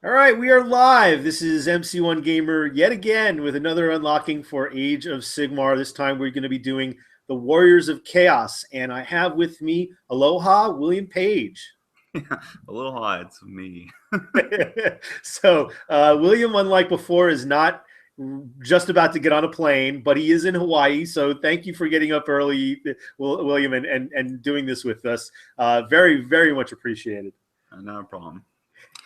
All right, we are live. This is MC1 Gamer yet again with another unlocking for Age of Sigmar. This time we're going to be doing the Warriors of Chaos, and I have with me Aloha William Page. Aloha, it's me. So William, unlike before, is not just about to get on a plane, but he is in Hawaii. So thank you for getting up early, William, and doing this with us. Very, very much appreciated. Not a problem.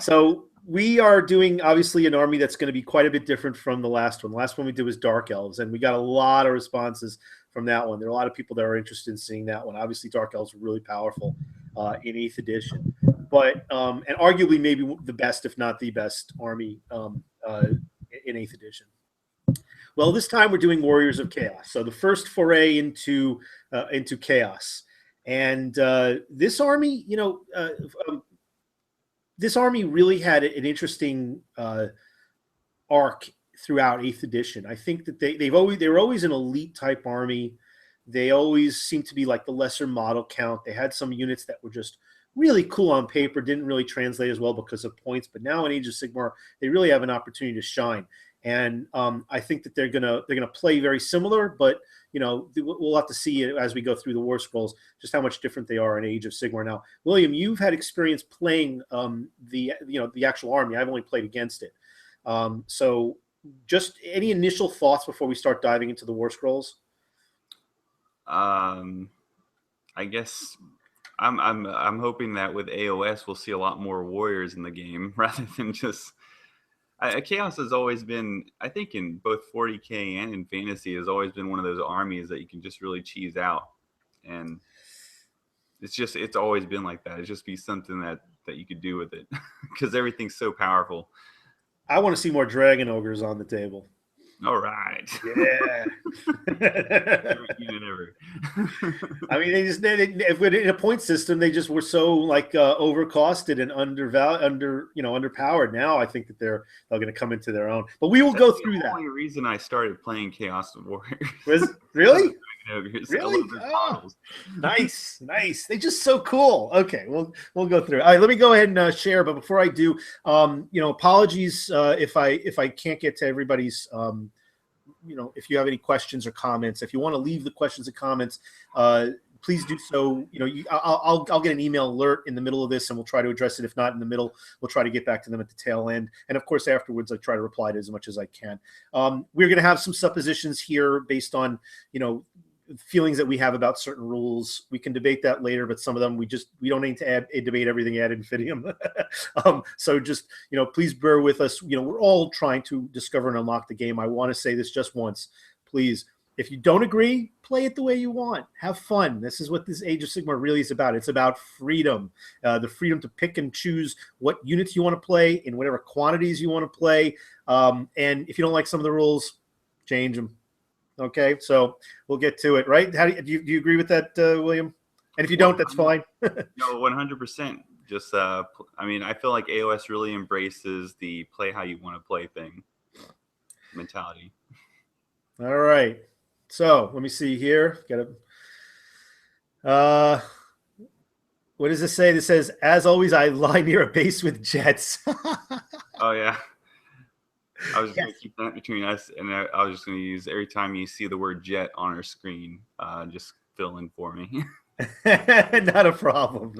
So we are doing obviously an army that's going to be quite a bit different from the last one. The last one we did was Dark Elves, and we got a lot of responses from that one. There are a lot of people that are interested in seeing that one. Obviously, Dark Elves are really powerful in 8th edition, but and arguably maybe the best, if not the best, army in 8th edition. Well, this time we're doing Warriors of Chaos, so the first foray into chaos, and this army, this army really had an interesting arc throughout 8th edition. I think that they were always an elite type army. They always seemed to be like the lesser model count. They had some units that were just really cool on paper, didn't really translate as well because of points. But now in Age of Sigmar, they really have an opportunity to shine. And I think that they're gonna play very similar, but we'll have to see as we go through the War Scrolls just how much different they are in Age of Sigmar. Now, William, you've had experience playing the actual army. I've only played against it. So, just any initial thoughts before we start diving into the War Scrolls? I guess I'm hoping that with AoS we'll see a lot more warriors in the game rather than just. Chaos has always been, I think, in both 40k and in fantasy, has always been one of those armies that you can just really cheese out, and it's always been like that. It's just be something that you could do with it because everything's so powerful. I want to see more dragon ogres on the table. All right. Yeah. I mean, if in a point system, they just were so like overcosted and underpowered. Now I think that they're going to come into their own. But we will go through that. The only reason I started playing Chaos Warriors was really. Really? Oh, nice. They're just so cool. Okay, we'll go through. All right, let me go ahead and share. But before I do, apologies if I can't get to everybody's. If you have any questions or comments, if you want to leave the questions and comments, please do so. I'll get an email alert in the middle of this, and we'll try to address it. If not in the middle, we'll try to get back to them at the tail end. And of course, afterwards, I try to reply to as much as I can. We're going to have some suppositions here based on feelings that we have about certain rules. We can debate that later, but some of them we don't need to debate everything ad infinitum. So just please bear with us. We're all trying to discover and unlock the game. I want to say this just once, please. If you don't agree, play it the way you want. Have fun. This is what this Age of Sigmar really is about. It's about freedom, the freedom to pick and choose what units you want to play in whatever quantities you want to play. And if you don't like some of the rules, change them. Okay, so we'll get to it, right? Do you agree with that, William? And if you don't, that's fine. No, 100%. Just, I feel like AoS really embraces the play how you want to play thing mentality. All right. So let me see here. What does this say? This says, as always, I lie near a base with jets. Oh, yeah. I was going to keep that between us, and I was just going to use every time you see the word jet on our screen, just fill in for me. Not a problem.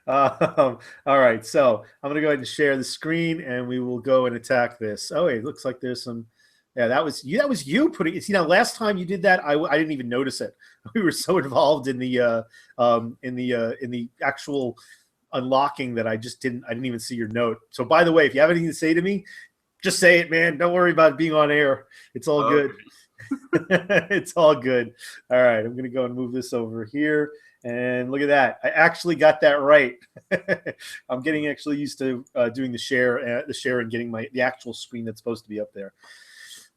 All right, so I'm going to go ahead and share the screen, and we will go and attack this. Oh, it looks like there's some. Yeah, that was you putting it. See, now last time you did that, I didn't even notice it. We were so involved in the actual unlocking that I didn't even see your note. So by the way, if you have anything to say to me, just say it, man. Don't worry about being on air. It's all good. It's all good. All right, I'm going to go and move this over here. And look at that. I actually got that right. I'm getting actually used to doing the share and getting the actual screen that's supposed to be up there.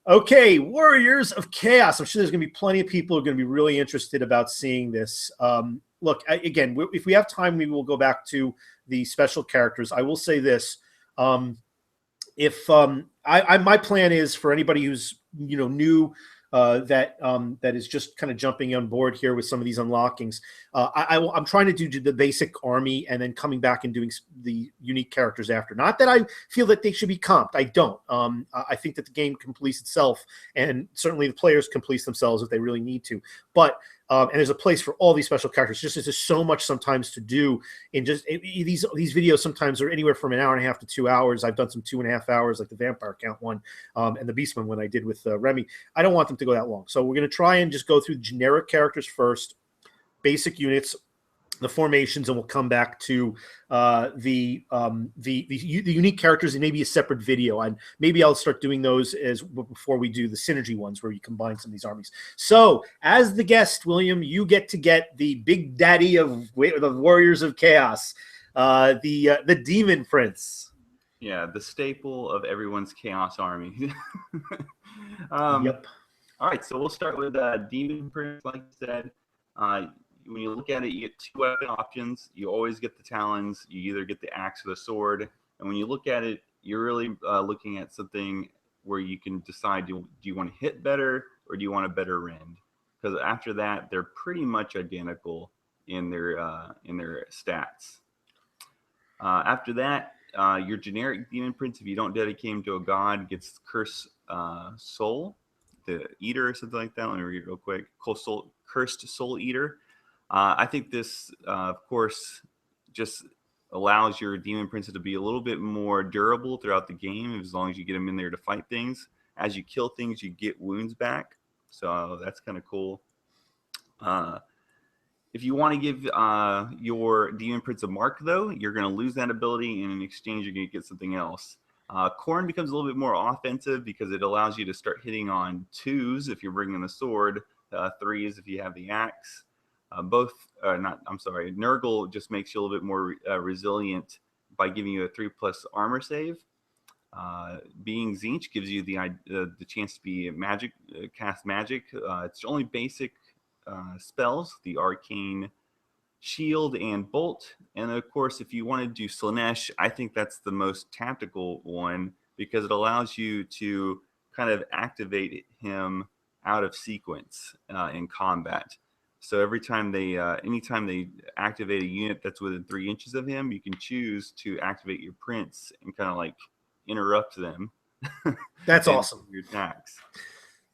Okay, Warriors of Chaos. I'm sure there's going to be plenty of people who are going to be really interested about seeing this. Look, again, if we have time, we will go back to the special characters. I will say this. My plan is for anybody who's new that is just kind of jumping on board here with some of these unlockings. I'm trying to do the basic army and then coming back and doing the unique characters after. Not that I feel that they should be comped. I don't. I think that the game can police itself, and certainly the players can police themselves if they really need to. But and there's a place for all these special characters. Just there's so much sometimes to do in just these videos. Sometimes are anywhere from an hour and a half to 2 hours. I've done some 2.5 hours, like the Vampire Count one, and the Beastman one I did with Remy. I don't want them to go that long, so we're going to try and just go through generic characters first, basic units, the formations, and we'll come back to the unique characters and maybe a separate video. And maybe I'll start doing those before we do the synergy ones where you combine some of these armies. So as the guest, William, you get to get the big daddy of the Warriors of Chaos, the Demon Prince. Yeah, the staple of everyone's Chaos army. Yep. All right, so we'll start with Demon Prince, like I said. When you look at it, you get 2 weapon options. You always get the talons. You either get the axe or the sword. And when you look at it, you're really looking at something where you can decide, do you want to hit better or do you want a better rend? Because after that, they're pretty much identical in their stats. After that, your generic Demon Prince, if you don't dedicate him to a god, gets Cursed Soul, the Eater or something like that. Let me read it real quick. Cursed Soul Eater. I think this, of course, just allows your Demon Prince to be a little bit more durable throughout the game, as long as you get them in there to fight things. As you kill things, you get wounds back, so that's kind of cool. If you want to give your Demon Prince a mark, though, you're going to lose that ability, and in exchange, you're going to get something else. Corn becomes a little bit more offensive because it allows you to start hitting on 2s if you're bringing the sword, 3s if you have the axe. Nurgle just makes you a little bit more resilient by giving you a 3+ armor save. Being Tzeentch gives you the chance to be cast magic. It's only basic spells, the Arcane Shield and Bolt. And of course, if you want to do Slanesh, I think that's the most tactical one because it allows you to kind of activate him out of sequence in combat. So anytime they activate a unit that's within 3 inches of him, you can choose to activate your prince and kind of like interrupt them. That's awesome. Your attacks.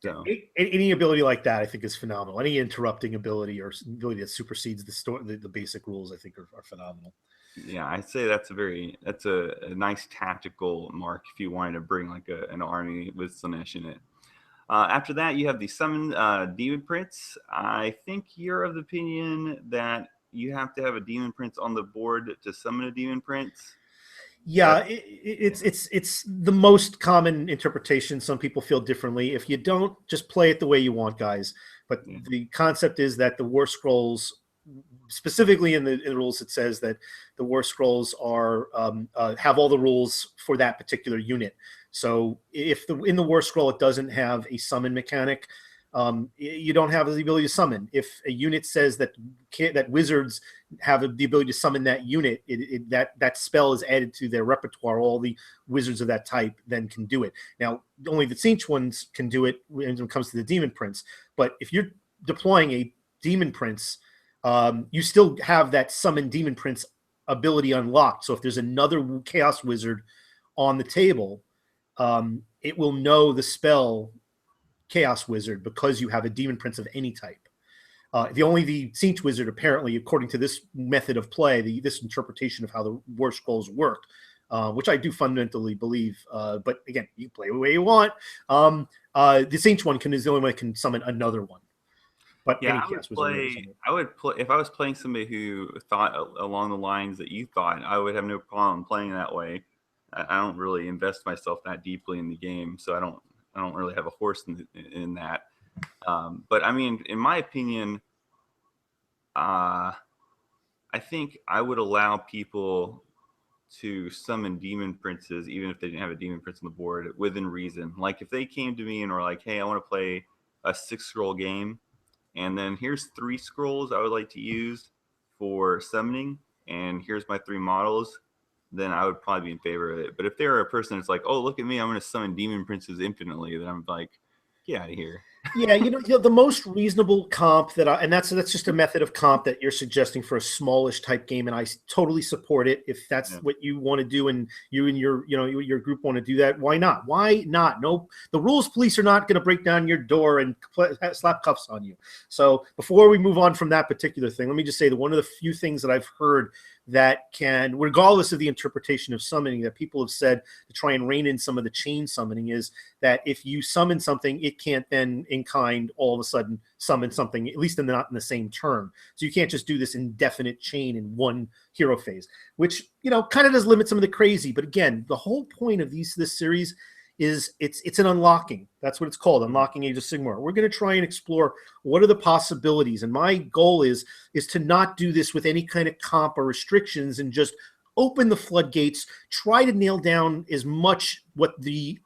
So any ability like that, I think, is phenomenal. Any interrupting ability or ability that supersedes the basic rules, I think, are phenomenal. Yeah, I'd say that's a nice tactical mark if you wanted to bring like an army with Slanesh in it. After that, you have the Summon Demon Prince. I think you're of the opinion that you have to have a Demon Prince on the board to summon a Demon Prince. Yeah, it's the most common interpretation. Some people feel differently. If you don't, just play it the way you want, guys. But the concept is that the War Scrolls, specifically in the rules, it says that the War Scrolls are have all the rules for that particular unit. So if in the War Scroll it doesn't have a summon mechanic, you don't have the ability to summon. If a unit says that wizards have the ability to summon that unit, that spell is added to their repertoire. All the wizards of that type then can do it. Now, only the Tzeentch ones can do it when it comes to the Demon Prince. But if you're deploying a Demon Prince, you still have that summon Demon Prince ability unlocked. So if there's another Chaos Wizard on the table, it will know the spell Chaos Wizard because you have a Demon Prince of any type. The Tzeentch Wizard, apparently, according to this method of play, this interpretation of how the War Scrolls work, which I do fundamentally believe, but again, you play the way you want. The Tzeentch one is the only one that can summon another one. But yeah, I would play if I was playing somebody who thought along the lines that you thought. I would have no problem playing that way. I don't really invest myself that deeply in the game, so I don't really have a horse in that. But I mean, in my opinion, I think I would allow people to summon Demon Princes even if they didn't have a Demon Prince on the board within reason. Like if they came to me and were like, "Hey, I want to play a 6-scroll game, and then here's 3 scrolls I would like to use for summoning, and here's my 3 models," then I would probably be in favor of it. But if they're a person that's like, "Oh, look at me, I'm going to summon Demon Princes infinitely," then I'm like, get out of here. Yeah, the most reasonable comp and that's just a method of comp that you're suggesting for a smallish type game, and I totally support it. If that's what you want to do, and you and your group want to do that, why not? Why not? No, the rules police are not going to break down your door and slap cuffs on you. So before we move on from that particular thing, let me just say that one of the few things that I've heard that can, regardless of the interpretation of summoning, that people have said to try and rein in some of the chain summoning is that if you summon something, it can't then in kind all of a sudden summon something, at least not in the same turn. So you can't just do this indefinite chain in one hero phase, which kind of does limit some of the crazy. But again, the whole point of this series is it's an unlocking. That's what it's called, Unlocking Age of Sigmar. We're going to try and explore what are the possibilities. And my goal is to not do this with any kind of comp or restrictions and just open the floodgates, try to nail down as much what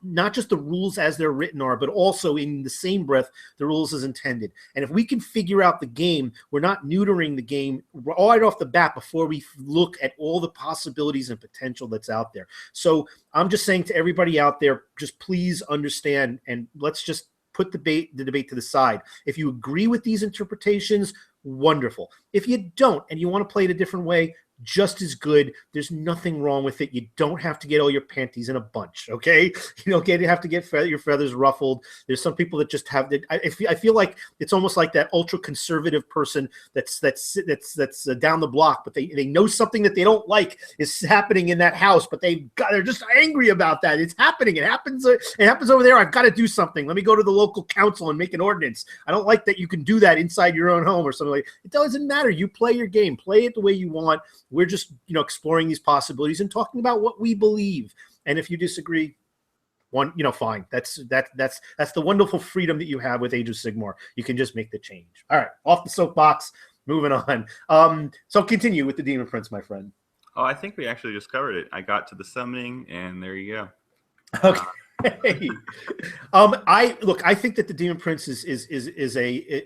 not just the rules as they're written are, but also in the same breath, the rules as intended. And if we can figure out the game, we're not neutering the game right off the bat before we look at all the possibilities and potential that's out there. So I'm just saying to everybody out there, just please understand, and let's just put the debate to the side. If you agree with these interpretations, wonderful. If you don't, and you want to play it a different way, just as good. There's nothing wrong with it. You don't have to get all your panties in a bunch, okay? You don't have to get your feathers ruffled. There's some people that just have that. I feel like it's almost like that ultra conservative person that's down the block, but they know something that they don't like is happening in that house, but they're just angry about that. It's happening. It happens over there. I've got to do something. Let me go to the local council and make an ordinance. I don't like that you can do that inside your own home or something like. It doesn't matter. You play your game. Play it the way you want. We're just, exploring these possibilities and talking about what we believe. And if you disagree, fine. That's the wonderful freedom that you have with Age of Sigmar. You can just make the change. All right, off the soapbox, moving on. So continue with the Demon Prince, my friend. Oh, I think we actually just covered it. I got to the summoning, and there you go. Okay. I think that the Demon Prince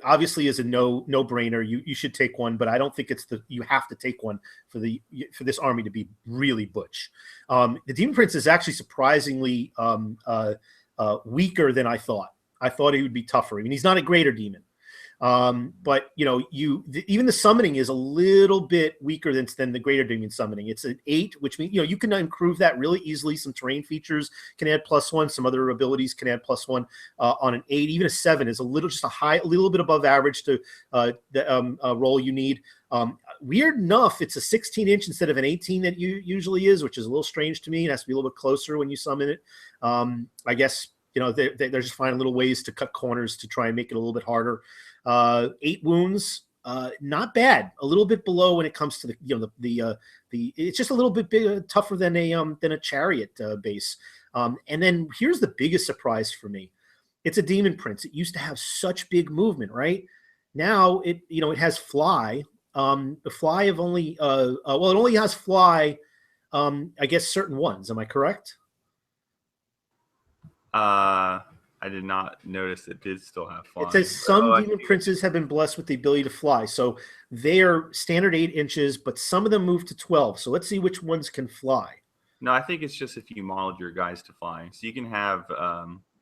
obviously is a no-brainer. You should take one, but I don't think you have to take one for this army to be really butch. The Demon Prince is actually surprisingly weaker than I thought. I thought he would be tougher. I mean, he's not a greater demon. But even the summoning is a little bit weaker than the greater demon summoning. It's an 8, which means you can improve that really easily. Some terrain features can add +1, some other abilities can add +1 on an 8. Even a 7 is a little bit above average to the roll you need. Weird enough, it's a 16-inch instead of an 18 that you usually is, which is a little strange to me. It has to be a little bit closer when you summon it. I guess they're just finding little ways to cut corners to try and make it a little bit harder. 8 wounds, not bad. A little bit below when it comes to the it's just a little bit tougher than a chariot base. And then here's the biggest surprise for me. It's a Demon Prince. It used to have such big movement, right? Now it has fly. The fly of only it only has fly. I guess certain ones. Am I correct? I did not notice it did still have fly. It says some Demon Princes have been blessed with the ability to fly. So they're standard 8 inches, but some of them move to 12. So let's see which ones can fly. No, I think it's just if you modeled your guys to fly. So you can have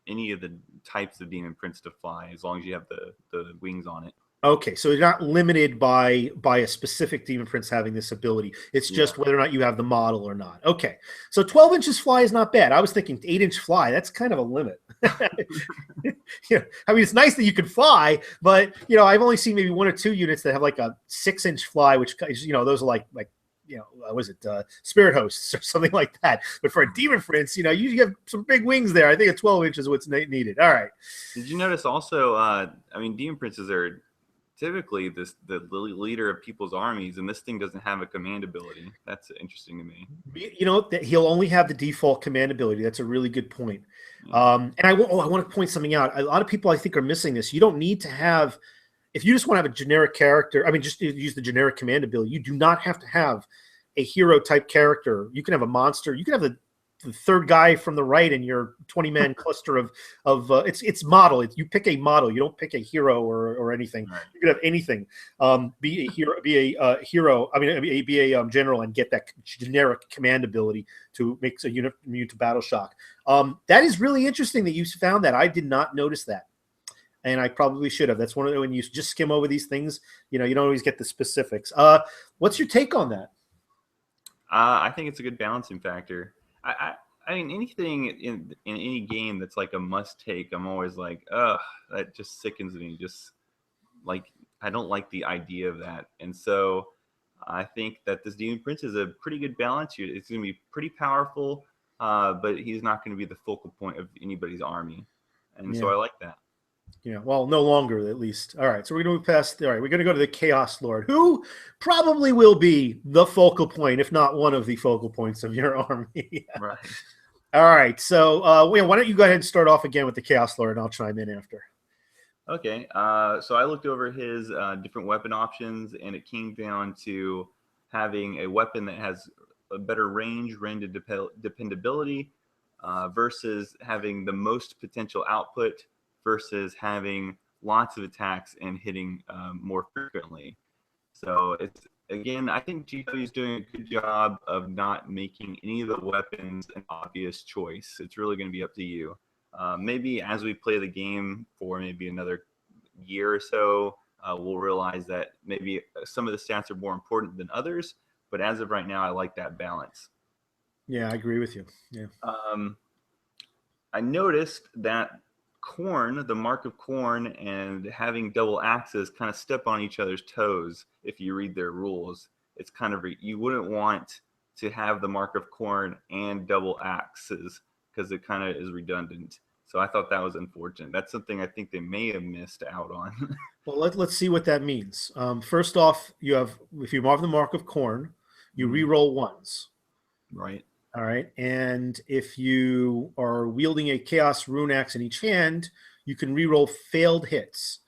any of the types of Demon Prince to fly as long as you have the wings on it. Okay, so you're not limited by a specific Demon Prince having this ability. It's just whether or not you have the model or not. Okay, so 12 inches fly is not bad. I was thinking 8-inch fly. That's kind of a limit. I mean, it's nice that you can fly, but I've only seen maybe 1 or 2 units that have like a 6-inch fly, which those are like was it Spirit Hosts or something like that. But for a Demon Prince, you have some big wings there. I think a 12 inches is what's needed. All right. Did you notice also? Demon Princes are typically the leader of people's armies, and this thing doesn't have a command ability. That's interesting to me. That he'll only have the default command ability. That's a really good point. And I want to point something out. A lot of people I think are missing this. You don't need to have, if you just want to have a generic character, just use the generic command ability. You do not have to have a hero type character. You can have a monster. You can have the third guy from the right in your 20-man cluster of it's model. You pick a model. You don't pick a hero or anything. Right. You can have anything. Be a hero. Be a general and get that generic command ability to make a unit immune to battle shock. That is really interesting that you found that. I did not notice that. and I probably should have. That's one of the, when you just skim over these things, you don't always get the specifics. What's your take on that? I think it's a good balancing factor. I mean, anything in any game that's like a must take, I'm always like, ugh, that just sickens me. Just like, I don't like the idea of that. And so I think that this Demon Prince is a pretty good balance. It's going to be pretty powerful, but he's not going to be the focal point of anybody's army. And so I like that. Yeah, well, no longer at least. All right, so we're going to move past. All right, we're going to go to the Chaos Lord, who probably will be the focal point, if not one of the focal points of your army. Right. All right, so why don't you go ahead and start off again with the Chaos Lord, and I'll chime in after. Okay, so I looked over his different weapon options, and it came down to having a weapon that has a better range and dependability versus having the most potential output versus having lots of attacks and hitting more frequently. So it's, again, I think GW is doing a good job of not making any of the weapons an obvious choice. It's really going to be up to you. Maybe as we play the game for maybe another year or so, we'll realize that maybe some of the stats are more important than others. But as of right now, I like that balance. Yeah, I agree with you. Yeah. I noticed that Khorne, the Mark of Khorne, and having double axes kind of step on each other's toes if you read their rules. It's kind of, you wouldn't want to have the Mark of Khorne and double axes because it kind of is redundant. So I thought that was unfortunate. That's something I think they may have missed out on. Well, let's see what that means. First off, you have, if you have the Mark of Khorne, you re-roll ones. Right. All right. And if you are wielding a Chaos Rune Axe in each hand, you can re-roll failed hits.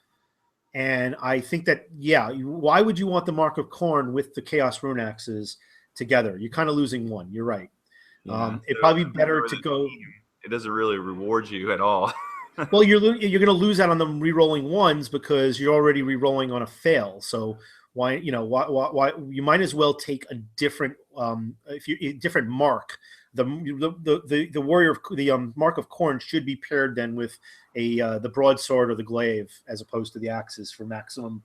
And I think that, yeah, why would you want the Mark of Khorne with the Chaos Rune Axes together? You're kind of losing one. You're right. Yeah, it'd probably be better to go. It doesn't really reward you at all. Well, you're going to lose out on them re-rolling ones because you're already re-rolling on a fail. So why you might as well take a different different mark. The warrior of the Mark of Khorne should be paired then with the broadsword or the glaive as opposed to the axes for maximum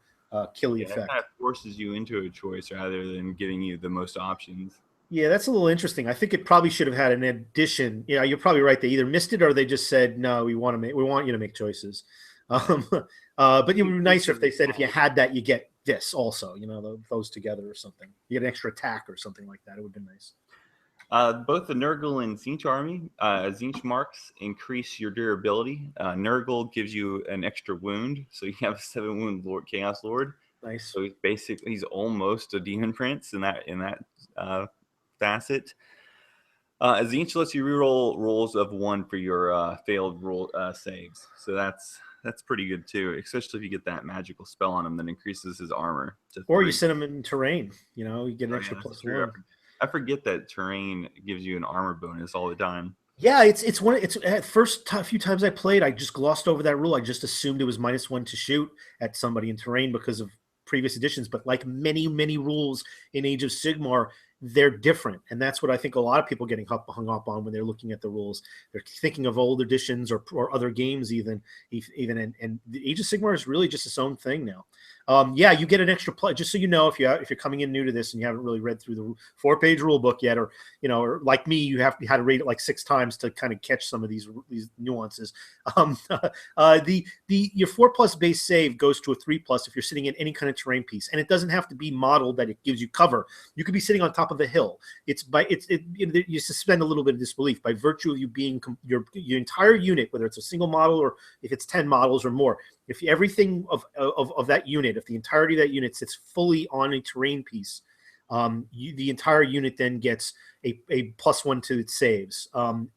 killing effect. That kind of forces you into a choice rather than giving you the most options. Yeah, that's a little interesting. I think it probably should have had an addition. Yeah, you're probably right. They either missed it or they just said, "No, we want you to make choices." But it would be nicer if they said, "If you had that, you get this also." Those together or something. You get an extra attack or something like that. It would be nice. Both the Nurgle and Tzeentch army, Tzeentch marks increase your durability. Nurgle gives you an extra wound, so you have a 7-wound Chaos Lord. Nice. So he's almost a Demon Prince in that facet. Tzeentch lets you reroll rolls of 1 for your failed roll saves. So that's pretty good too, especially if you get that magical spell on him that increases his armor. Or you send him in terrain. You get an extra +1. I forget that terrain gives you an armor bonus all the time. Yeah, it's at first few times I played, I just glossed over that rule. I just assumed it was -1 to shoot at somebody in terrain because of previous editions. But like many rules in Age of Sigmar, they're different, and that's what I think a lot of people getting hung up on when they're looking at the rules. They're thinking of old editions or other games even and the Age of Sigmar is really just its own thing now. Yeah, you get an extra play. Just so you know, if you're coming in new to this and you haven't really read through the 4-page rule book yet, or or like me, you had to read it like 6 times to kind of catch some of these nuances. Your 4+ base save goes to a 3+ if you're sitting in any kind of terrain piece, and it doesn't have to be modeled that it gives you cover. You could be sitting on top of a hill. You suspend a little bit of disbelief by virtue of you being your entire unit, whether it's a single model or if it's 10 models or more. If everything of that unit, if the entirety of that unit sits fully on a terrain piece, the entire unit then gets a +1 to its saves,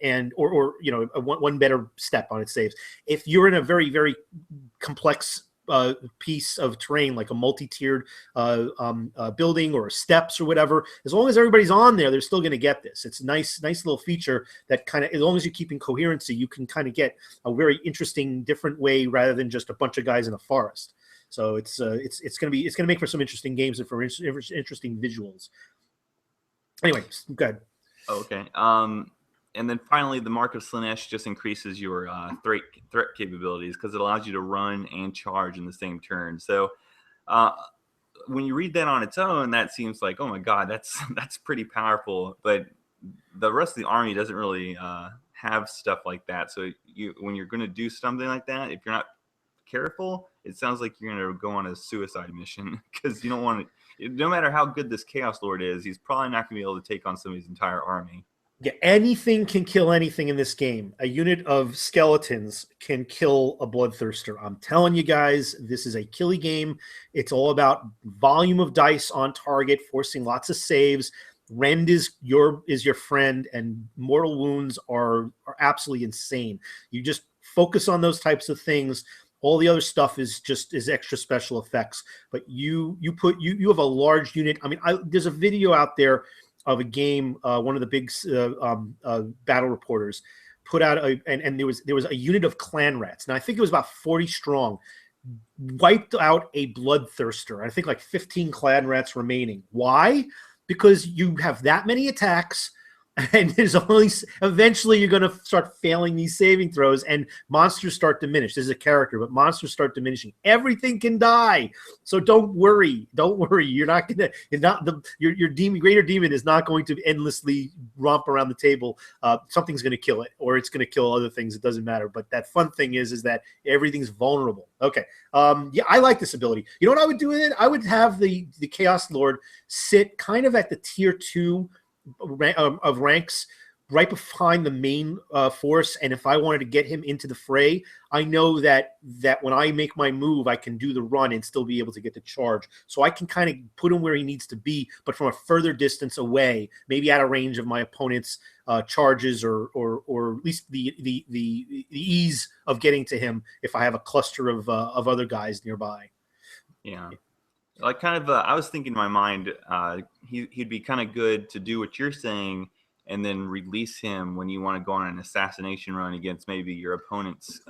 and one better step on its saves. If you're in a very, very complex piece of terrain, like a multi-tiered building or steps or whatever, as long as everybody's on there, they're still going to get this. It's a nice little feature that kind of, as long as you're keeping coherency, you can kind of get a very interesting, different way rather than just a bunch of guys in a forest. So it's going to make for some interesting games and for interesting visuals. Anyway, go ahead. Okay. And then finally, the Mark of Slanesh just increases your threat capabilities because it allows you to run and charge in the same turn. So when you read that on its own, that seems like, oh my god, that's pretty powerful. But the rest of the army doesn't really have stuff like that. So when you're going to do something like that, if you're not careful, it sounds like you're going to go on a suicide mission because you don't want to. No matter how good this Chaos Lord is, he's probably not going to be able to take on somebody's entire army. Yeah, anything can kill anything in this game. A unit of skeletons can kill a bloodthirster. I'm telling you guys, this is a killy game. It's all about volume of dice on target, forcing lots of saves. Rend is your friend, and mortal wounds are absolutely insane. You just focus on those types of things. All the other stuff is extra special effects. But you have a large unit. I mean, there's a video out there of a game, one of the big battle reporters put out, and there was a unit of clan rats. Now I think it was about 40 strong, wiped out a bloodthirster. I think like 15 clan rats remaining. Why? Because you have that many attacks, and there's only eventually you're going to start failing these saving throws, and monsters start diminish. This is a character, but monsters start diminishing. Everything can die, so don't worry. Don't worry. You're not gonna. You're not the your demon. Greater demon is not going to endlessly romp around the table. Something's going to kill it, or it's going to kill other things. It doesn't matter. But that fun thing is that everything's vulnerable. Okay. Yeah, I like this ability. You know what I would do with it? I would have the Chaos Lord sit kind of at the tier 2 of ranks right behind the main force, and if I wanted to get him into the fray, I know that when I make my move, I can do the run and still be able to get the charge. So I can kind of put him where he needs to be, but from a further distance away, maybe out of range of my opponent's charges, or at least the ease of getting to him if I have a cluster of other guys nearby. Yeah. Like kind of, I was thinking in my mind, he'd be kind of good to do what you're saying, and then release him when you want to go on an assassination run against maybe your opponent's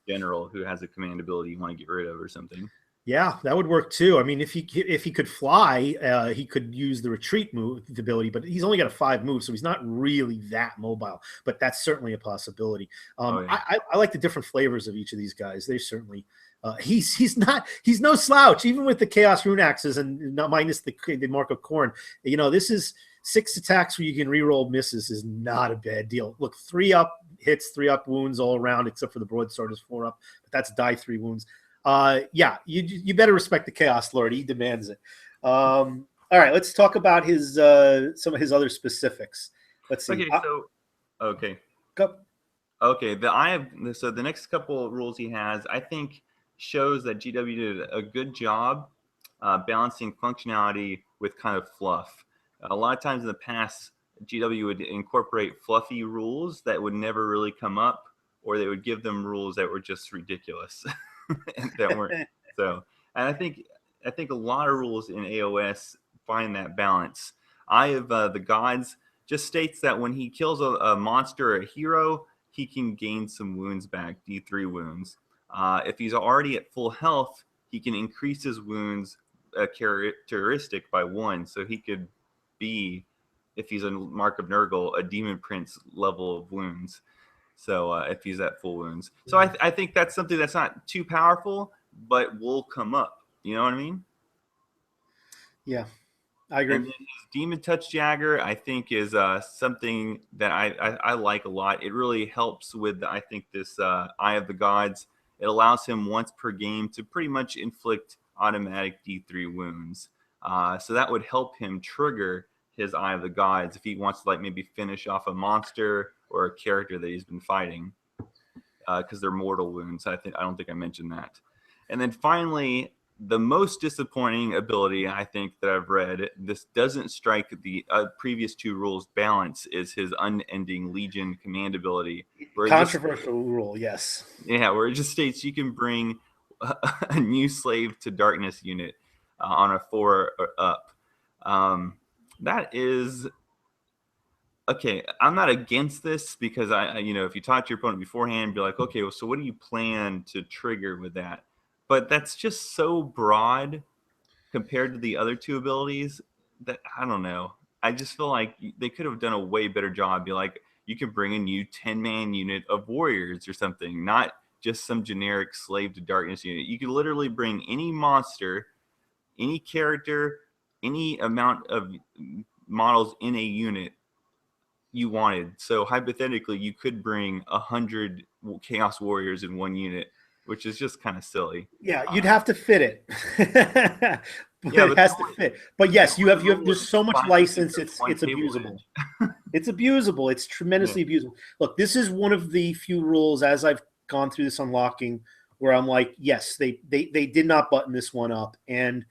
general who has a command ability you want to get rid of or something. Yeah, that would work too. I mean, if he could fly, he could use the retreat move ability, but he's only got a 5 move, so he's not really that mobile. But that's certainly a possibility. I like the different flavors of each of these guys. They certainly. He's no slouch, even with the Chaos Rune Axes and not minus the Mark of Corn. You know, this is 6 attacks where you can reroll misses is not a bad deal. Look, 3 up hits, 3 up wounds all around, except for the broadsword is 4 up, but that's die 3 wounds. Yeah, you better respect the Chaos Lord. He demands it. All right, let's talk about his some of his other specifics. Let's see. Okay. Go. Okay, so the next couple rules he has, I think, shows that GW did a good job balancing functionality with kind of fluff. A lot of times in the past, GW would incorporate fluffy rules that would never really come up, or they would give them rules that were just ridiculous. That weren't so. And I think a lot of rules in AoS find that balance. Eye of the Gods just states that when he kills a monster or a hero, he can gain some wounds back, D3 wounds. If he's already at full health, he can increase his wounds characteristic by 1. So he could be, if he's a Mark of Nurgle, a Demon Prince level of wounds. So if he's at full wounds. So I think that's something that's not too powerful, but will come up. You know what I mean? Yeah, I agree. And then his Demon Touch Jagger, I think, is something that I like a lot. It really helps with, I think, this Eye of the Gods. It allows him once per game to pretty much inflict automatic D3 wounds. So that would help him trigger his Eye of the Gods if he wants to, like, maybe finish off a monster or a character that he's been fighting, because they're mortal wounds. I don't think I mentioned that. And then finally, the most disappointing ability I think that I've read, this doesn't strike the previous 2 rules balance, is his Unending Legion command ability. Controversial rule, yes. Yeah, where it just states you can bring a new Slave to Darkness unit on a 4 or up. That is okay. I'm not against this because if you talk to your opponent beforehand, be like, okay, well, so what do you plan to trigger with that? But that's just so broad compared to the other 2 abilities that I don't know. I just feel like they could have done a way better job. Be like, you can bring a new 10-man unit of warriors or something, not just some generic slave to darkness unit. You could literally bring any monster, any character, any amount of models in a unit you wanted. So hypothetically, you could bring 100 Chaos Warriors in one unit, which is just kind of silly. Yeah, you'd have to fit it. But Yeah, it has to fit. But yes, you have there's so much license, it's abusable. It's abusable. It's tremendously abusable. Look, this is one of the few rules as I've gone through this unlocking where I'm like, yes, they did not button this one up. And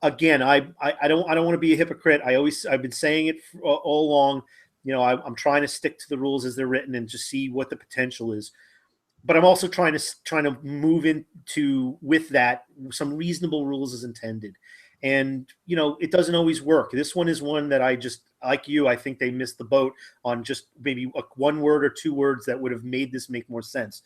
again, I don't want to be a hypocrite. I've been saying it all along. You know, I'm trying to stick to the rules as they're written and just see what the potential is. But I'm also trying to move into with that some reasonable rules as intended. And you know, it doesn't always work. This one is one that I just, like you, I think they missed the boat on just maybe one word or two words that would have made this make more sense.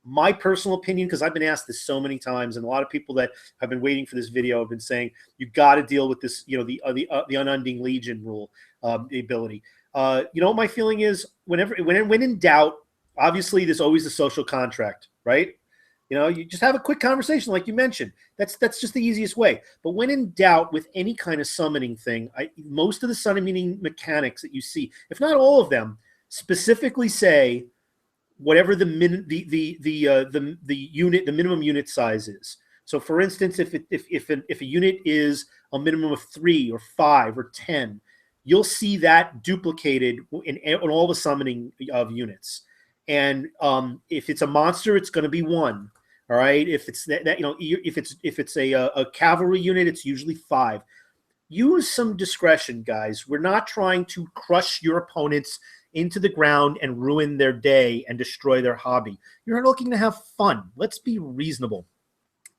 My personal opinion, because I've been asked this so many times, and a lot of people that have been waiting for this video have been saying, you got to deal with this, you know, the Unending Legion rule, the ability. You know what my feeling is? When in doubt, obviously there's always a social contract, right? You know, you just have a quick conversation, like you mentioned. That's just the easiest way. But when in doubt with any kind of summoning thing, most of the summoning mechanics that you see, if not all of them, specifically say whatever the unit, the minimum unit size is. So, for instance, if a unit is a minimum of 3 or 5 or 10, you'll see that duplicated in all the summoning of units. And if it's a monster, it's going to be 1. All right. If it's that you know, if it's a cavalry unit, it's usually 5. Use some discretion, guys. We're not trying to crush your opponents into the ground and ruin their day and destroy their hobby. You're looking to have fun. Let's be reasonable.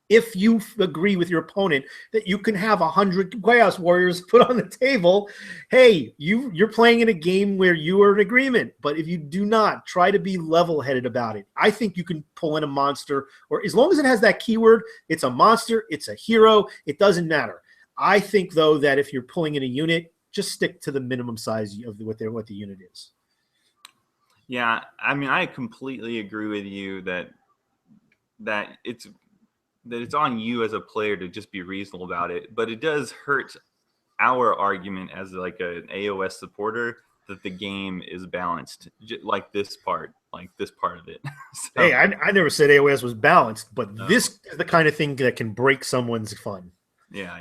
If you agree with your opponent that you can have 100 Chaos Warriors put on the table, hey, you're playing in a game where you are in agreement. But if you do not, try to be level-headed about it. I think you can pull in a monster, or as long as it has that keyword, it's a monster, it's a hero, it doesn't matter. I think, though, that if you're pulling in a unit, just stick to the minimum size of what the unit is. Yeah, I mean, I completely agree with you that it's on you as a player to just be reasonable about it, but it does hurt our argument as like an AoS supporter that the game is balanced, like this part of it. So, hey, I never said AoS was balanced, but this is the kind of thing that can break someone's fun. Yeah.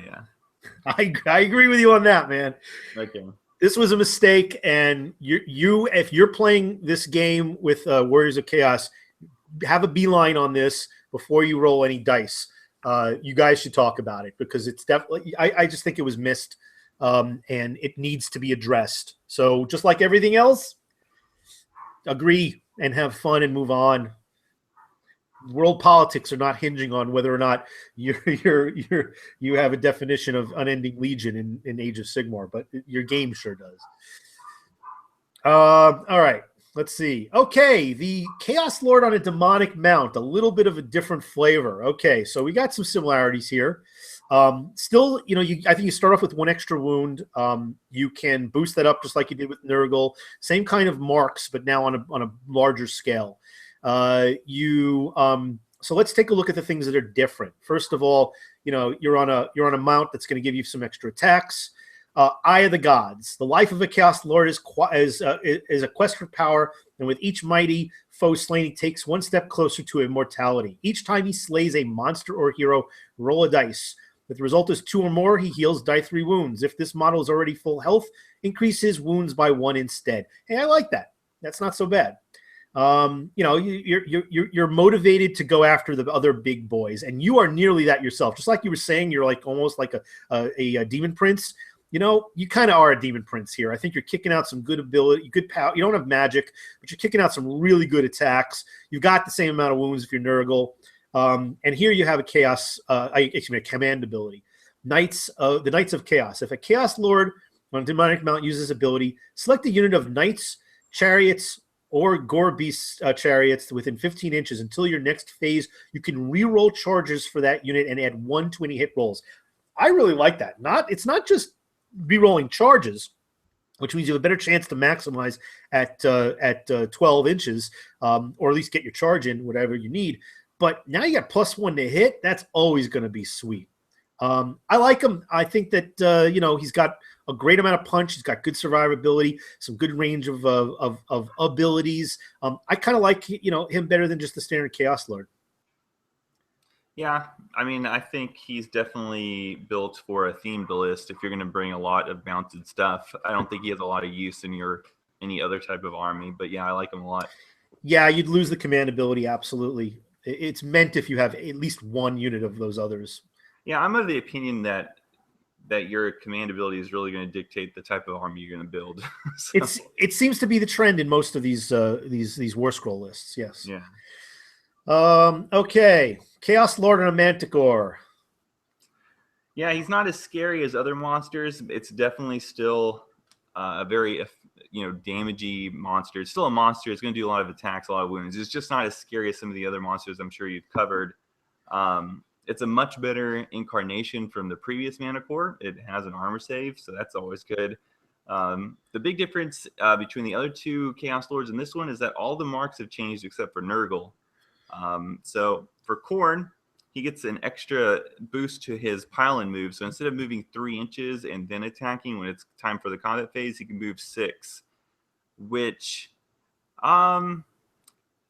I agree with you on that, man. Okay. This was a mistake, and if you're playing this game with Warriors of Chaos, have a beeline on this before you roll any dice. You guys should talk about it because it's definitely. I just think it was missed, and it needs to be addressed. So just like everything else, agree and have fun and move on. World politics are not hinging on whether or not you have a definition of Unending Legion in Age of Sigmar, but your game sure does. All right. Let's see. Okay, the Chaos Lord on a demonic mount, a little bit of a different flavor. Okay, so we got some similarities here. Still, you know, I think you start off with 1 extra wound. You can boost that up just like you did with Nurgle. Same kind of marks, but now on a larger scale. So let's take a look at the things that are different. First of all, you know, you're on a mount that's going to give you some extra attacks. Eye of the Gods. The life of a Chaos Lord is a quest for power, and with each mighty foe slain, he takes 1 step closer to immortality. Each time he slays a monster or hero, roll a dice. If the result is 2 or more, he heals die 3 wounds. If this model is already full health, increase his wounds by 1 instead. Hey, I like that. That's not so bad. You know, you're motivated to go after the other big boys, and you are nearly that yourself. Just like you were saying, you're like almost like a demon prince. You know, you kind of are a demon prince here. I think you're kicking out some good ability, good power. You don't have magic, but you're kicking out some really good attacks. You've got the same amount of wounds if you're Nurgle. And here you have a chaos, a command ability. The Knights of Chaos. If a Chaos Lord on a demonic mount uses ability, select a unit of Knights, Chariots, or Gorbear Chariots within 15 inches until your next phase. You can re-roll charges for that unit and add 1 to any hit rolls. I really like that. It's not just re-rolling charges. which means you have a better chance to maximize at 12 inches, or at least get your charge in, whatever you need. But now you got +1 to hit. That's always going to be sweet. I like him. I think that he's got a great amount of punch. He's got good survivability, some good range of abilities. I kind of like him better than just the standard Chaos Lord. Yeah, I mean, I think he's definitely built for a themed list. If you're going to bring a lot of mounted stuff, I don't think he has a lot of use in any other type of army. But yeah, I like him a lot. Yeah, you'd lose the command ability, absolutely. It's meant if you have at least one unit of those others. Yeah, I'm of the opinion that your command ability is really going to dictate the type of army you're going to build. So. It seems to be the trend in most of these War Scroll lists. Yes. Yeah. Okay. Chaos Lord and a Manticore. Yeah, he's not as scary as other monsters. It's definitely still a very damagey monster. It's still a monster. It's going to do a lot of attacks, a lot of wounds. It's just not as scary as some of the other monsters I'm sure you've covered. It's a much better incarnation from the previous Manticore. It has an armor save, so that's always good. The big difference between the other two Chaos Lords and this one is that all the marks have changed except for Nurgle. So for Khorne, he gets an extra boost to his pile-in move. So instead of moving 3 inches and then attacking when it's time for the combat phase, he can move 6, which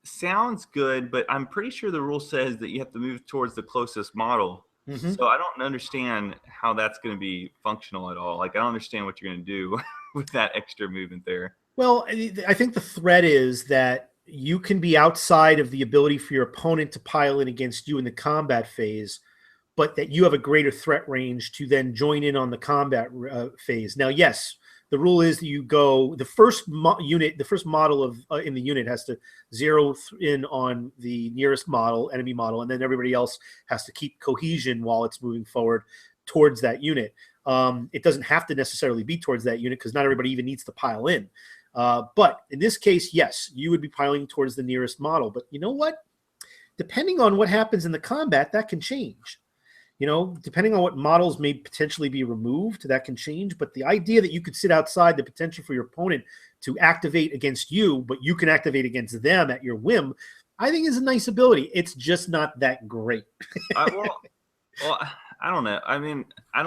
sounds good, but I'm pretty sure the rule says that you have to move towards the closest model. Mm-hmm. So I don't understand how that's going to be functional at all. Like, I don't understand what you're going to do with that extra movement there. Well, I think the threat is that you can be outside of the ability for your opponent to pile in against you in the combat phase, but that you have a greater threat range to then join in on the combat phase. Now, yes, the rule is that you go the first model of in the unit has to zero in on the nearest enemy model, and then everybody else has to keep cohesion while it's moving forward towards that unit. It doesn't have to necessarily be towards that unit because not everybody even needs to pile in. But in this case, yes, you would be piling towards the nearest model. But you know what? Depending on what happens in the combat, that can change. Depending on what models may potentially be removed, that can change. But the idea that you could sit outside the potential for your opponent to activate against you, but you can activate against them at your whim, I think is a nice ability. It's just not that great. Well, I don't know. I mean, I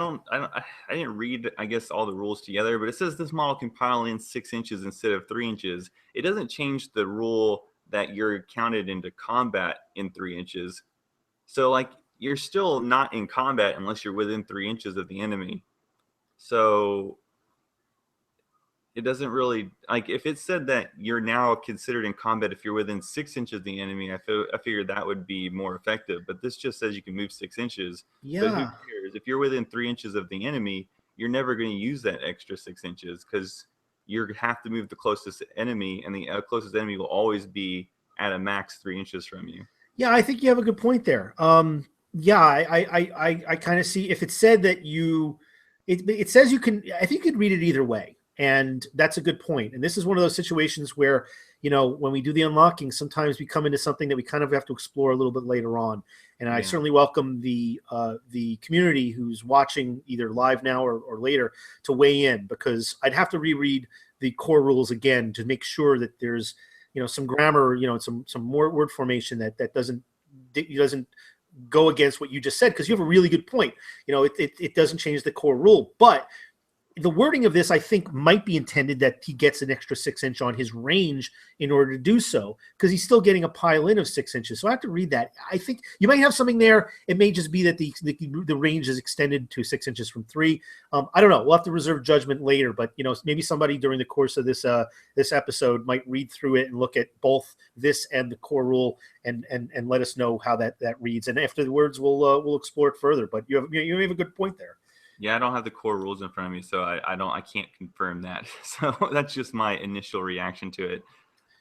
didn't read, I guess, all the rules together, but it says this model can pile in 6 inches instead of 3 inches. It doesn't change the rule that you're counted into combat in 3 inches. So, like, you're still not in combat unless you're within 3 inches of the enemy. So it doesn't really, like, if it said that you're now considered in combat if you're within 6 inches of the enemy, I figured that would be more effective. But this just says you can move 6 inches. Yeah. But who cares? If you're within 3 inches of the enemy, you're never going to use that extra 6 inches because you have to move the closest enemy, and the closest enemy will always be at a max 3 inches from you. Yeah, I think you have a good point there. Yeah, I kind of see if it said that it says you can, I think you could read it either way. And that's a good point. And this is one of those situations where, when we do the unlocking, sometimes we come into something that we kind of have to explore a little bit later on. And I certainly welcome the community who's watching either live now or later to weigh in, because I'd have to reread the core rules again to make sure that there's, some grammar, some more word formation that doesn't go against what you just said, because you have a really good point. It doesn't change the core rule, but the wording of this, I think, might be intended that he gets an extra 6 inch on his range in order to do so, because he's still getting a pile in of 6 inches. So I have to read that. I think you might have something there. It may just be that the range is extended to 6 inches from 3. I don't know. We'll have to reserve judgment later, but maybe somebody during the course of this episode might read through it and look at both this and the core rule and let us know how that reads. And afterwards, we'll explore it further. But you have a good point there. Yeah, I don't have the core rules in front of me, so I can't confirm that. So that's just my initial reaction to it.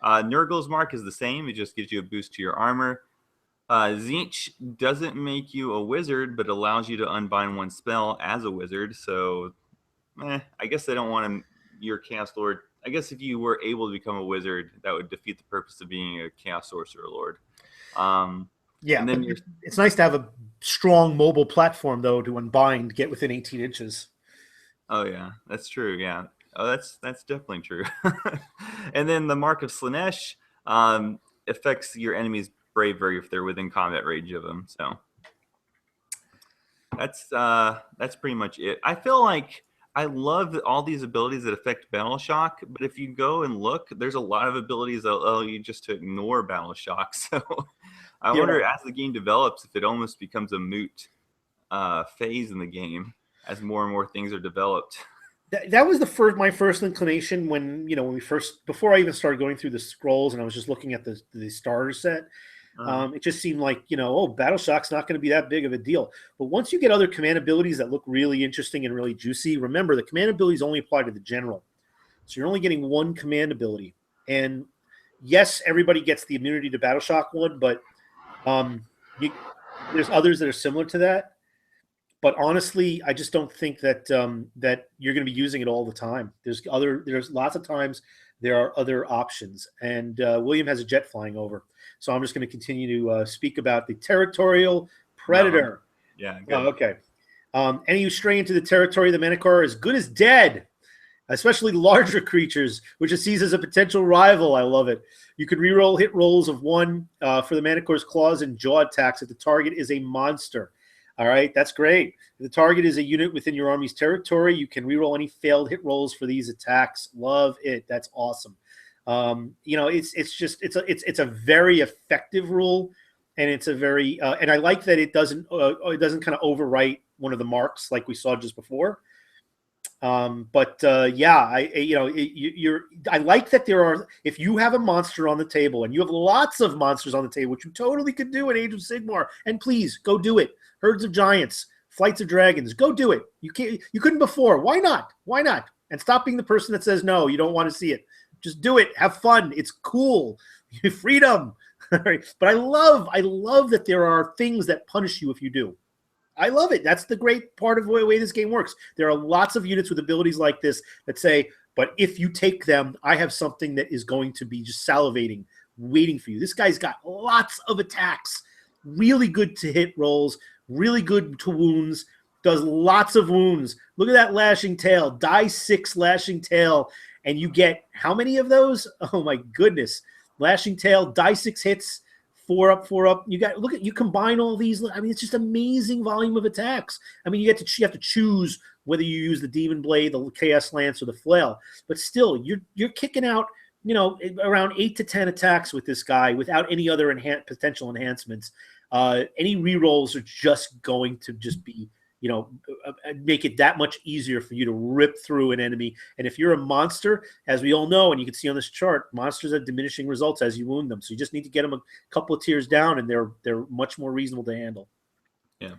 Nurgle's mark is the same. It just gives you a boost to your armor. Tzeentch doesn't make you a wizard, but allows you to unbind one spell as a wizard. So, I guess they don't want your Chaos Lord. I guess if you were able to become a wizard, that would defeat the purpose of being a Chaos Sorcerer Lord. Yeah, and then it's nice to have a strong mobile platform, though, to unbind, get within 18 inches. Oh, yeah, that's true, yeah. Oh, that's definitely true. And then the Mark of Slanesh affects your enemy's bravery if they're within combat range of them. So that's pretty much it. I feel like I love all these abilities that affect battle shock, but if you go and look, there's a lot of abilities that allow you just to ignore battle shock. So I wonder, as the game develops, if it almost becomes a moot phase in the game as more and more things are developed. That was my first inclination when before I even started going through the scrolls and I was just looking at the starter set. It just seemed like, Battle Shock's not going to be that big of a deal. But once you get other command abilities that look really interesting and really juicy, remember the command abilities only apply to the general. So you're only getting one command ability. And yes, everybody gets the immunity to Battle Shock one, but there's others that are similar to that. But honestly, I just don't think that that you're going to be using it all the time. There's lots of times there are other options, and William has a jet flying over, so I'm just going to continue to speak about the Territorial Predator. Yeah. Good. Okay. Any who stray into the territory of the manticore are as good as dead, especially larger creatures, which it sees as a potential rival. I love it. You can reroll hit rolls of 1 for the manticore's claws and jaw attacks if the target is a monster. All right, that's great. If the target is a unit within your army's territory, you can reroll any failed hit rolls for these attacks. Love it. That's awesome. It's a very effective rule, and it's a very and I like that it doesn't kind of overwrite one of the marks like we saw just before. I like that there are, if you have a monster on the table and you have lots of monsters on the table, which you totally could do in Age of Sigmar, and please go do it. Herds of Giants, Flights of Dragons, go do it. You couldn't before. Why not? And stop being the person that says no, you don't want to see it. Just do it. Have fun. It's cool. Freedom. But I love that there are things that punish you if you do. I love it. That's the great part of the way this game works. There are lots of units with abilities like this that say, but if you take them, I have something that is going to be just salivating, waiting for you. This guy's got lots of attacks, really good to hit rolls, really good to wounds, does lots of wounds. Look at that lashing tail, die 6 lashing tail, and you get how many of those? Oh my goodness. Lashing tail, die 6 hits, 4 up, 4 up. You combine all these. I mean, it's just amazing volume of attacks. I mean, you have to choose whether you use the Demon Blade, the Chaos Lance, or the Flail. But still, you're kicking out, around 8 to 10 attacks with this guy without any other potential enhancements. Any rerolls are just going to just be, make it that much easier for you to rip through an enemy. And if you're a monster, as we all know, and you can see on this chart, monsters have diminishing results as you wound them. So you just need to get them a couple of tiers down, and they're much more reasonable to handle. Yeah.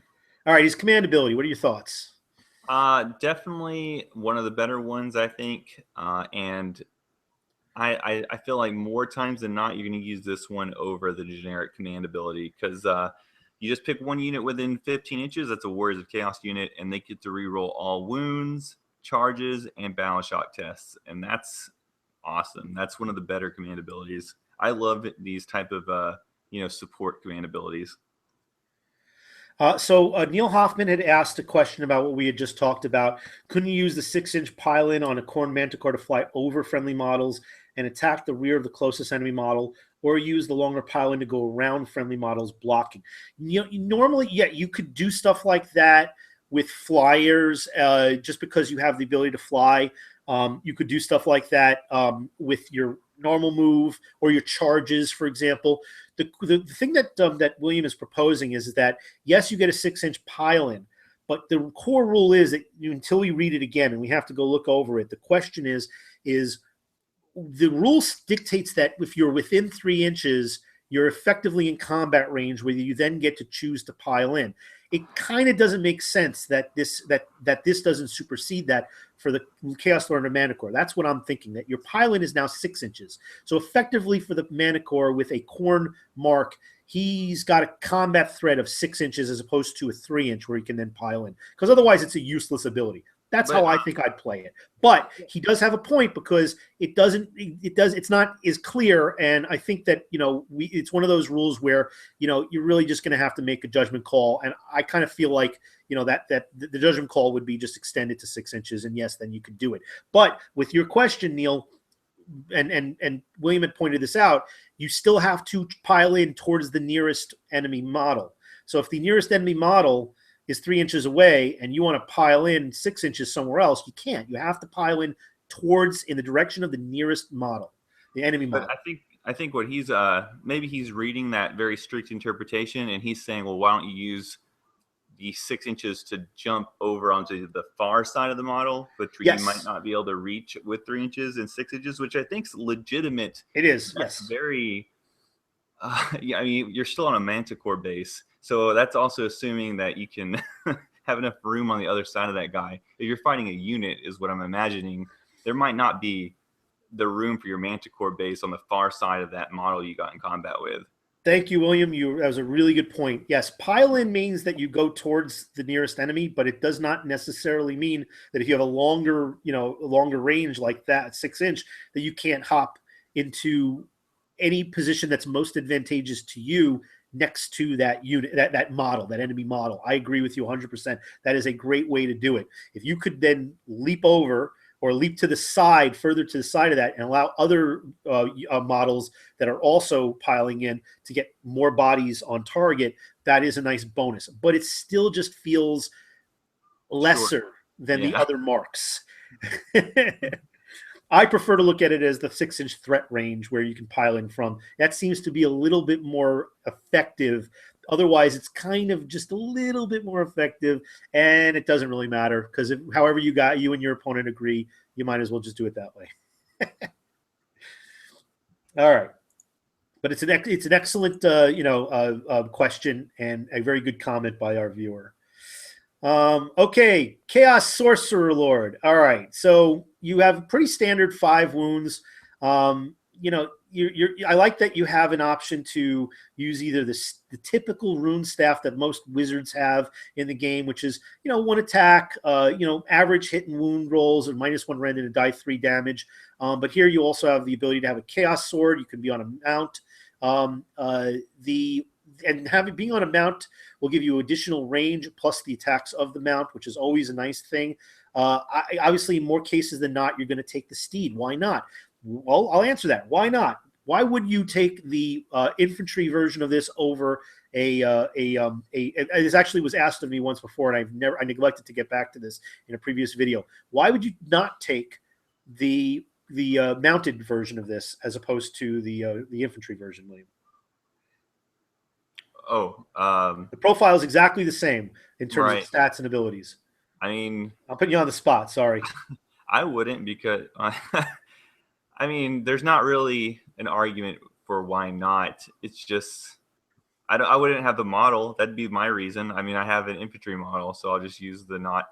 All right, his command ability. What are your thoughts? Definitely one of the better ones, I think. And I feel like more times than not, you're going to use this one over the generic command ability because you just pick one unit within 15 inches. That's a Warriors of Chaos unit, and they get to reroll all wounds, charges, and battle shock tests. And that's awesome. That's one of the better command abilities. I love these type of support command abilities. So Neil Hoffman had asked a question about what we had just talked about. Couldn't you use the 6-inch pile-in on a Khorne Manticore to fly over friendly models and attack the rear of the closest enemy model, or use the longer pile-in to go around friendly models blocking? Normally, yeah, you could do stuff like that with flyers just because you have the ability to fly. You could do stuff like that with your normal move or your charges, for example. The thing that that William is proposing is that, yes, you get a 6-inch pile-in, but the core rule is that until we read it again, and we have to go look over it, the question is the rule dictates that if you're within 3 inches, you're effectively in combat range, where you then get to choose to pile in. It kind of doesn't make sense that this doesn't supersede that for the Chaos Lord of Manticore. That's what I'm thinking, that your pile-in is now 6 inches. So effectively for the Manticore with a Khorne mark, he's got a combat threat of 6 inches as opposed to a 3-inch where he can then pile in. Because otherwise it's a useless ability. That's how I think I'd play it. But he does have a point, because it's not as clear. And I think that, it's one of those rules where, you're really just going to have to make a judgment call. And I kind of feel like, that the judgment call would be just extended to 6 inches. And yes, then you could do it. But with your question, Neil, and William had pointed this out, you still have to pile in towards the nearest enemy model. So if the nearest enemy model is 3 inches away and you want to pile in 6 inches somewhere else, you can't. You have to pile in in the direction of the nearest model, the enemy model. But I think what he's maybe he's reading that very strict interpretation, and he's saying, well, why don't you use the 6 inches to jump over onto the far side of the model, which you might not be able to reach with 3 inches and 6 inches, which I think is legitimate. It is. That's yes. Very. Yeah, I mean, you're still on a manticore base. So that's also assuming that you can have enough room on the other side of that guy. If you're fighting a unit, is what I'm imagining, there might not be the room for your manticore base on the far side of that model you got in combat with. Thank you, William. That was a really good point. Yes, pile in means that you go towards the nearest enemy, but it does not necessarily mean that if you have a longer range like that, 6 inch, that you can't hop into any position that's most advantageous to you next to that unit, that model, that enemy model. I agree with you 100%. That is a great way to do it. If you could then leap over or leap to the side, further to the side of that, and allow other models that are also piling in to get more bodies on target, that is a nice bonus. But it still just feels lesser than the other marks. I prefer to look at it as the 6 inch threat range where you can pile in from. That seems to be a little bit more effective. Otherwise, it's kind of just a little bit more effective, and it doesn't really matter, because however you and your opponent agree, you might as well just do it that way. All right. But it's an excellent question, and a very good comment by our viewer. Okay, Chaos Sorcerer Lord. All right, so you have pretty standard 5 wounds. I like that you have an option to use either the typical rune staff that most wizards have in the game, which is 1 attack, average hit and wound rolls, and -1 rend and die 3 damage. But here you also have the ability to have a Chaos Sword. You can be on a mount. Being on a mount will give you additional range plus the attacks of the mount, which is always a nice thing. Obviously, in more cases than not, you're going to take the steed. Why not? Well, I'll answer that. Why not? Why would you take the infantry version of this over it actually was asked of me once before, and I neglected to get back to this in a previous video. Why would you not take the mounted version of this as opposed to the infantry version, William? The profile is exactly the same in terms of stats and abilities. I mean, I'm putting you on the spot. Sorry. I wouldn't, because I mean, there's not really an argument for why not. It's just I wouldn't have the model. That'd be my reason. I mean, I have an infantry model, so I'll just use the not.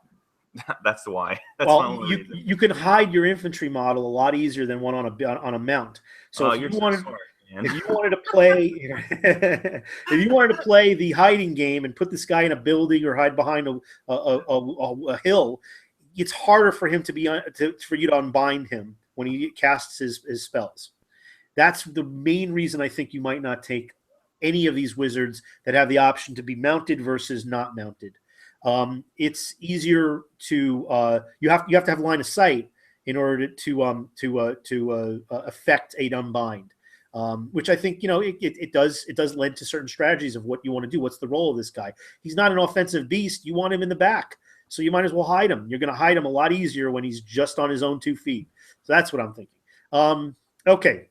That's why. That's my only reason. You can hide your infantry model a lot easier than one on a mount. So if you wanted. Smart. If you wanted to play the hiding game and put this guy in a building or hide behind a hill, it's harder for him for you to unbind him when he casts his spells. That's the main reason I think you might not take any of these wizards that have the option to be mounted versus not mounted. It's easier to you have to have line of sight in order to affect a unbind. Which I think it does lend to certain strategies of what you want to do. What's the role of this guy? He's not an offensive beast. You want him in the back, so you might as well hide him. You're going to hide him a lot easier when he's just on his own 2 feet. So that's what I'm thinking. Okay,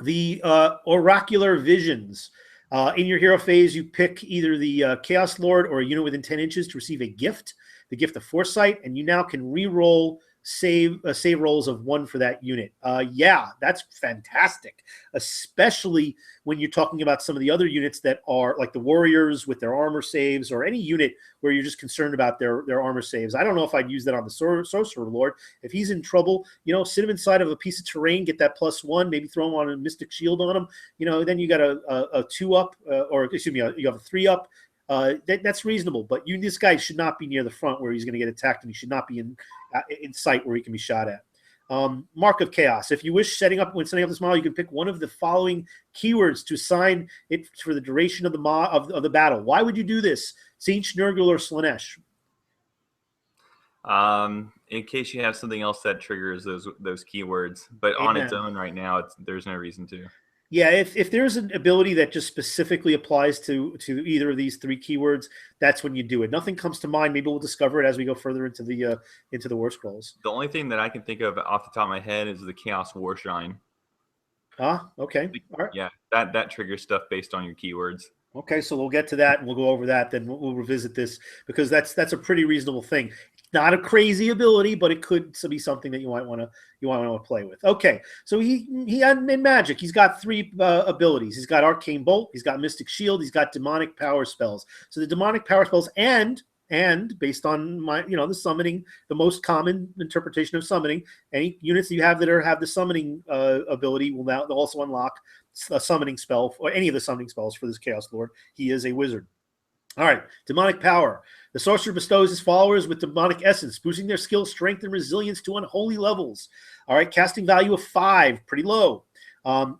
the oracular visions. In your hero phase, you pick either the Chaos Lord or a unit within 10 inches to receive a gift, the gift of Foresight, and you now can re-roll save rolls of 1 for that unit. Yeah, that's fantastic, especially when you're talking about some of the other units that are like the warriors with their armor saves, or any unit where you're just concerned about their armor saves. I don't know if I'd use that on the Sorcerer Lord. If he's in trouble, sit him inside of a piece of terrain, get that +1, maybe throw him on a Mystic Shield on him. Then you got a 2-up, or excuse me, you have a 3-up. That's reasonable. But this guy should not be near the front where he's going to get attacked, and he should not be in sight where he can be shot at. Mark of Chaos. If you wish, when setting up this model, you can pick one of the following keywords to assign it for the duration of the battle. Why would you do this? Tzeentch, Nurgle, or Slanesh? In case you have something else that triggers those keywords, but Amen. On its own right now, there's no reason to. Yeah, if there's an ability that just specifically applies to either of these 3 keywords, that's when you do it. Nothing comes to mind. Maybe we'll discover it as we go further into the warscrolls. The only thing that I can think of off the top of my head is the Chaos Warshine. Okay. All right. Yeah, that triggers stuff based on your keywords. Okay, so we'll get to that and we'll go over that. Then we'll revisit this because that's a pretty reasonable thing. Not a crazy ability, but it could be something that you might want to play with. Okay, so he in Magic, he's got 3 abilities. He's got Arcane Bolt, he's got Mystic Shield, he's got Demonic Power spells. So the Demonic Power spells and based on my the summoning, the most common interpretation of summoning, any units that you have that have the summoning ability will now also unlock a summoning spell or any of the summoning spells for this Chaos Lord. He is a wizard. All right, Demonic Power. The sorcerer bestows his followers with demonic essence, boosting their skill, strength, and resilience to unholy levels. All right, casting value of 5, pretty low.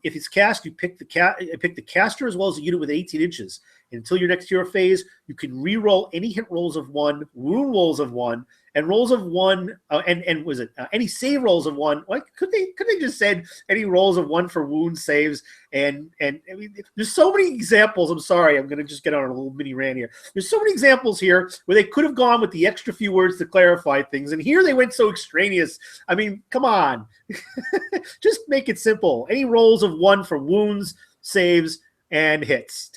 If it's cast, you pick the caster as well as a unit with 18 inches. And until your next hero phase, you can re-roll any hit rolls of 1, wound rolls of 1, and rolls of 1, any save rolls of 1. What could they just said any rolls of 1 for wound saves and I mean, there's so many examples. I'm sorry, I'm going to just get on a little mini rant here. There's so many examples here where they could have gone with the extra few words to clarify things, and here they went so extraneous. I mean, come on, just make it simple. Any rolls of 1 for wounds, saves, and hits.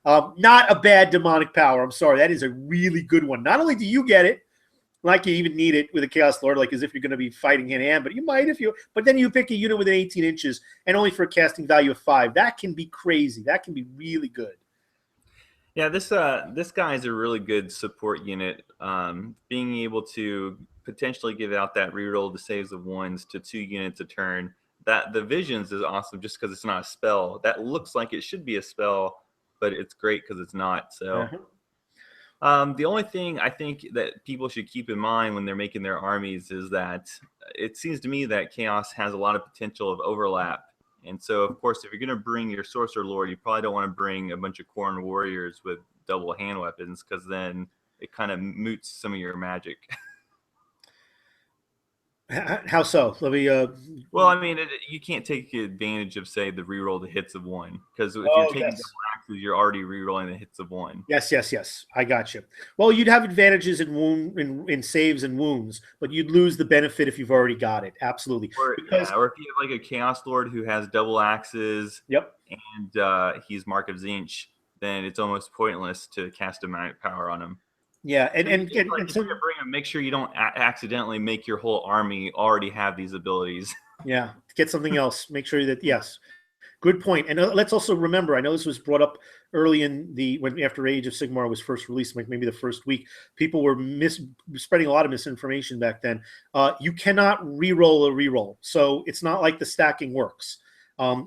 Not a bad demonic power. I'm sorry, that is a really good one. Not only do you get it, like you even need it with a Chaos Lord, like as if you're going to be fighting hand-to-hand, but you might but then you pick a unit within 18 inches and only for a casting value of 5. That can be crazy. That can be really good. Yeah, this guy is a really good support unit. Being able to potentially give out that reroll the saves of 1s to 2 units a turn. That the visions is awesome just because it's not a spell. That looks like it should be a spell, but it's great because it's not. So. The only thing I think that people should keep in mind when they're making their armies is that it seems to me that Chaos has a lot of potential of overlap. And so, of course, if you're going to bring your Sorcerer Lord, you probably don't want to bring a bunch of Khorne warriors with double hand weapons because then it kind of moots some of your magic. How so? Let me. Well, I mean, you can't take advantage of, say, the reroll the hits of 1 because if you're taking double axes, you're already rerolling the hits of 1. Yes. I got you. Well, you'd have advantages in saves and wounds, but you'd lose the benefit if you've already got it. Absolutely. Or if you have like a Chaos Lord who has double axes, and he's Mark of Tzeentch, then it's almost pointless to cast Demonic Power on him. Yeah, if you bring him, make sure you don't accidentally make your whole army already have these abilities. Yeah, get something else. Make sure that good point. And let's also remember, I know this was brought up early in after Age of Sigmar was first released, like maybe the first week. People were spreading a lot of misinformation back then. You cannot re-roll a re-roll, so it's not like the stacking works.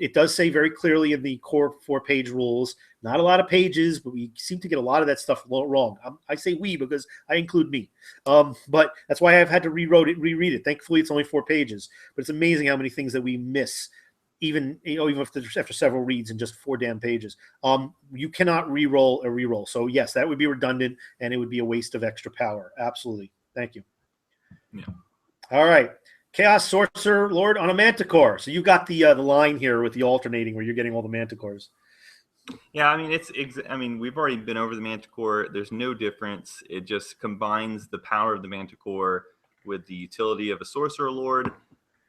It does say very clearly in the core 4-page rules, not a lot of pages, but we seem to get a lot of that stuff wrong. I say we because I include me. But that's why I've had to reread it. Thankfully, it's only 4 pages. But it's amazing how many things that we miss, even after several reads in just 4 damn pages. You cannot re-roll a re-roll. So, yes, that would be redundant, and it would be a waste of extra power. Absolutely. Thank you. Yeah. All right. Chaos Sorcerer Lord on a manticore. So you got the line here with the alternating where you're getting all the manticores. Yeah, I mean, we've already been over the manticore. There's no difference. It just combines the power of the manticore with the utility of a Sorcerer Lord.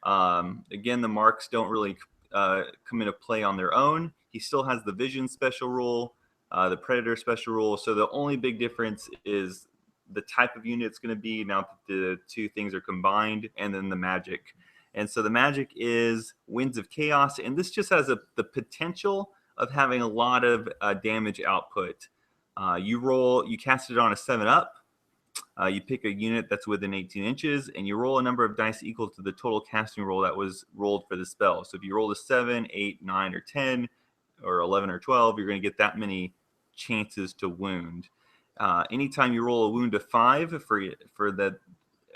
Again, the marks don't really come into play on their own. He still has the Vision special rule, the Predator special rule. So the only big difference is the type of unit it's going to be now that the 2 things are combined, and then the magic. And so the magic is Winds of Chaos, and this just has the potential of having a lot of damage output. You cast it on a 7-up, you pick a unit that's within 18 inches, and you roll a number of dice equal to the total casting roll that was rolled for the spell. So if you roll a 7, 8, 9, or 10, or 11 or 12, you're going to get that many chances to wound. Anytime you roll a wound of 5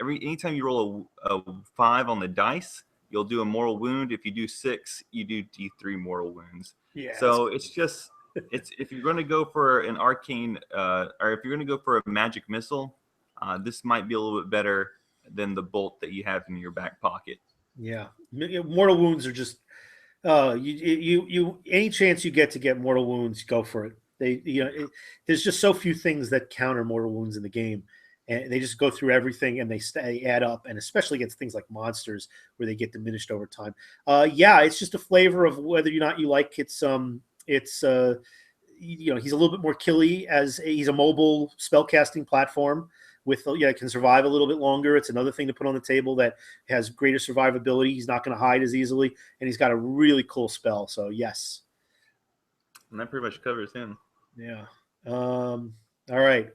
anytime you roll a 5 on the dice, you'll do a mortal wound. If you do 6, you do D3 mortal wounds. Yeah. So it's just if you're going to go for an arcane or if you're going to go for a magic missile, this might be a little bit better than the bolt that you have in your back pocket. Yeah, mortal wounds are just you any chance you get to get mortal wounds, go for it. There's just so few things that counter mortal wounds in the game, and they just go through everything and they add up, and especially against things like monsters where they get diminished over time. It's just a flavor of whether or not you like he's a little bit more killy as he's a mobile spellcasting platform with can survive a little bit longer. It's another thing to put on the table that has greater survivability. He's not going to hide as easily, and he's got a really cool spell. So yes, and that pretty much covers him. Yeah. All right.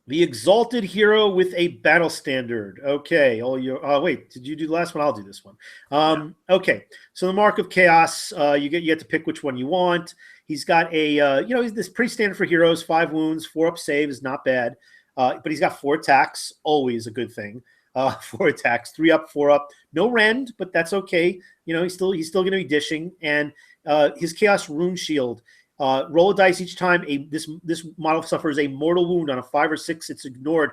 The Exalted hero with a battle standard. Okay. Wait, did you do the last one? I'll do this one. Okay. So the Mark of Chaos. You get to pick which one you want. He's got he's this pretty standard for heroes. 5 wounds, 4 up save is not bad. But he's got 4 attacks, always a good thing. 4 attacks, 3 up, 4 up. No rend, but that's okay. He's still going to be dishing. And his Chaos Rune Shield. Roll a dice each time this model suffers a mortal wound on a 5 or 6. It's ignored.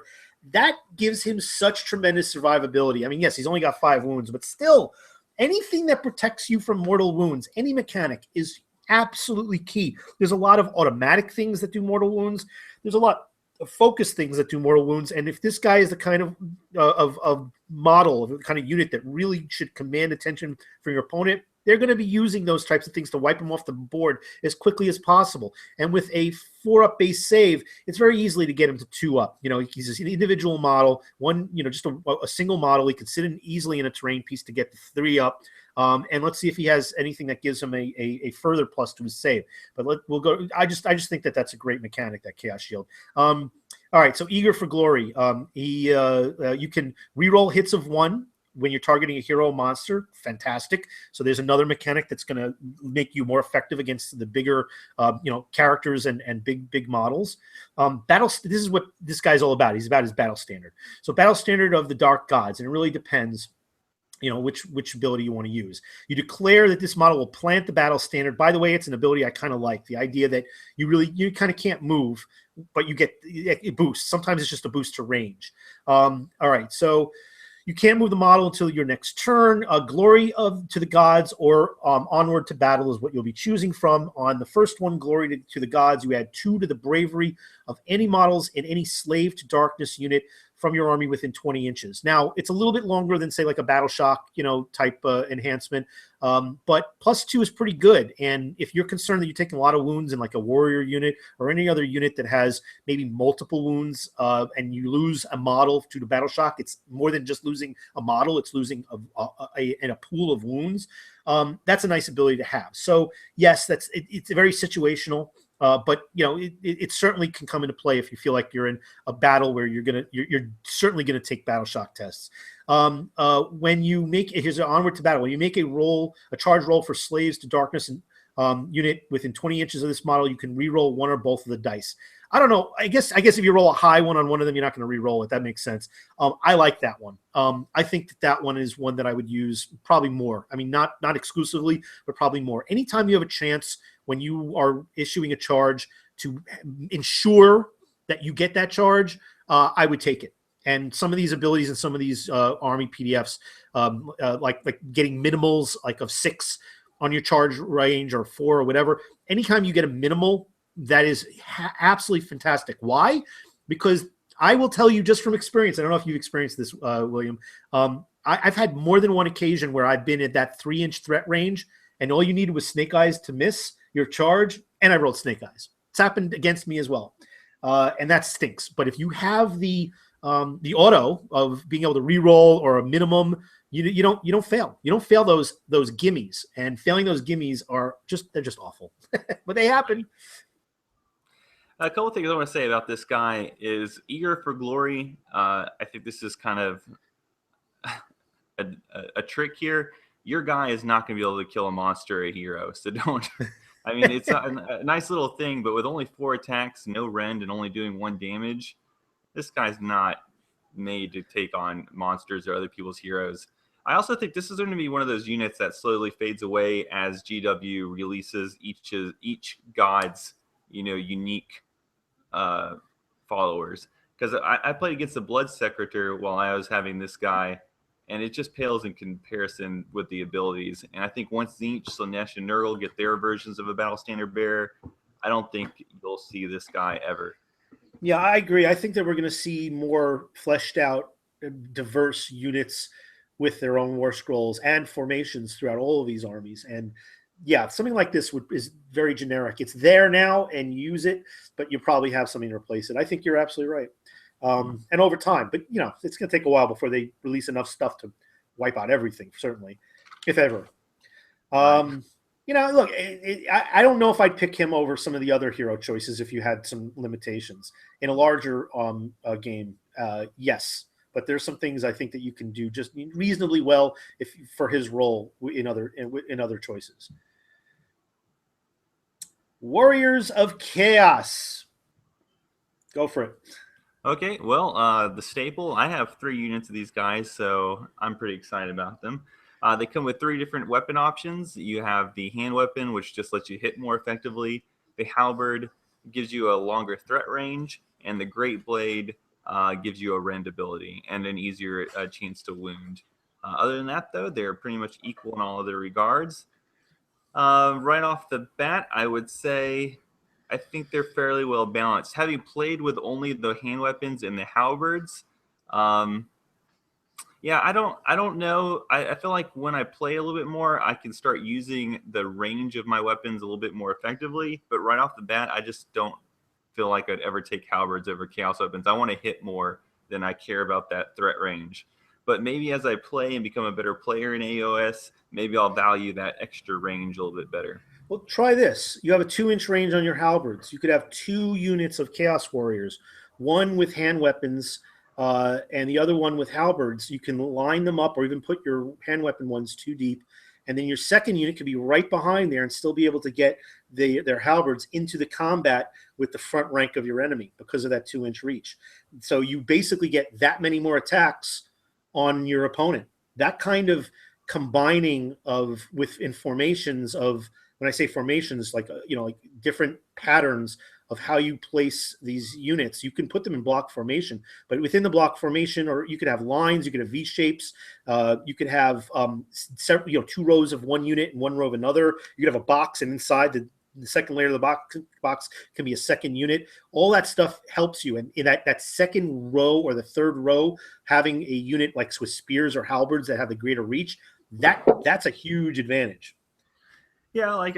That gives him such tremendous survivability. I mean, yes, he's only got 5 wounds, but still, anything that protects you from mortal wounds, any mechanic is absolutely key. There's a lot of automatic things that do mortal wounds. There's a lot of focus things that do mortal wounds. And if this guy is the kind of model, of the kind of unit that really should command attention from your opponent, they're going to be using those types of things to wipe him off the board as quickly as possible. And with a 4-up base save, it's very easily to get him to 2 up. He's an individual model, just a single model. He could sit in easily in a terrain piece to get the 3 up. And let's see if he has anything that gives him a further plus to his save. But we'll go. I just think that's a great mechanic, that Chaos Shield. All right, so Eager for Glory. You can reroll hits of 1 when you're targeting a hero monster. Fantastic. So there's another mechanic that's going to make you more effective against the bigger characters and big models. This is what this guy's all about. He's about his battle standard. So battle standard of the Dark Gods, and it really depends which ability you want to use. You declare that this model will plant the battle standard. By the way, it's an ability I kind of like. The idea that you kind of can't move, but you get it boosts. Sometimes it's just a boost to range. All right, so you can't move the model until your next turn. Glory to the Gods or Onward to Battle is what you'll be choosing from. On the first one, Glory to the Gods, you add 2 to the bravery of any models in any Slave to Darkness unit from your army within 20 inches. Now, it's a little bit longer than, say, like a Battle Shock, type enhancement, but +2 is pretty good. And if you're concerned that you're taking a lot of wounds in like a warrior unit or any other unit that has maybe multiple wounds and you lose a model due to Battle Shock, it's more than just losing a model. It's losing a pool of wounds. That's a nice ability to have. So, yes, it's very situational. But it certainly can come into play if you feel like you're in a battle where you're certainly gonna take Battle Shock tests. When you make here's an Onward to Battle. When you make a charge roll for Slaves to Darkness and unit within 20 inches of this model, you can re-roll 1 or both of the dice. I don't know. I guess if you roll a high one on one of them, you're not going to re-roll it. That makes sense. I like that one. I think that one is one that I would use probably more. I mean, not exclusively, but probably more. Anytime you have a chance when you are issuing a charge to ensure that you get that charge, I would take it. And some of these abilities and some of these army PDFs, like getting minimals like of 6 on your charge range or 4 or whatever, anytime you get a minimal, that is absolutely fantastic. Why? Because I will tell you just from experience, I don't know if you've experienced this, William, I've had more than one occasion where I've been at that 3-inch threat range and all you needed was Snake Eyes to miss your charge, and I rolled Snake Eyes. It's happened against me as well, and that stinks. But if you have the auto of being able to re-roll or a minimum, you don't fail. You don't fail those gimmies, and failing those gimmies they're just awful, but they happen. A couple of things I want to say about this guy is Eager for Glory. I think this is kind of a trick here. Your guy is not going to be able to kill a monster or a hero, so don't I mean, it's a nice little thing, but with only 4 attacks, no rend, and only doing 1 damage, this guy's not made to take on monsters or other people's heroes. I also think this is going to be one of those units that slowly fades away as GW releases each god's unique followers. Because I played against the Blood Secretary while I was having this guy, and it just pales in comparison with the abilities. And I think once Tzeentch, Slanesh, and Nurgle get their versions of a Battle Standard Bearer, I don't think you'll see this guy ever. Yeah, I agree. I think that we're going to see more fleshed out, diverse units with their own war scrolls and formations throughout all of these armies. And yeah, something like this is very generic. It's there now and use it, but you probably have something to replace it. I think you're absolutely right. And over time, but it's going to take a while before they release enough stuff to wipe out everything, certainly, if ever. Look, I don't know if I'd pick him over some of the other hero choices if you had some limitations in a larger game. Yes, but there's some things I think that you can do just reasonably well for his role in other choices. Warriors of Chaos. Go for it. Okay, well, the staple, I have 3 units of these guys, so I'm pretty excited about them. They come with 3 different weapon options. You have the hand weapon, which just lets you hit more effectively. The halberd gives you a longer threat range, and the great blade gives you a rend ability and an easier chance to wound. Other than that, though, they're pretty much equal in all other regards. Right off the bat, I would say I think they're fairly well balanced. Having played with only the hand weapons and the halberds, yeah, I don't know. I feel like when I play a little bit more, I can start using the range of my weapons a little bit more effectively. But right off the bat, I just don't feel like I'd ever take halberds over chaos weapons. I want to hit more than I care about that threat range. But maybe as I play and become a better player in AoS, maybe I'll value that extra range a little bit better. Well, try this. You have a 2-inch range on your halberds. You could have 2 units of Chaos Warriors, one with hand weapons and the other one with halberds. You can line them up or even put your hand weapon ones too deep. And then your second unit could be right behind there and still be able to get their halberds into the combat with the front rank of your enemy because of that 2-inch reach. So you basically get that many more attacks on your opponent. That kind of combining with formations of, when I say formations, like different patterns of how you place these units, you can put them in block formation. But within the block formation, or you could have lines, you could have V shapes, you could have several, 2 rows of one unit and 1 row of another. You could have a box, and inside the second layer of the box can be a second unit. All that stuff helps you. And in that second row or the third row, having a unit like with spears or halberds that have the greater reach, that's a huge advantage. Yeah, I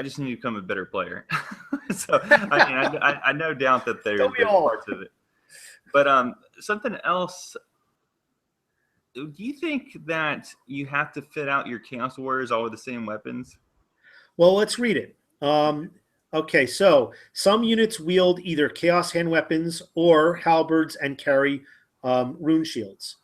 just need to become a better player. So I no doubt that there's parts of it. But something else. Do you think that you have to fit out your Chaos Warriors all with the same weapons? Well, let's read it. Okay, so some units wield either Chaos hand weapons or halberds and carry rune shields.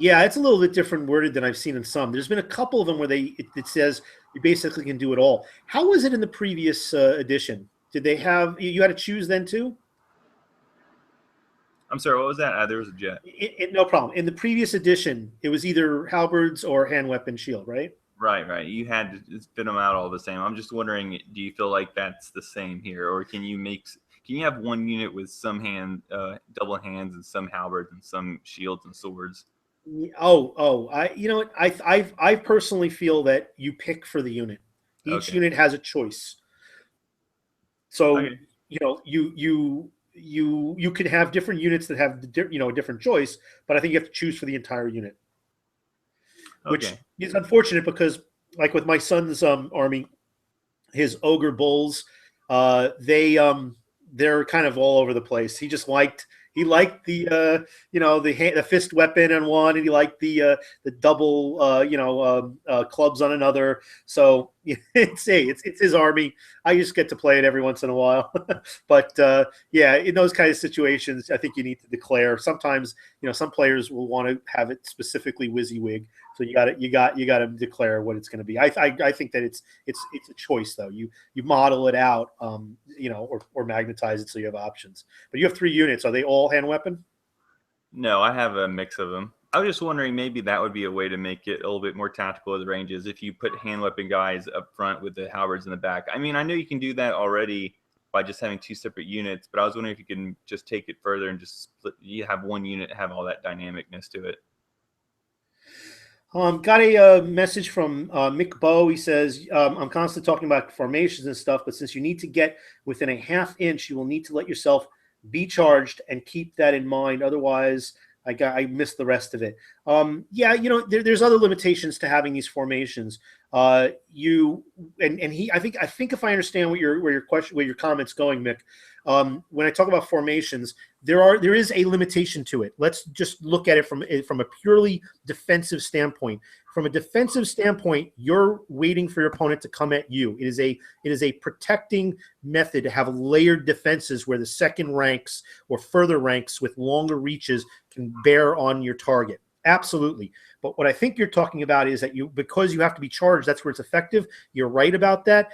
Yeah, it's a little bit different worded than I've seen in some. There's been a couple of them where it says you basically can do it all. How was it in the previous edition? Did they have you had to choose then too? I'm sorry, what was that? There was a jet. No problem. In the previous edition, it was either halberds or hand weapon shield, right? Right. You had to fit them out all the same. I'm just wondering, do you feel like that's the same here, or can you have one unit with some double hands and some halberds and some shields and swords? I personally feel that you pick for the unit. Each unit has a choice. So you can have different units that have a different choice, but I think you have to choose for the entire unit. Which is unfortunate because, like with my son's army, his ogre bulls, they're kind of all over the place. He liked the the fist weapon on one, and he liked the double clubs on another. So it's his army. I just get to play it every once in a while. But yeah, in those kind of situations, I think you need to declare. Sometimes, some players will want to have it specifically WYSIWYG, so you got to declare what it's going to be. I think that it's a choice though. You model it out, or magnetize it so you have options. But you have 3 units. Are they all hand weapon? No, I have a mix of them. I was just wondering, maybe that would be a way to make it a little bit more tactical with ranges if you put hand weapon guys up front with the halberds in the back. I mean, I know you can do that already by just having 2 separate units, but I was wondering if you can just take it further and just split. You have 1 unit have all that dynamicness to it. Got a message from Mick Bow. He says, I'm constantly talking about formations and stuff, but since you need to get within a ½ inch, you will need to let yourself be charged and keep that in mind. Otherwise, I missed the rest of it. Yeah, there's other limitations to having these formations. I think if I understand where your comment's going, Mick. When I talk about formations, there is a limitation to it. Let's just look at it from a purely defensive standpoint. From a defensive standpoint, you're waiting for your opponent to come at you. It is a protecting method to have layered defenses where the second ranks or further ranks with longer reaches can bear on your target. Absolutely. But what I think you're talking about is that because you have to be charged, that's where it's effective. You're right about that.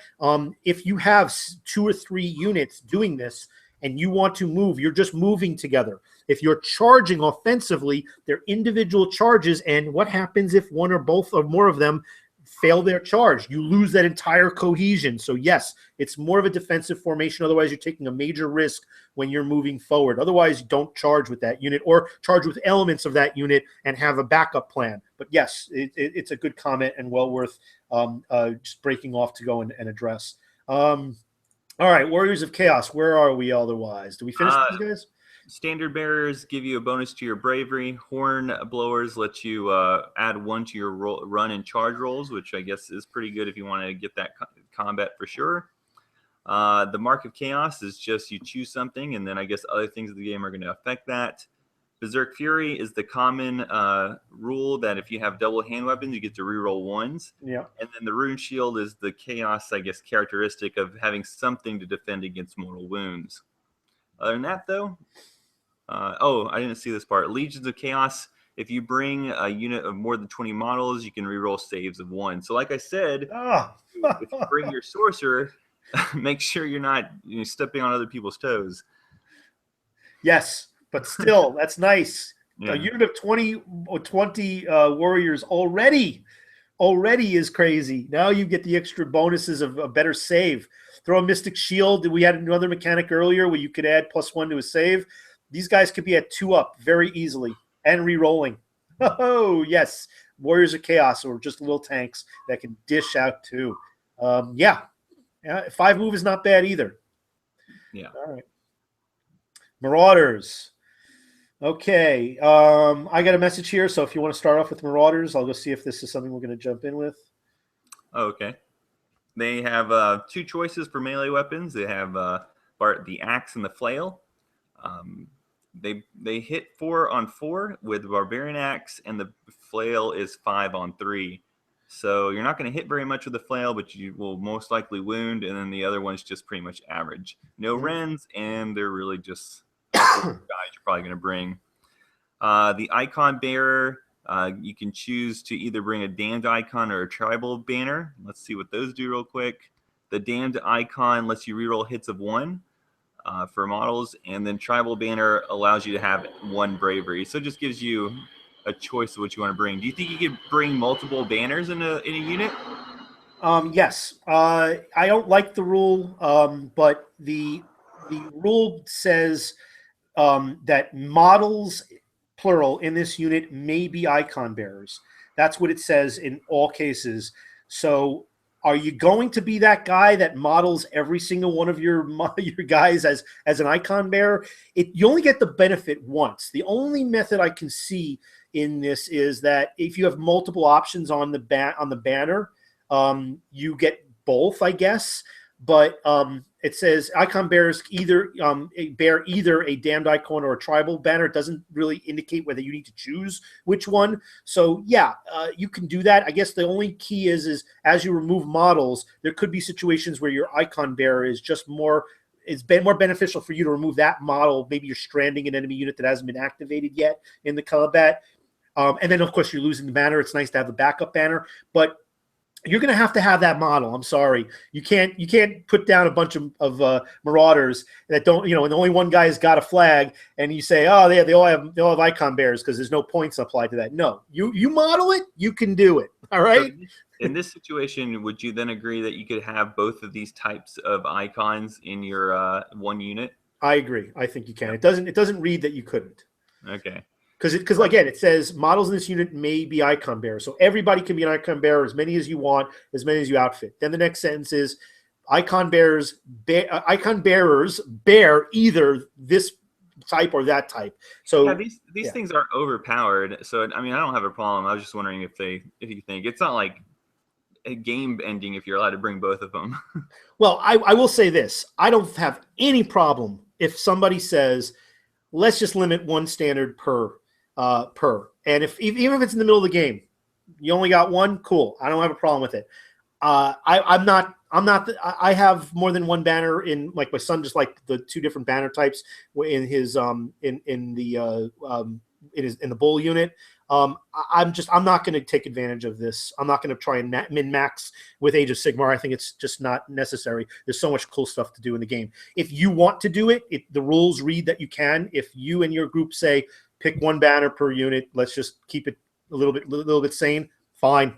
If you have 2 or 3 units doing this and you want to move, you're just moving together. If you're charging offensively, they're individual charges, and what happens if one or both or more of them fail their charge? You lose that entire cohesion. So yes, it's more of a defensive formation. Otherwise, you're taking a major risk when you're moving forward. Otherwise, don't charge with that unit or charge with elements of that unit and have a backup plan. But yes, it's a good comment and well worth just breaking off to go and address. All right, Warriors of Chaos, where are we otherwise? Do we finish these guys? Standard bearers give you a bonus to your bravery. Horn blowers let you add 1 to your run and charge rolls, which I guess is pretty good if you want to get that combat for sure. The Mark of Chaos is just you choose something, and then I guess other things of the game are going to affect that. Berserk Fury is the common rule that if you have double hand weapons, you get to reroll 1s. Yeah. And then the Rune Shield is the Chaos, I guess, characteristic of having something to defend against mortal wounds. Other than that, though, I didn't see this part. Legions of Chaos, if you bring a unit of more than 20 models, you can reroll saves of 1. So like I said, if you bring your Sorcerer, make sure you're not stepping on other people's toes. Yes, but still, that's nice. Yeah. A unit of 20 warriors already is crazy. Now you get the extra bonuses of a better save. Throw a Mystic Shield. We had another mechanic earlier where you could add +1 to a save. These guys could be at 2 up very easily and re-rolling. Oh, yes. Warriors of Chaos, or just little tanks that can dish out too. Yeah, 5 move is not bad either. Yeah. All right. Marauders. Okay. I got a message here, so if you want to start off with Marauders, I'll go see if this is something we're going to jump in with. Oh, okay. They have 2 choices for melee weapons. They have the axe and the flail. They hit 4 on 4 with the barbarian axe, and the flail is 5 on 3. So you're not going to hit very much with the flail, but you will most likely wound, and then the other one's just pretty much average. No rends, and they're really just guys you're probably going to bring. The icon bearer, you can choose to either bring a damned icon or a tribal banner. Let's see what those do real quick. The damned icon lets you reroll hits of 1. For models, and then tribal banner allows you to have 1 bravery, so it just gives you a choice of what you want to bring. Do you think you could bring multiple banners in a unit? Yes. I don't like the rule, but the rule says that models, plural, in this unit may be icon bearers. That's what it says in all cases. So are you going to be that guy that models every single one of your guys as an icon bearer? You only get the benefit once. The only method I can see in this is that if you have multiple options on the banner, you get both, I guess. but it says icon bearers bear either a damned icon or a tribal banner. It doesn't really indicate whether you need to choose which one. So yeah, you can do that. I guess the only key is as you remove models, there could be situations where your icon bearer is just more. It's been more beneficial for you to remove that model. Maybe you're stranding an enemy unit that hasn't been activated yet in the combat. And then, of course, you're losing the banner. It's nice to have the backup banner, but you're going to have that model. I'm sorry. You can't put down a bunch of Marauders that don't, and only one guy's got a flag, and you say, oh, they all have icon bearers because there's no points applied to that. No, you model it, you can do it. All right. So in this situation, would you then agree that you could have both of these types of icons in your one unit? I agree. I think you can. It doesn't read that you couldn't. Okay. Because again, it says models in this unit may be icon bearers. So everybody can be an icon bearer, as many as you want, as many as you outfit. Then the next sentence is icon bearers bear either this type or that type. So yeah, these things are overpowered. So I mean, I don't have a problem. I was just wondering if you think it's not like a game ending if you're allowed to bring both of them. Well, I will say this: I don't have any problem if somebody says, let's just limit one standard per. And even if it's in the middle of the game, you only got one, cool. I don't have a problem with it. I have more than one banner in, like my son just like the two different banner types in his in the bull unit. I'm not going to take advantage of this. I'm not going to try and min max with Age of Sigmar. I think it's just not necessary. There's so much cool stuff to do in the game. If you want to do it, the rules read that you can. If you and your group say, pick one banner per unit, let's just keep it a little bit sane, fine.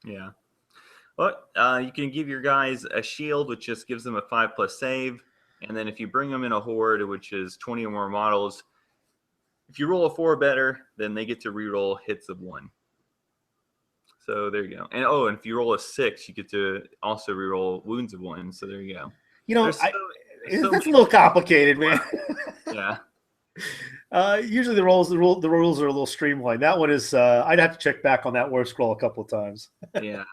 Yeah. Well, you can give your guys a shield, which just gives them a 5+ save. And then if you bring them in a horde, which is 20 or more models, if you roll a 4 better, then they get to reroll hits of 1. So there you go. And and if you roll a 6, you get to also reroll wounds of 1. So there you go. That's a little complicated, man. Yeah. Usually the rules are a little streamlined. That one is I'd have to check back on that war scroll a couple of times. Yeah.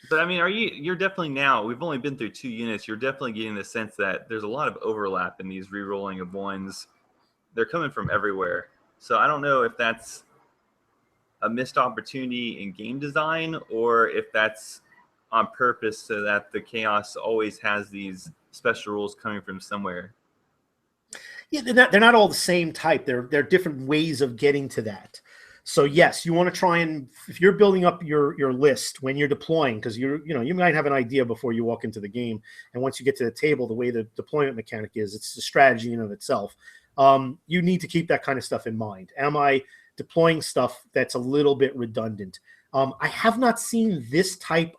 But I mean, you're definitely now, we've only been through 2 units, you're definitely getting the sense that there's a lot of overlap in these re-rolling of 1s. They're coming from everywhere. So I don't know if that's a missed opportunity in game design or if that's on purpose so that the chaos always has these special rules coming from somewhere. Yeah, they're not all the same type. They're different ways of getting to that. So yes, you want to try and, if you're building up your list when you're deploying, because you might have an idea before you walk into the game, and once you get to the table, the way the deployment mechanic is, it's a strategy in and of itself. You need to keep that kind of stuff in mind. Am I deploying stuff that's a little bit redundant? I have not seen this type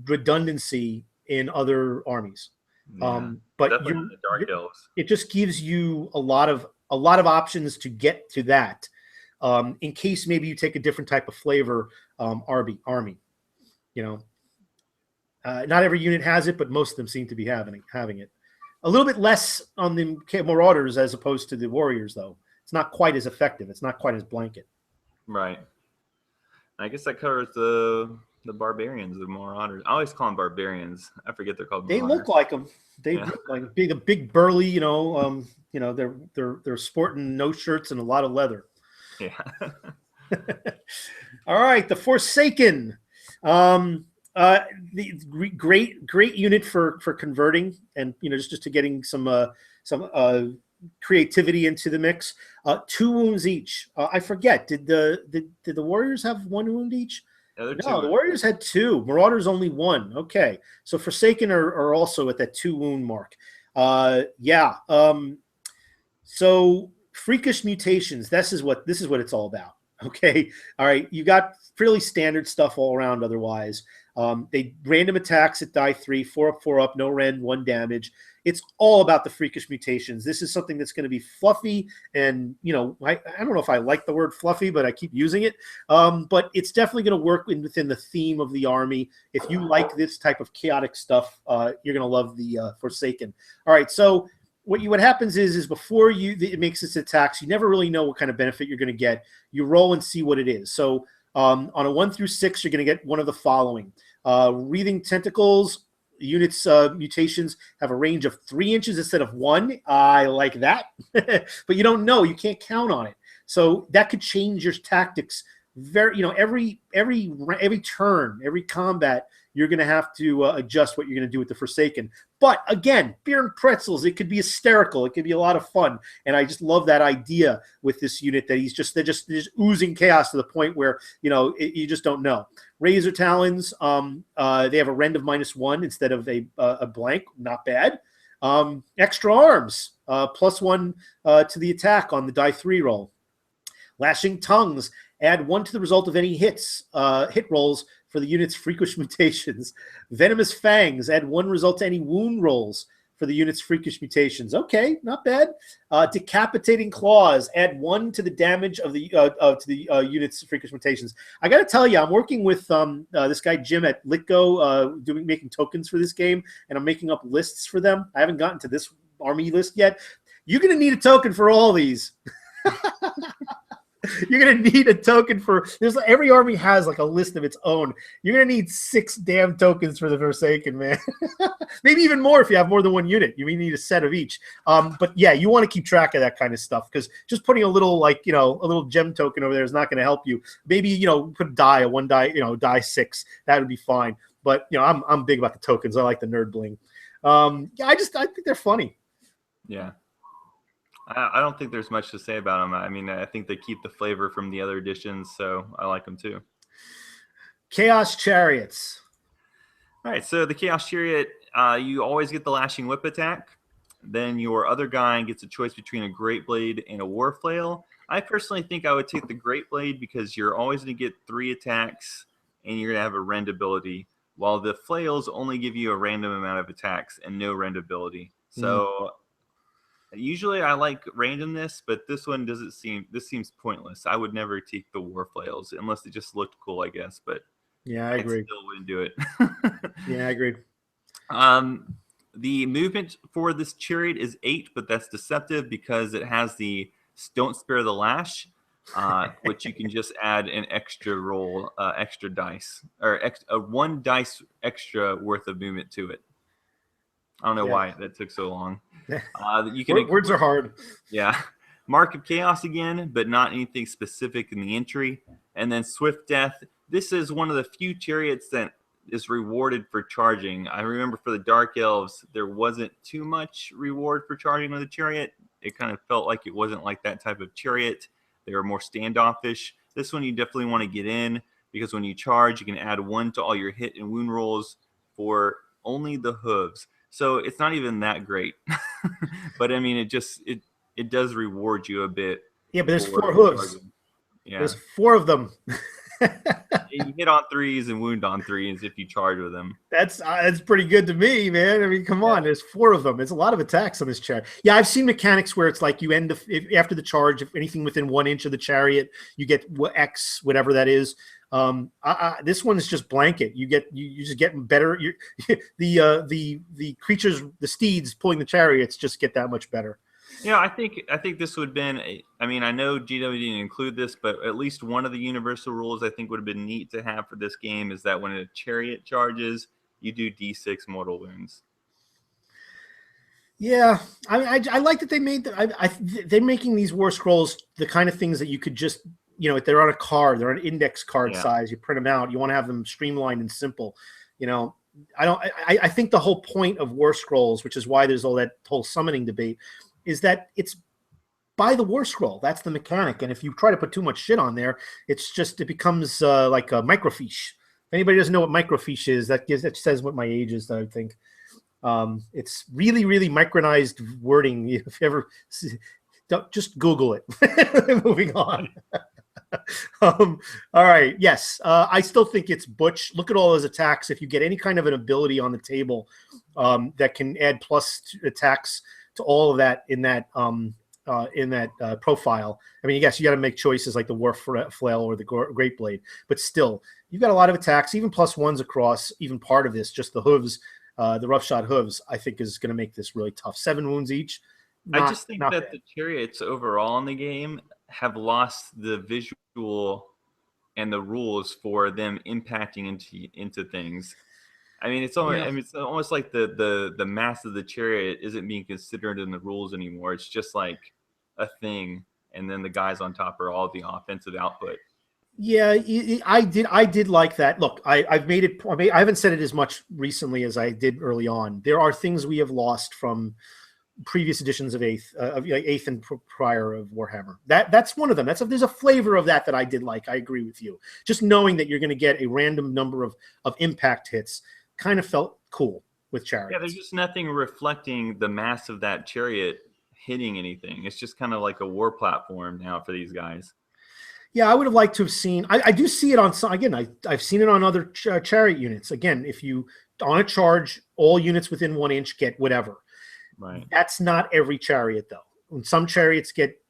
redundancy in other armies. Yeah, but definitely the Dark Elves. It just gives you a lot of options to get to that. In case maybe you take a different type of flavor army. Not every unit has it, but most of them seem to be having it. A little bit less on the Marauders as opposed to the Warriors, though. It's not quite as effective. It's not quite as blanket. Right. I guess that covers the Barbarians, the Marauders. I always call them Barbarians. I forget they're called. They look like them. They look like big burly. They're sporting no shirts and a lot of leather. Yeah. All right, the Forsaken. The great unit for converting and just to getting some creativity into the mix. 2 wounds each. I forget. Did the Warriors have 1 wound each? No, the Warriors had 2. Marauders only 1. Okay, so Forsaken are also at that 2 wound mark. So freakish mutations. This is what it's all about. Okay, all right. You got fairly standard stuff all around. Otherwise, they random attacks at die 3, 4 up, 4 up, no rend, 1 damage. It's all about the freakish mutations. This is something that's going to be fluffy, and I don't know if I like the word fluffy, but I keep using it. But it's definitely going to work within the theme of the army. If you like this type of chaotic stuff, you're going to love the Forsaken. All right, so what happens is before it makes its attacks, you never really know what kind of benefit you're going to get. You roll and see what it is. So on a 1 through 6, you're going to get one of the following: Wreathing Tentacles, units mutations have a range of 3 inches instead of 1. I like that, but you don't know. You can't count on it. So that could change your tactics. Every turn, every combat, you're going to have to adjust what you're going to do with the Forsaken. But again, beer and pretzels, it could be hysterical. It could be a lot of fun. And I just love that idea with this unit that they're just oozing chaos to the point where, you just don't know. Razor Talons, they have a rend of -1 instead of a blank. Not bad. Extra arms, +1 to the attack on the die 3 roll. Lashing Tongues, add 1 to the result of any hit rolls for the unit's freakish mutations. Venomous Fangs, add 1 result to any wound rolls for the unit's freakish mutations. Okay, not bad. Decapitating Claws, add 1 to the damage of the unit's freakish mutations. I got to tell you, I'm working with this guy Jim at Litgo, making tokens for this game, and I'm making up lists for them. I haven't gotten to this army list yet. You're going to need a token for all these. You're going to need a token for every army has like a list of its own. You're going to need 6 damn tokens for the Forsaken, man. Maybe even more if you have more than 1 unit. You may need a set of each. But yeah, you want to keep track of that kind of stuff, because just putting a little a little gem token over there is not going to help you. Maybe put a 1 die, die 6. That would be fine. But I'm big about the tokens. I like the nerd bling. I think they're funny. Yeah. I don't think there's much to say about them. I mean, I think they keep the flavor from the other editions, so I like them too. Chaos Chariots. All right, so the Chaos Chariot, you always get the Lashing Whip attack. Then your other guy gets a choice between a Great Blade and a War Flail. I personally think I would take the Great Blade because you're always going to get 3 attacks and you're going to have a rend ability, while the Flails only give you a random amount of attacks and no rend ability. So... Usually I like randomness, but this one seems pointless. I would never take the War Flails unless it just looked cool, I guess. But yeah, I agree. Still wouldn't do it. Yeah, I agree. The movement for this chariot is 8, but that's deceptive because it has the Don't Spare the Lash, which you can just add an extra roll, extra dice, or 1 dice extra worth of movement to it. I don't know why that took so long. You can words are hard. Yeah. Mark of Chaos again, but not anything specific in the entry. And then Swift Death. This is one of the few chariots that is rewarded for charging. I remember for the Dark Elves, there wasn't too much reward for charging with a chariot. It kind of felt like it wasn't like that type of chariot. They were more standoffish. This one you definitely want to get in, because when you charge, you can add 1 to all your hit and wound rolls for only the hooves. So it's not even that great. But I mean, it does reward you a bit. Yeah, but there's 4 hooves. Yeah. There's 4 of them. You hit on 3s and wound on 3s if you charge with them. That's pretty good to me, man. I mean, come on. There's 4 of them. There's a lot of attacks on this chariot. Yeah, I've seen mechanics where it's like you end after the charge, if anything within 1 inch of the chariot, you get X, whatever that is. This one is just blanket. You just get better. The creatures, the steeds pulling the chariots, just get that much better. Yeah, I think this would have been. I mean, I know GW didn't include this, but at least one of the universal rules I think would have been neat to have for this game is that when a chariot charges, you do D6 mortal wounds. Yeah, I like that they made they're making these war scrolls the kind of things that you could just. If they're on a card, they're an index card size. You print them out. You want to have them streamlined and simple. I think the whole point of war scrolls, which is why there's all that whole summoning debate, is that it's by the war scroll. That's the mechanic. And if you try to put too much shit on there, it becomes like a microfiche. If anybody doesn't know what microfiche is, that says what my age is. I think it's really, really micronized wording. If you ever just Google it. Moving on. All right. Yes. I still think it's Butch. Look at all his attacks. If you get any kind of an ability on the table that can add plus attacks to all of that in that profile. I mean, yes, you got to make choices like the War Flail or the Great Blade, but still, you've got a lot of attacks, even +1s across. Even part of this, just the hooves, the roughshod hooves, I think is going to make this really tough. 7 wounds each. I just think that the chariots overall in the game have lost the visual and the rules for them impacting into things. I mean, it's almost like the mass of the chariot isn't being considered in the rules anymore. It's just like a thing, and then the guys on top are all the offensive output. Yeah, I did like that. Look, I've made it. I haven't said it as much recently as I did early on. There are things we have lost from previous editions of Eighth and prior of Warhammer. That's one of them. There's a flavor of that I did like. I agree with you. Just knowing that you're going to get a random number of impact hits kind of felt cool with Chariots. Yeah, there's just nothing reflecting the mass of that chariot hitting anything. It's just kind of like a war platform now for these guys. Yeah, I would have liked to have seen. I do see it on some. Again, I've seen it on other chariot units. Again, if you on a charge, all units within 1 inch get whatever. Right. That's not every chariot though. When some chariots get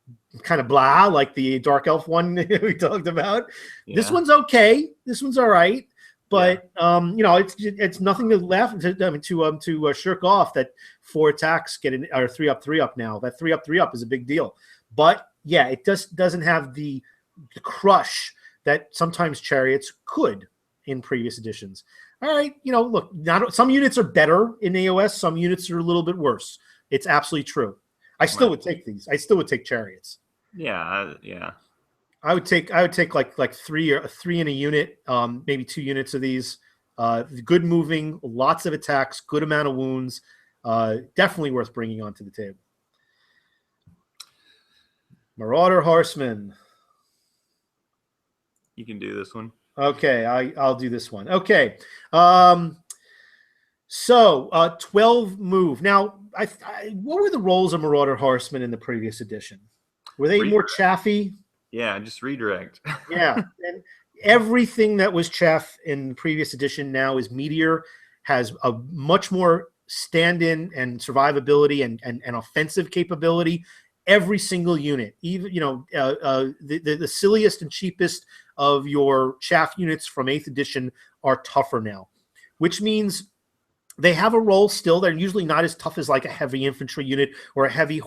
kind of blah, like the Dark Elf one we talked about. Yeah. This one's okay. This one's all right. But it's nothing to laugh to shirk off that 4 attacks get in, or 3-up now. That 3-up is a big deal. But yeah, it just doesn't have the crush that sometimes chariots could in previous editions. All right, look, some units are better in AoS, some units are a little bit worse. It's absolutely true. I still would take these. I still would take chariots. Yeah. I would take like three in a unit, maybe 2 units of these. Good moving, lots of attacks, good amount of wounds. Definitely worth bringing onto the table. Marauder horsemen. You can do this one. Okay, I'll do this one. Okay. So 12 move. Now, what were the roles of Marauder horsemen in the previous edition? Were they more chaffy? Yeah, just redirect. Yeah. And everything that was chaff in previous edition now is meteor, has a much more stand-in and survivability and offensive capability. Every single unit, even the silliest and cheapest of your chaff units from 8th edition are tougher now, which means they have a role still. They're usually not as tough as like a heavy infantry unit or a heavy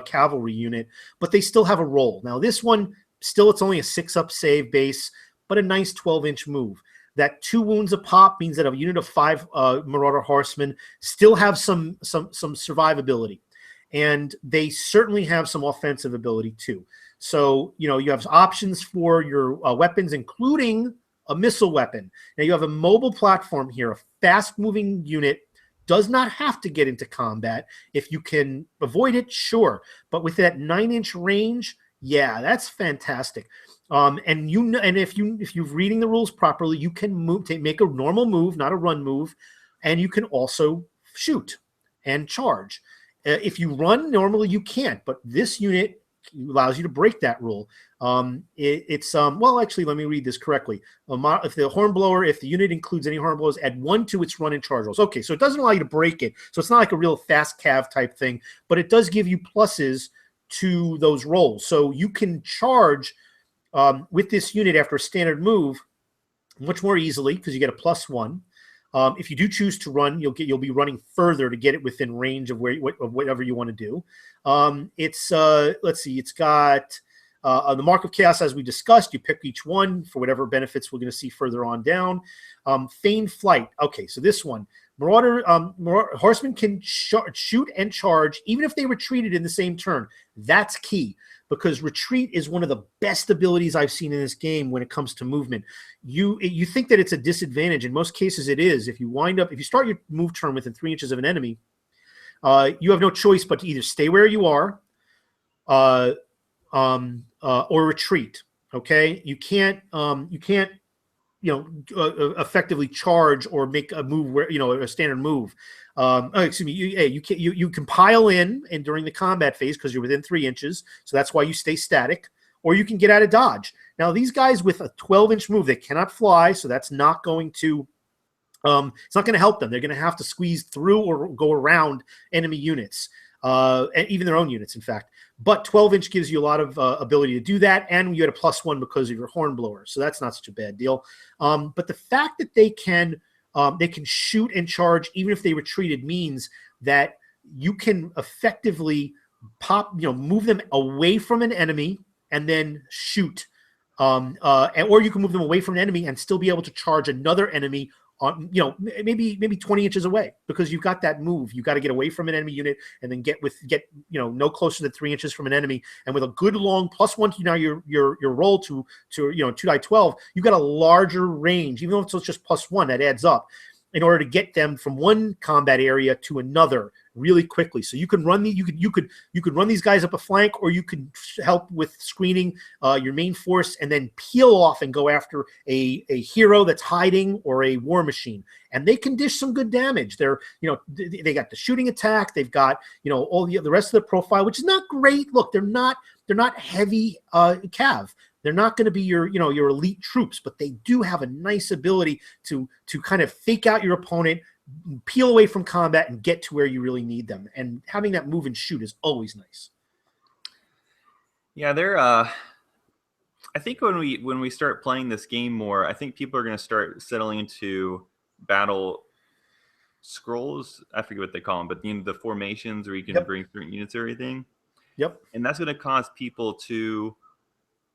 cavalry unit, but they still have a role. Now this one still, it's only a 6-up save base, but a nice 12-inch move. That 2 wounds a pop means that a unit of 5 Marauder horsemen still have some survivability. And they certainly have some offensive ability too. So, you have options for your weapons, including a missile weapon. Now, you have a mobile platform here. A fast-moving unit does not have to get into combat. If you can avoid it, sure. But with that 9-inch range, yeah, that's fantastic. And if you're reading the rules properly, you can make a normal move, not a run move, and you can also shoot and charge. If you run, normally you can't, but this unit allows you to break that rule. Actually, let me read this correctly. If the unit includes any hornblowers, add 1 to its run and charge rolls. Okay, so it doesn't allow you to break it. So it's not like a real fast cav type thing, but it does give you pluses to those rolls. So you can charge with this unit after a standard move much more easily because you get a +1. If you do choose to run, you'll be running further to get it within range of whatever you want to do. Let's see, it's got the Mark of Chaos, as we discussed. You pick each one for whatever benefits we're going to see further on down. Feigned flight. Okay, so this one, Marauder horsemen can shoot and charge even if they retreated in the same turn. That's key, because retreat is one of the best abilities I've seen in this game when it comes to movement. You think that it's a disadvantage. In most cases, it is. If you start your move turn within 3 inches of an enemy, you have no choice but to either stay where you are, or retreat. Okay, you can't effectively charge or make a move where a standard move. You can pile in and during the combat phase because you're within 3 inches, so that's why you stay static, or you can get out of dodge. Now these guys with a 12-inch move, they cannot fly, so that's not going to it's not going to help them. They're going to have to squeeze through or go around enemy units, and even their own units, in fact. But 12-inch gives you a lot of ability to do that, and you had a +1 because of your hornblower, so that's not such a bad deal. But the fact that they can shoot and charge even if they retreated means that you can effectively move them away from an enemy and then shoot, or you can move them away from an enemy and still be able to charge another enemy on, maybe 20 inches away, because you've got that move. You got to get away from an enemy unit and then get no closer than 3 inches from an enemy. And with a good long +1 to now your roll to 2d12, you've got a larger range, even though it's just +1, that adds up, in order to get them from one combat area to another really quickly. So you can run you could run these guys up a flank, or you could help with screening your main force and then peel off and go after a hero that's hiding, or a war machine, and they can dish some good damage. They're they got the shooting attack, they've got all the rest of the profile, which is not great. Look, they're not heavy cav. They're not going to be your elite troops, but they do have a nice ability to kind of fake out your opponent, peel away from combat, and get to where you really need them. And having that move and shoot is always nice. Yeah, they're. I think when we start playing this game more, I think people are going to start settling into battle scrolls. I forget what they call them, but the formations where you can bring certain units or everything. Yep. And that's going to cause people to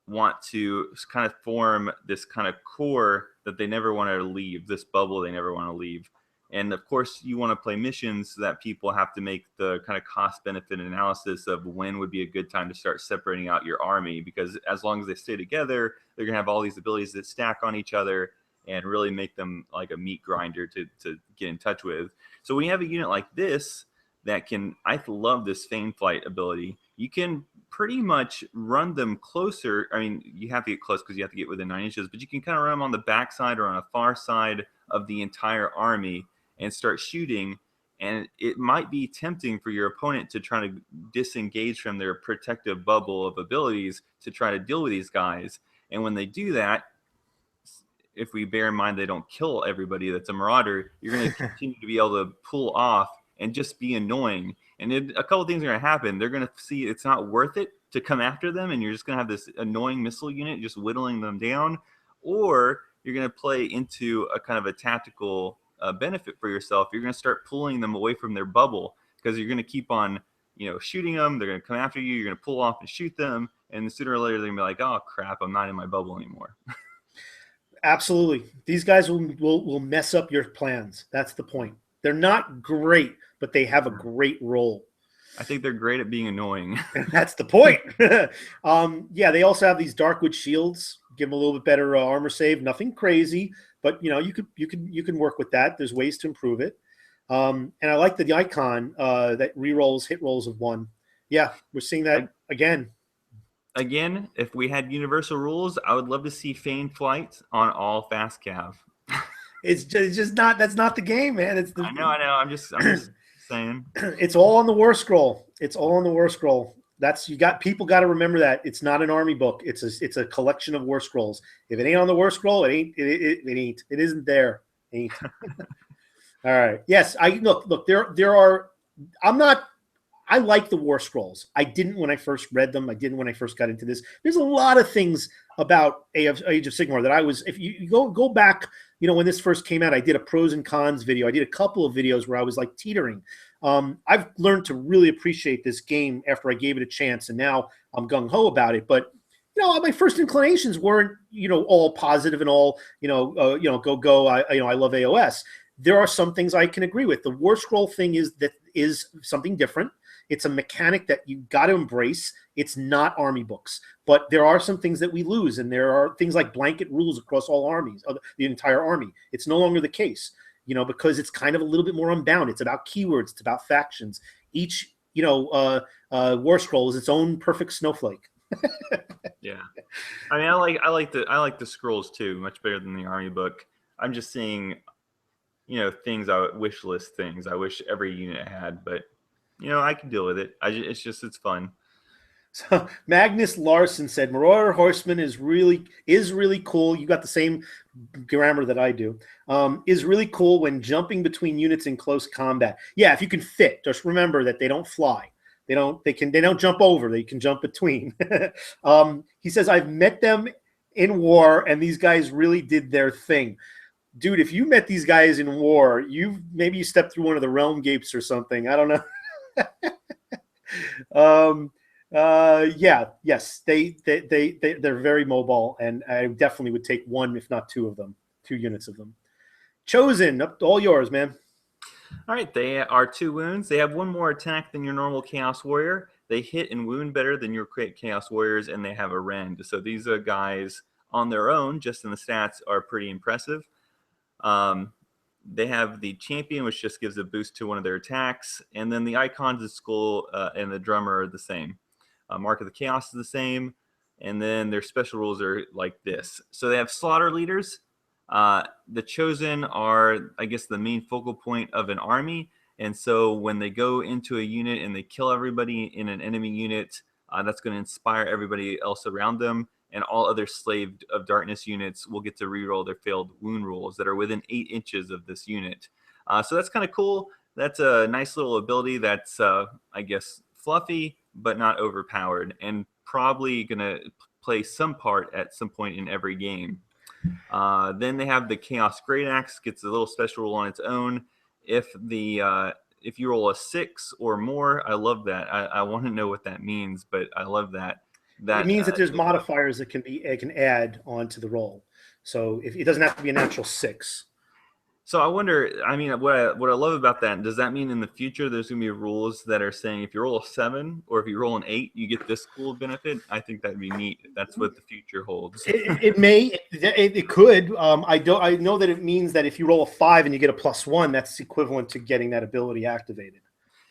want to kind of form this kind of core that they never want to leave, this bubble they never want to leave. And of course, you want to play missions so that people have to make the kind of cost-benefit analysis of when would be a good time to start separating out your army, because as long as they stay together, they're going to have all these abilities that stack on each other and really make them like a meat grinder to get in touch with. So when you have a unit like this that can, I love this Feign Flight ability, you can pretty much run them closer. I mean, you have to get close because you have to get within 9 inches, but you can kind of run them on the backside or on a far side of the entire army and start shooting. And it might be tempting for your opponent to try to disengage from their protective bubble of abilities to try to deal with these guys. And when they do that, if we bear in mind they don't kill everybody that's a marauder, you're going to continue to be able to pull off and just be annoying. And a couple of things are going to happen. They're going to see it's not worth it to come after them, and you're just going to have this annoying missile unit just whittling them down. Or you're going to play into a kind of a tactical benefit for yourself. You're going to start pulling them away from their bubble, because you're going to keep on shooting them. They're going to come after you. You're going to pull off and shoot them. And sooner or later, they're going to be like, oh, crap, I'm not in my bubble anymore. Absolutely. These guys will mess up your plans. That's the point. They're not great, but they have a great role. I think they're great at being annoying. That's the point. Yeah, they also have these Darkwood shields. Give them a little bit better armor save. Nothing crazy, but you can work with that. There's ways to improve it. And I like the icon that re-rolls hit rolls of 1. Yeah, we're seeing that again. Again, if we had universal rules, I would love to see Feign Flight on all fast cav. It's just not. That's not the game, man. It's I know. I'm just saying. It's all on the War Scroll. It's all on the War Scroll. People got to remember that it's not an army book. It's a collection of War Scrolls. If it ain't on the War Scroll, it ain't. It ain't. It isn't there. It ain't. All right. Yes. Look. There are. I like the War Scrolls. I didn't when I first read them. I didn't when I first got into this. There's a lot of things about Age of Sigmar that I was. If you go back, when this first came out, I did a pros and cons video. I did a couple of videos where I was like teetering. I've learned to really appreciate this game after I gave it a chance, and now I'm gung ho about it. But my first inclinations weren't all positive and all go. I love AoS. There are some things I can agree with. The War Scroll thing is something different. It's a mechanic that you got to embrace. It's not army books, but there are some things that we lose, and there are things like blanket rules across all armies, the entire army. It's no longer the case, because it's kind of a little bit more unbound. It's about keywords. It's about factions. Each, War Scroll is its own perfect snowflake. Yeah, I mean, I like the scrolls too, much better than the army book. I'm just seeing, things wish list things I wish every unit had, but. I can deal with it. It's fun. So Magnus Larson said, Marauder Horseman is really cool. You got the same grammar that I do. Is really cool when jumping between units in close combat. Yeah, if you can fit. Just remember that they don't fly. They don't jump over. They can jump between. He says, I've met them in war, and these guys really did their thing. Dude, if you met these guys in war, maybe you stepped through one of the realm gates or something. I don't know. Yes, they're very mobile, and I definitely would take one, if not two of them, 2 units of them. Chosen, up all yours, man. All right, they are 2 wounds. They have 1 more attack than your normal Chaos Warrior. They hit and wound better than your Chaos Warriors, and they have a rend. So these guys on their own, just in the stats, are pretty impressive. They have the champion, which just gives a boost to one of their attacks, and then the icons, the skull, and the drummer are the same. Mark of the Chaos is the same, and then their special rules are like this. So they have slaughter leaders. The chosen are, I guess, the main focal point of an army, and so when they go into a unit and they kill everybody in an enemy unit, that's going to inspire everybody else around them, and all other Slave of Darkness units will get to reroll their failed wound rolls that are within 8 inches of this unit. So that's kind of cool. That's a nice little ability that's, I guess, fluffy, but not overpowered, and probably going to play some part at some point in every game. Then they have the Chaos Great Axe, gets a little special rule on its own. If you roll a 6 or more, I love that. I want to know what that means, but I love that. It means that there's modifiers that can add onto the roll. So if it doesn't have to be a natural 6. So I wonder, I mean, what I love about that, does that mean in the future there's going to be rules that are saying if you roll a 7 or if you roll an 8, you get this cool benefit? I think that'd be neat. That's what the future holds. It could. I know that it means that if you roll a 5 and you get a +1, that's equivalent to getting that ability activated.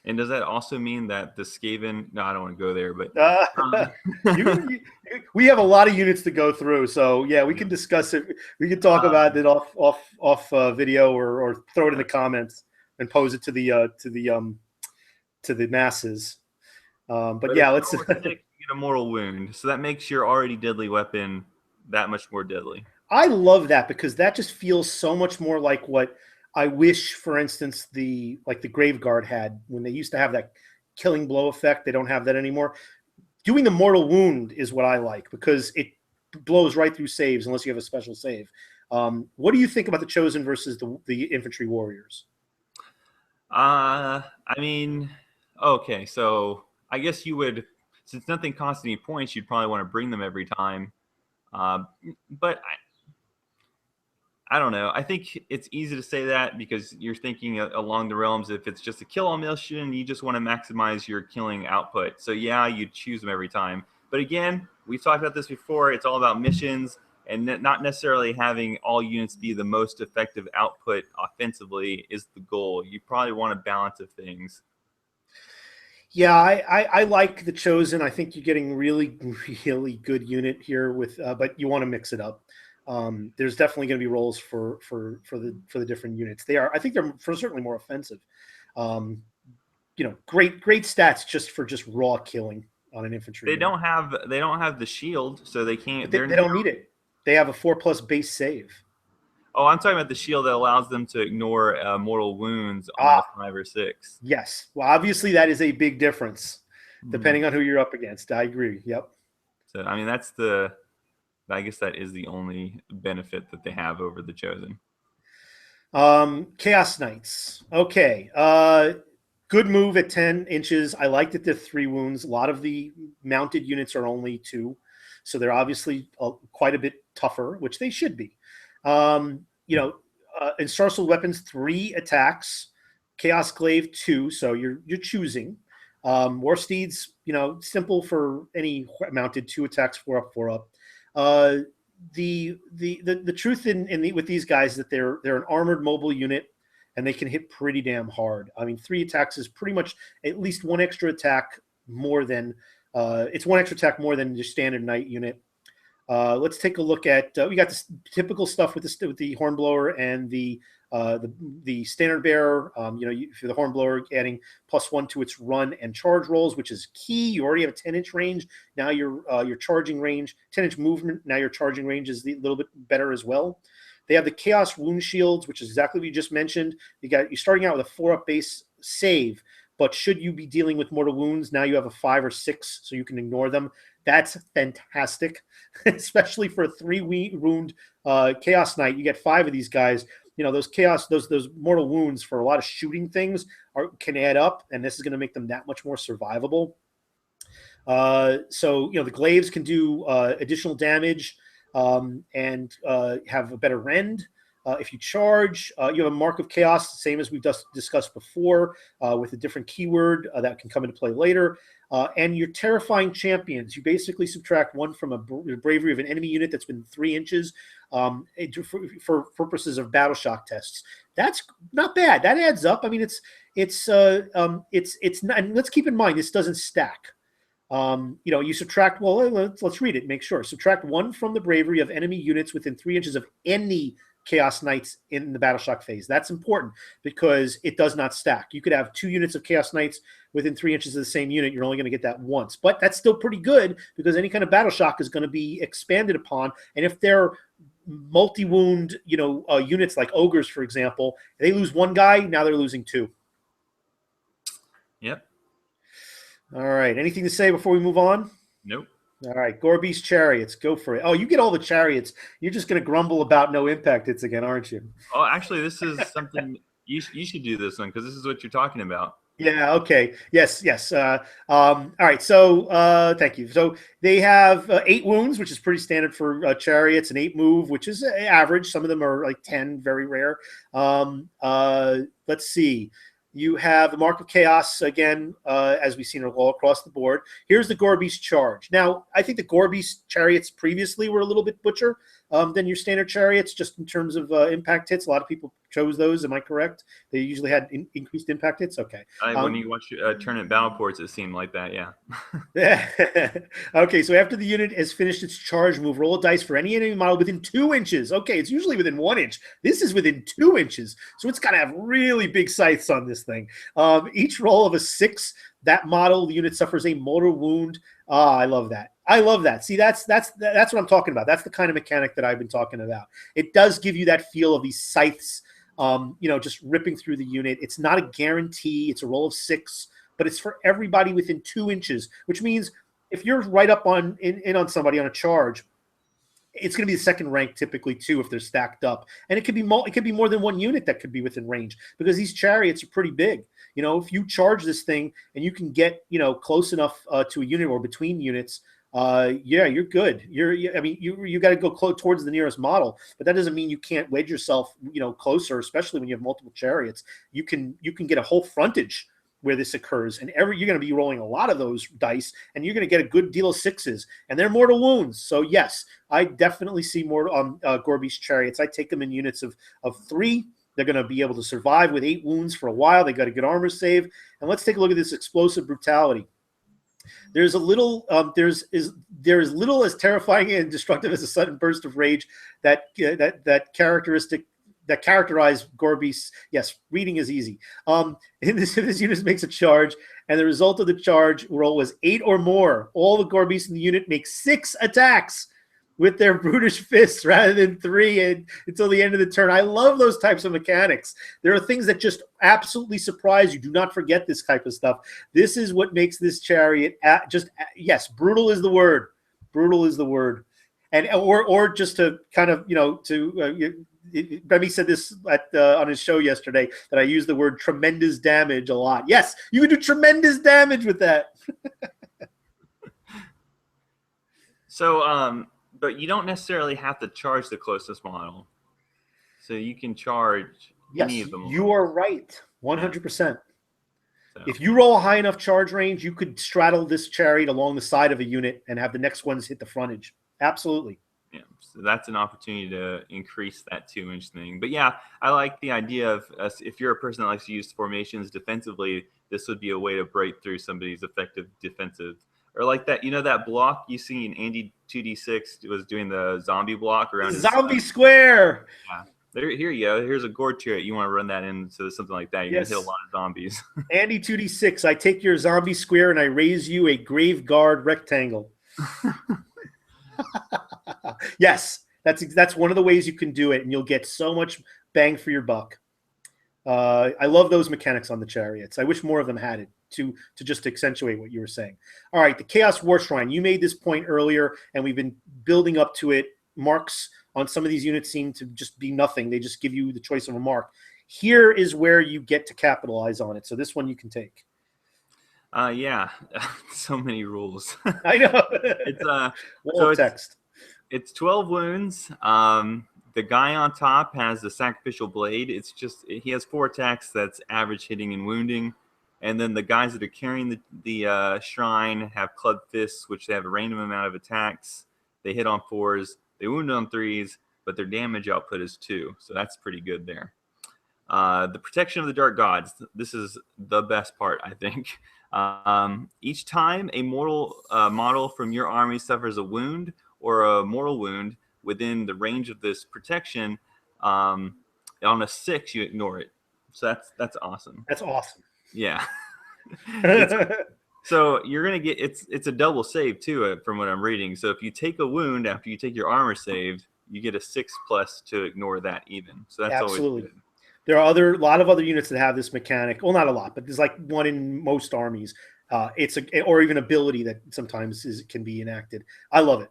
And does that also mean that the Skaven? No, I don't want to go there, but we have a lot of units to go through. So yeah, we can discuss it. We can talk about it off video or throw it in the comments and pose it to the masses. But yeah, let's. You get a mortal wound, so that makes your already deadly weapon that much more deadly. I love that because that just feels so much more like what I wish, for instance, the Grave Guard had when they used to have that killing blow effect. They don't have that anymore. Doing the mortal wound is what I like because it blows right through saves unless you have a special save. What do you think about the Chosen versus the infantry warriors? I mean, okay, so I guess you would, since nothing costs any points, you'd probably want to bring them every time. But I don't know. I think it's easy to say that because you're thinking along the realms. If it's just a kill-all mission, you just want to maximize your killing output. So yeah, you choose them every time. But again, we've talked about this before. It's all about missions and not necessarily having all units be the most effective output offensively is the goal. You probably want a balance of things. Yeah, I like the Chosen. I think you're getting really, really good unit here with, but you want to mix it up. There's definitely going to be roles for the different units. I think they're certainly more offensive. Great stats just for raw killing on an infantry. They don't have the shield, so they can't. They don't need it. They have a 4+ base save. Oh, I'm talking about the shield that allows them to ignore mortal wounds on 5 or 6. Yes. Well, obviously that is a big difference depending on who you're up against. I agree. Yep. So I mean I guess that is the only benefit that they have over the Chosen. Chaos Knights. Okay. Good move at 10 inches. I like that they're 3 wounds. A lot of the mounted units are only 2. So they're obviously quite a bit tougher, which they should be. Ensorcelled weapons, 3 attacks. Chaos Glaive, 2. So you're choosing. War Steeds, simple for any mounted, 2 attacks, 4 up, 4 up. The truth with these guys is that they're an armored mobile unit and they can hit pretty damn hard. I mean, 3 attacks is pretty much at least 1 extra attack more than it's 1 extra attack more than your standard knight unit. Let's take a look at we got this typical stuff with the hornblower and the standard bearer. For the hornblower, adding +1 to its run and charge rolls, which is key. You already have a 10-inch range. Now your charging range, 10-inch movement. Now your charging range is a little bit better as well. They have the Chaos Wound Shields, which is exactly what you just mentioned. You're starting out with a 4-up base save, but should you be dealing with mortal wounds, now you have a 5 or 6, so you can ignore them. That's fantastic, especially for a 3-wound Chaos Knight. You get 5 of these guys. Those mortal wounds for a lot of shooting things can add up, and this is going to make them that much more survivable. The glaives can do additional damage and have a better rend. If you charge, you have a Mark of Chaos, same as we've just discussed before, with a different keyword that can come into play later. And your Terrifying Champions, you basically subtract 1 from a bravery of an enemy unit that's been 3 inches for purposes of battle shock tests. That's not bad. That adds up. I mean, it's not. And let's keep in mind this doesn't stack. You subtract. Well, let's read it. Make sure. Subtract 1 from the bravery of enemy units within 3 inches of any Chaos Knights in the battle shock phase. That's important because it does not stack. You could have 2 units of Chaos Knights within 3 inches of the same unit. You're only going to get that once, but that's still pretty good because any kind of battle shock is going to be expanded upon. And if they're multi-wound, units like ogres, for example, they lose 1 guy. Now they're losing 2. Yep. All right. Anything to say before we move on? Nope. All right. Gorbear's Chariots. Go for it. Oh, you get all the Chariots. You're just going to grumble about no impact hits again, aren't you? Oh, actually, this is something you should do this one because this is what you're talking about. Yeah. Okay. Yes. All right. So thank you. So they have 8 wounds, which is pretty standard for Chariots, and 8 move, which is average. Some of them are like 10, very rare. Let's see. You have the Mark of Chaos again, as we've seen all across the board. Here's the Gorbear's Charge. Now, I think the Gorbear's Chariots previously were a little bit butcher than your standard Chariots, just in terms of impact hits. A lot of people chose those. Am I correct? They usually had increased impact hits. Okay. When you watch tournament battle reports, it seemed like that. Yeah. Okay. So after the unit has finished its charge move, roll a dice for any enemy model within 2 inches. Okay, it's usually within 1 inch. This is within 2 inches, so it's got to have really big scythes on this thing. Each roll of a 6, that model, the unit suffers a mortal wound. I love that. I love that. See, that's what I'm talking about. That's the kind of mechanic that I've been talking about. It does give you that feel of these scythes, just ripping through the unit. It's not a guarantee. It's a roll of 6, but it's for everybody within 2 inches, which means if you're right up on on somebody on a charge, it's going to be the second rank typically too if they're stacked up, and it could be more than 1 unit that could be within range because these Chariots are pretty big. If you charge this thing and you can get close enough to a unit or between units, you're good. You got to go close towards the nearest model, but that doesn't mean you can't wedge yourself closer, especially when you have multiple Chariots. You can get a whole frontage where this occurs, and you're going to be rolling a lot of those dice, and you're going to get a good deal of 6s, and they're mortal wounds. So yes, I definitely see more Gorbear's Chariots. I take them in units of 3. They're going to be able to survive with 8 wounds for a while. They got a good armor save, and let's take a look at this explosive brutality. There's a little, there's little as terrifying and destructive as a sudden burst of rage that characterize Gorbear's. Yes, reading is easy. If this unit makes a charge, and the result of the charge roll was 8 or more, all the Gorbears in the unit make 6 attacks with their brutish fists rather than 3 until the end of the turn. I love those types of mechanics. There are things that just absolutely surprise you. Do not forget this type of stuff. This is what makes this Chariot yes, brutal is the word. Brutal is the word. And or just to kind of Remy said this on his show yesterday that I use the word tremendous damage a lot. Yes, you can do tremendous damage with that. So, but you don't necessarily have to charge the closest model. So you can charge any of them. You are right. 100%. So. If you roll a high enough charge range, you could straddle this Chariot along the side of a unit and have the next ones hit the frontage. Absolutely. Yeah, so that's an opportunity to increase that 2-inch thing. But yeah, I like the idea of if you're a person that likes to use formations defensively, this would be a way to break through somebody's effective defensive. Or like that, that block you see in Andy 2D6 was doing the zombie block around zombie square. Yeah. Here you go. Here's a Gore Chariot. You want to run that into something like that. You're going to hit a lot of zombies. Andy 2D6, I take your zombie square and I raise you a grave guard rectangle. Yes, that's one of the ways you can do it, and you'll get so much bang for your buck. I love those mechanics on the Chariots. I wish more of them had it to just accentuate what you were saying. All right, the Chaos War Shrine. You made this point earlier, and we've been building up to it. Marks on some of these units seem to just be nothing. They just give you the choice of a mark. Here is where you get to capitalize on it. So this one you can take. Yeah, so many rules. I know. It's text. It's 12 wounds. The guy on top has the sacrificial blade. It's just he has 4 attacks that's average hitting and wounding, and then the guys that are carrying the shrine have club fists, which they have a random amount of attacks. They hit on 4s, they wound on 3s, but their damage output is 2, so that's pretty good there. The protection of the dark gods. This is the best part, I think. Each time a mortal model from your army suffers a wound or a mortal wound within the range of this protection, on a 6, you ignore it. So that's awesome. That's awesome. Yeah. So you're gonna get it's a double save too, from what I'm reading. So if you take a wound after you take your armor saved, you get a 6+ to ignore that even. So that's Absolutely. always good. There are a lot of other units that have this mechanic. Well, not a lot, but there's like one in most armies. Or even ability that sometimes can be enacted. I love it.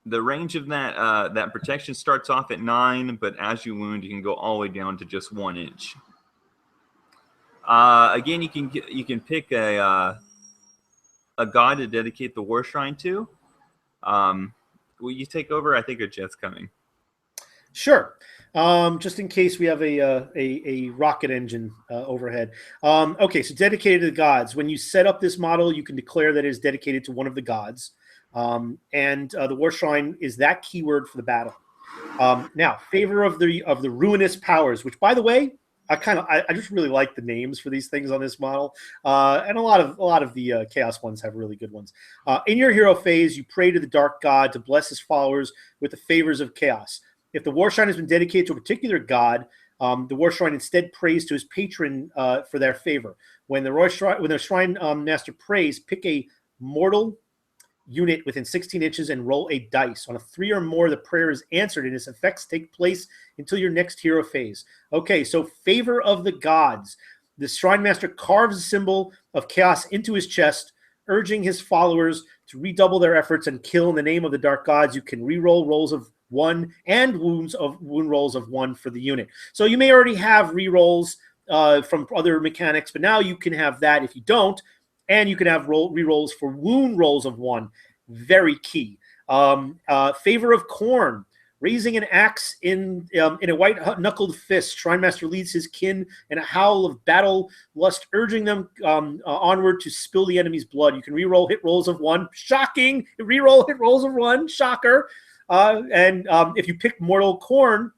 The range of that protection starts off at 9, but as you wound, you can go all the way down to just 1 inch. Again, you can pick a god to dedicate the war shrine to. Will you take over? I think a jet's coming. Sure. Just in case we have a rocket engine overhead. Okay, so dedicated to the gods. When you set up this model, you can declare that it is dedicated to one of the gods. And the war shrine is that keyword for the battle. Now, favor of the ruinous powers, which, by the way, I just really like the names for these things on this model, and a lot of the chaos ones have really good ones. In your hero phase, you pray to the dark god to bless his followers with the favors of chaos. If the war shrine has been dedicated to a particular god, the war shrine instead prays to his patron for their favor. When the shrine master prays, pick a mortal unit within 16 inches and roll a dice. On a 3 or more, the prayer is answered, and its effects take place until your next hero phase. Okay, so favor of the gods. The shrine master carves a symbol of chaos into his chest, urging his followers to redouble their efforts and kill in the name of the dark gods. You can re-roll rolls of 1 and wound rolls of 1 for the unit. So you may already have re-rolls from other mechanics, but now you can have that if you don't, and you can have re-rolls for wound rolls of 1. Very key. Favor of corn. Raising an axe in a white-knuckled fist, Shrine Master leads his kin in a howl of battle lust, urging them onward to spill the enemy's blood. You can re-roll hit rolls of 1. Shocking! Re-roll hit rolls of 1. Shocker! And if you pick Mortal Corn,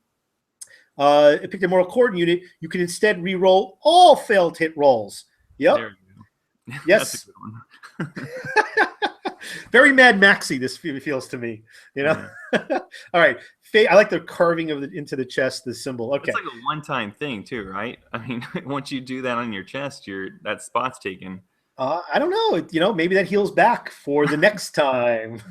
pick the Mortal Corn unit, you can instead re-roll all failed hit rolls. Yep. There we go. Yes. That's a good one. Very Mad Maxy, this feels to me. You know. Yeah. All right. I like the carving of into the chest, the symbol. Okay. It's like a one-time thing too, right? I mean, once you do that on your chest, that spot's taken. I don't know. You know, maybe that heals back for the next time.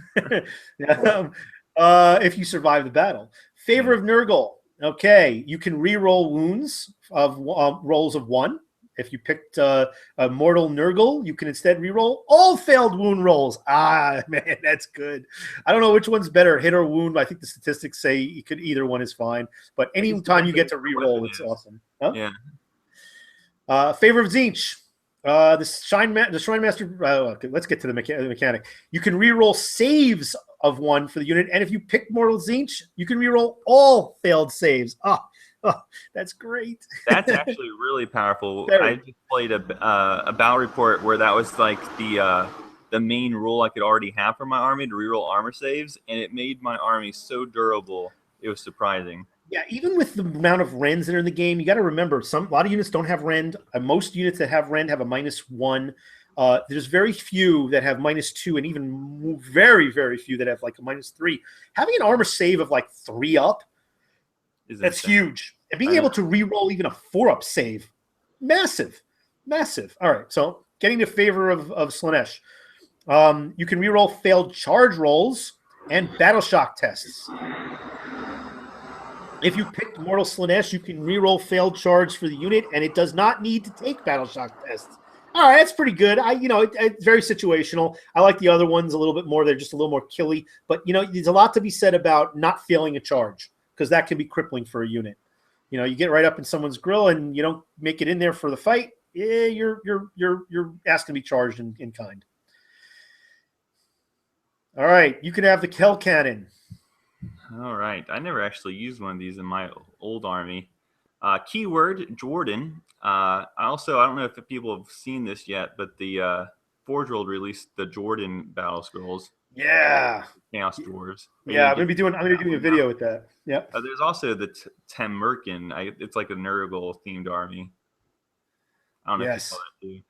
If you survive the battle. Favor of Nurgle. Okay, you can re-roll wounds of rolls of 1. If you picked a mortal Nurgle, you can instead re-roll all failed wound rolls. Ah, man, that's good. I don't know which one's better, hit or wound. I think the statistics say either one is fine. But any time you get to re-roll, it's awesome. Huh? Yeah. Favor of Tzeentch. The Shrine Master. Okay, let's get to the mechanic. You can re-roll saves of 1 for the unit, and if you pick Mortal Tzeentch, you can re-roll all failed saves. Oh, that's great. That's actually really powerful. Very. I just played a battle report where that was like the main rule I could already have for my army, to reroll armor saves, and it made my army so durable. It was surprising. Yeah, even with the amount of rends that are in the game, you got to remember a lot of units don't have rend. Most units that have rend have a -1. There's very few that have -2, and even very, very few that have like a -3. Having an armor save of like 3 up, that's huge. And being able to re-roll even a 4-up save, massive, massive. All right, so getting to favor of Slanesh. You can re-roll failed charge rolls and battle shock tests. If you picked Mortal Slanesh, you can re-roll failed charge for the unit, and it does not need to take battle shock tests. All right, that's pretty good. It's very situational. I like the other ones a little bit more. They're just a little more killy. But, there's a lot to be said about not failing a charge, because that can be crippling for a unit. You get right up in someone's grill and you don't make it in there for the fight. You're asked to be charged in kind. All right, you can have the Hellcannon. All right. I never actually used one of these in my old army. Keyword Jordan. I don't know if people have seen this yet, but the Forge World released the Jordan battle scrolls, Yeah. Chaos Dwarves. Are you Yeah, gonna I'm get gonna be doing a that one now? video with that. Yep. There's also the Temmerkin. It's like a Nurgle themed army. I don't know if you saw Yes. that too.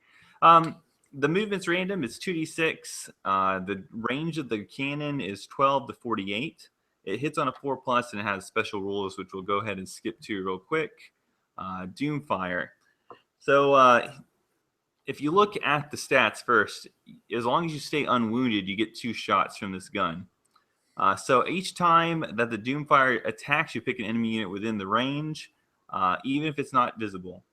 Um, the movement's random. It's 2d6. The range of the cannon is 12 to 48. It hits on a 4+ and it has special rules, which we'll go ahead and skip to real quick. Doomfire. So if you look at the stats first, as long as you stay unwounded, you get 2 shots from this gun. So each time that the Doomfire attacks, you pick an enemy unit within the range, even if it's not visible.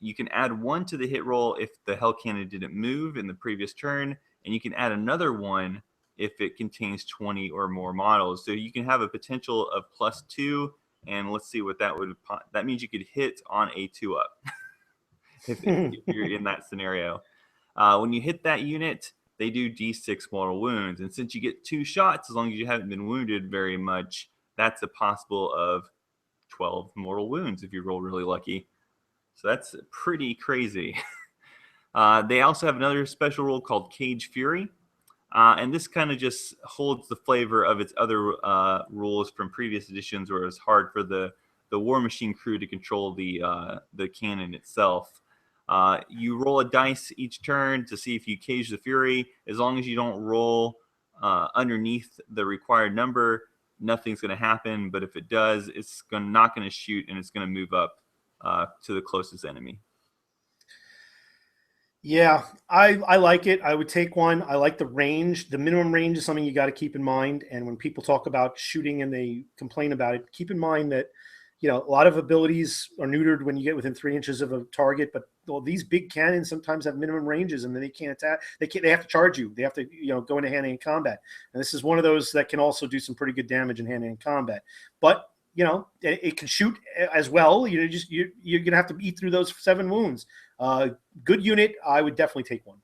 You can add 1 to the hit roll if the Hellcannon didn't move in the previous turn, and you can add another 1 if it contains 20 or more models. So you can have a potential of +2, and let's see what that would. That means you could hit on a 2-up if you're in that scenario. When you hit that unit, they do D6 mortal wounds, and since you get 2 shots, as long as you haven't been wounded very much, that's a possible of 12 mortal wounds if you roll really lucky. So that's pretty crazy. They also have another special rule called Cage Fury. And this kind of just holds the flavor of its other rules from previous editions where it was hard for the War Machine crew to control the cannon itself. You roll a dice each turn to see if you cage the Fury. As long as you don't roll underneath the required number, nothing's going to happen. But if it does, it's not going to shoot and it's going to move up to the closest enemy. Yeah, I like it. I would take one. I like the range. The minimum range is something you got to keep in mind. And when people talk about shooting and they complain about it, keep in mind that a lot of abilities are neutered when you get within 3 inches of a target. But these big cannons sometimes have minimum ranges, and then they can't attack. They have to charge you. They have to go into hand-to-hand combat. And this is one of those that can also do some pretty good damage in hand-to-hand combat. But it can shoot as well. You're gonna have to eat through those 7 wounds. Good unit. I would definitely take one.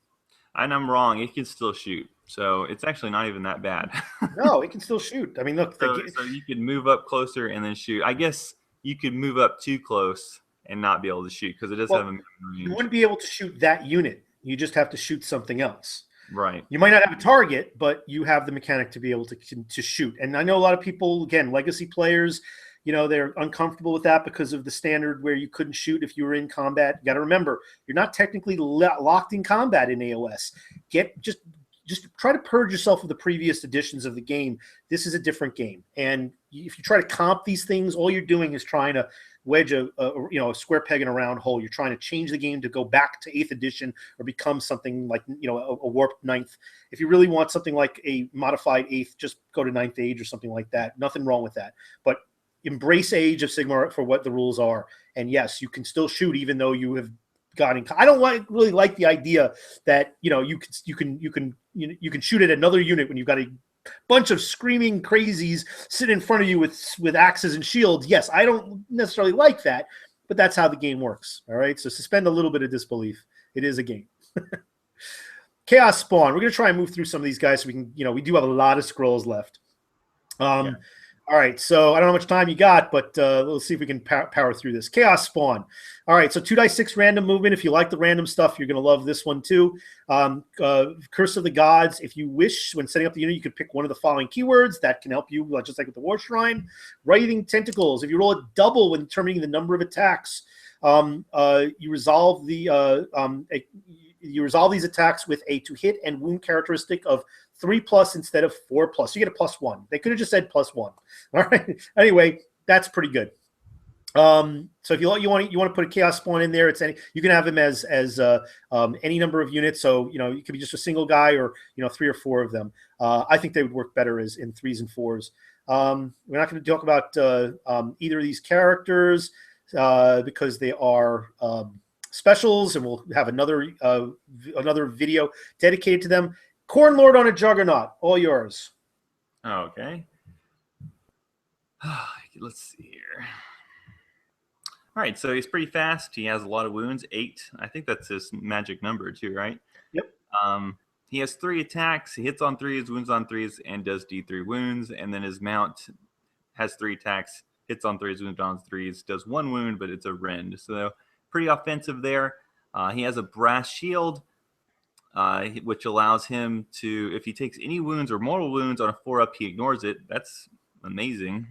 And I'm wrong. It can still shoot. So it's actually not even that bad. No, it can still shoot. I mean, look. So you could move up closer and then shoot. I guess you could move up too close and not be able to shoot because it does have a minimum range. You wouldn't be able to shoot that unit. You just have to shoot something else. Right. You might not have a target, but you have the mechanic to be able to shoot. And I know a lot of people, again, legacy players, they're uncomfortable with that because of the standard where you couldn't shoot if you were in combat. You got to remember, you're not technically locked in combat in AoS. Just try to purge yourself of the previous editions of the game. This is a different game. And if you try to comp these things, all you're doing is trying to wedge a square peg in a round hole. You're trying to change the game to go back to 8th edition or become something like, a warped 9th. If you really want something like a modified 8th, just go to 9th Age or something like that. Nothing wrong with that. But embrace Age of Sigmar for what the rules are. And yes, you can still shoot even though you have gotten. I don't really like the idea that you can shoot at another unit when you've got a bunch of screaming crazies sitting in front of you with axes and shields. Yes, I don't necessarily like that, but that's how the game works. All right, so suspend a little bit of disbelief. It is a game. Chaos Spawn. We're gonna try and move through some of these guys so we can. We do have a lot of scrolls left. Yeah. All right, so I don't know how much time you got, but let's see if we can power through this. Chaos Spawn. All right, so 2d6 random movement. If you like the random stuff, you're going to love this one too. Curse of the Gods. If you wish, when setting up the unit, you could pick one of the following keywords. That can help you, just like with the War Shrine. Writhing Tentacles. If you roll a double when determining the number of attacks, you resolve these attacks with a to hit and wound characteristic of 3+ instead of 4+. You get a +1. They could have just said +1. All right. Anyway, that's pretty good. So if you want to put a Chaos Spawn in there, you can have him as any number of units. So it could be just a single guy or 3 or 4 of them. I think they would work better as in 3s and 4s. We're not going to talk about either of these characters because they are specials, and we'll have another video dedicated to them. Corn Lord on a Juggernaut, all yours. Okay. Let's see here. All right, so he's pretty fast. He has a lot of wounds, 8. I think that's his magic number too, right? Yep. He has 3 attacks. He hits on 3s, wounds on 3s, and does D3 wounds. And then his mount has 3 attacks, hits on 3s, wounds on 3s, does 1 wound, but it's a rend. So pretty offensive there. He has a brass shield, which allows him to, if he takes any wounds or mortal wounds on a 4-up, he ignores it. That's amazing.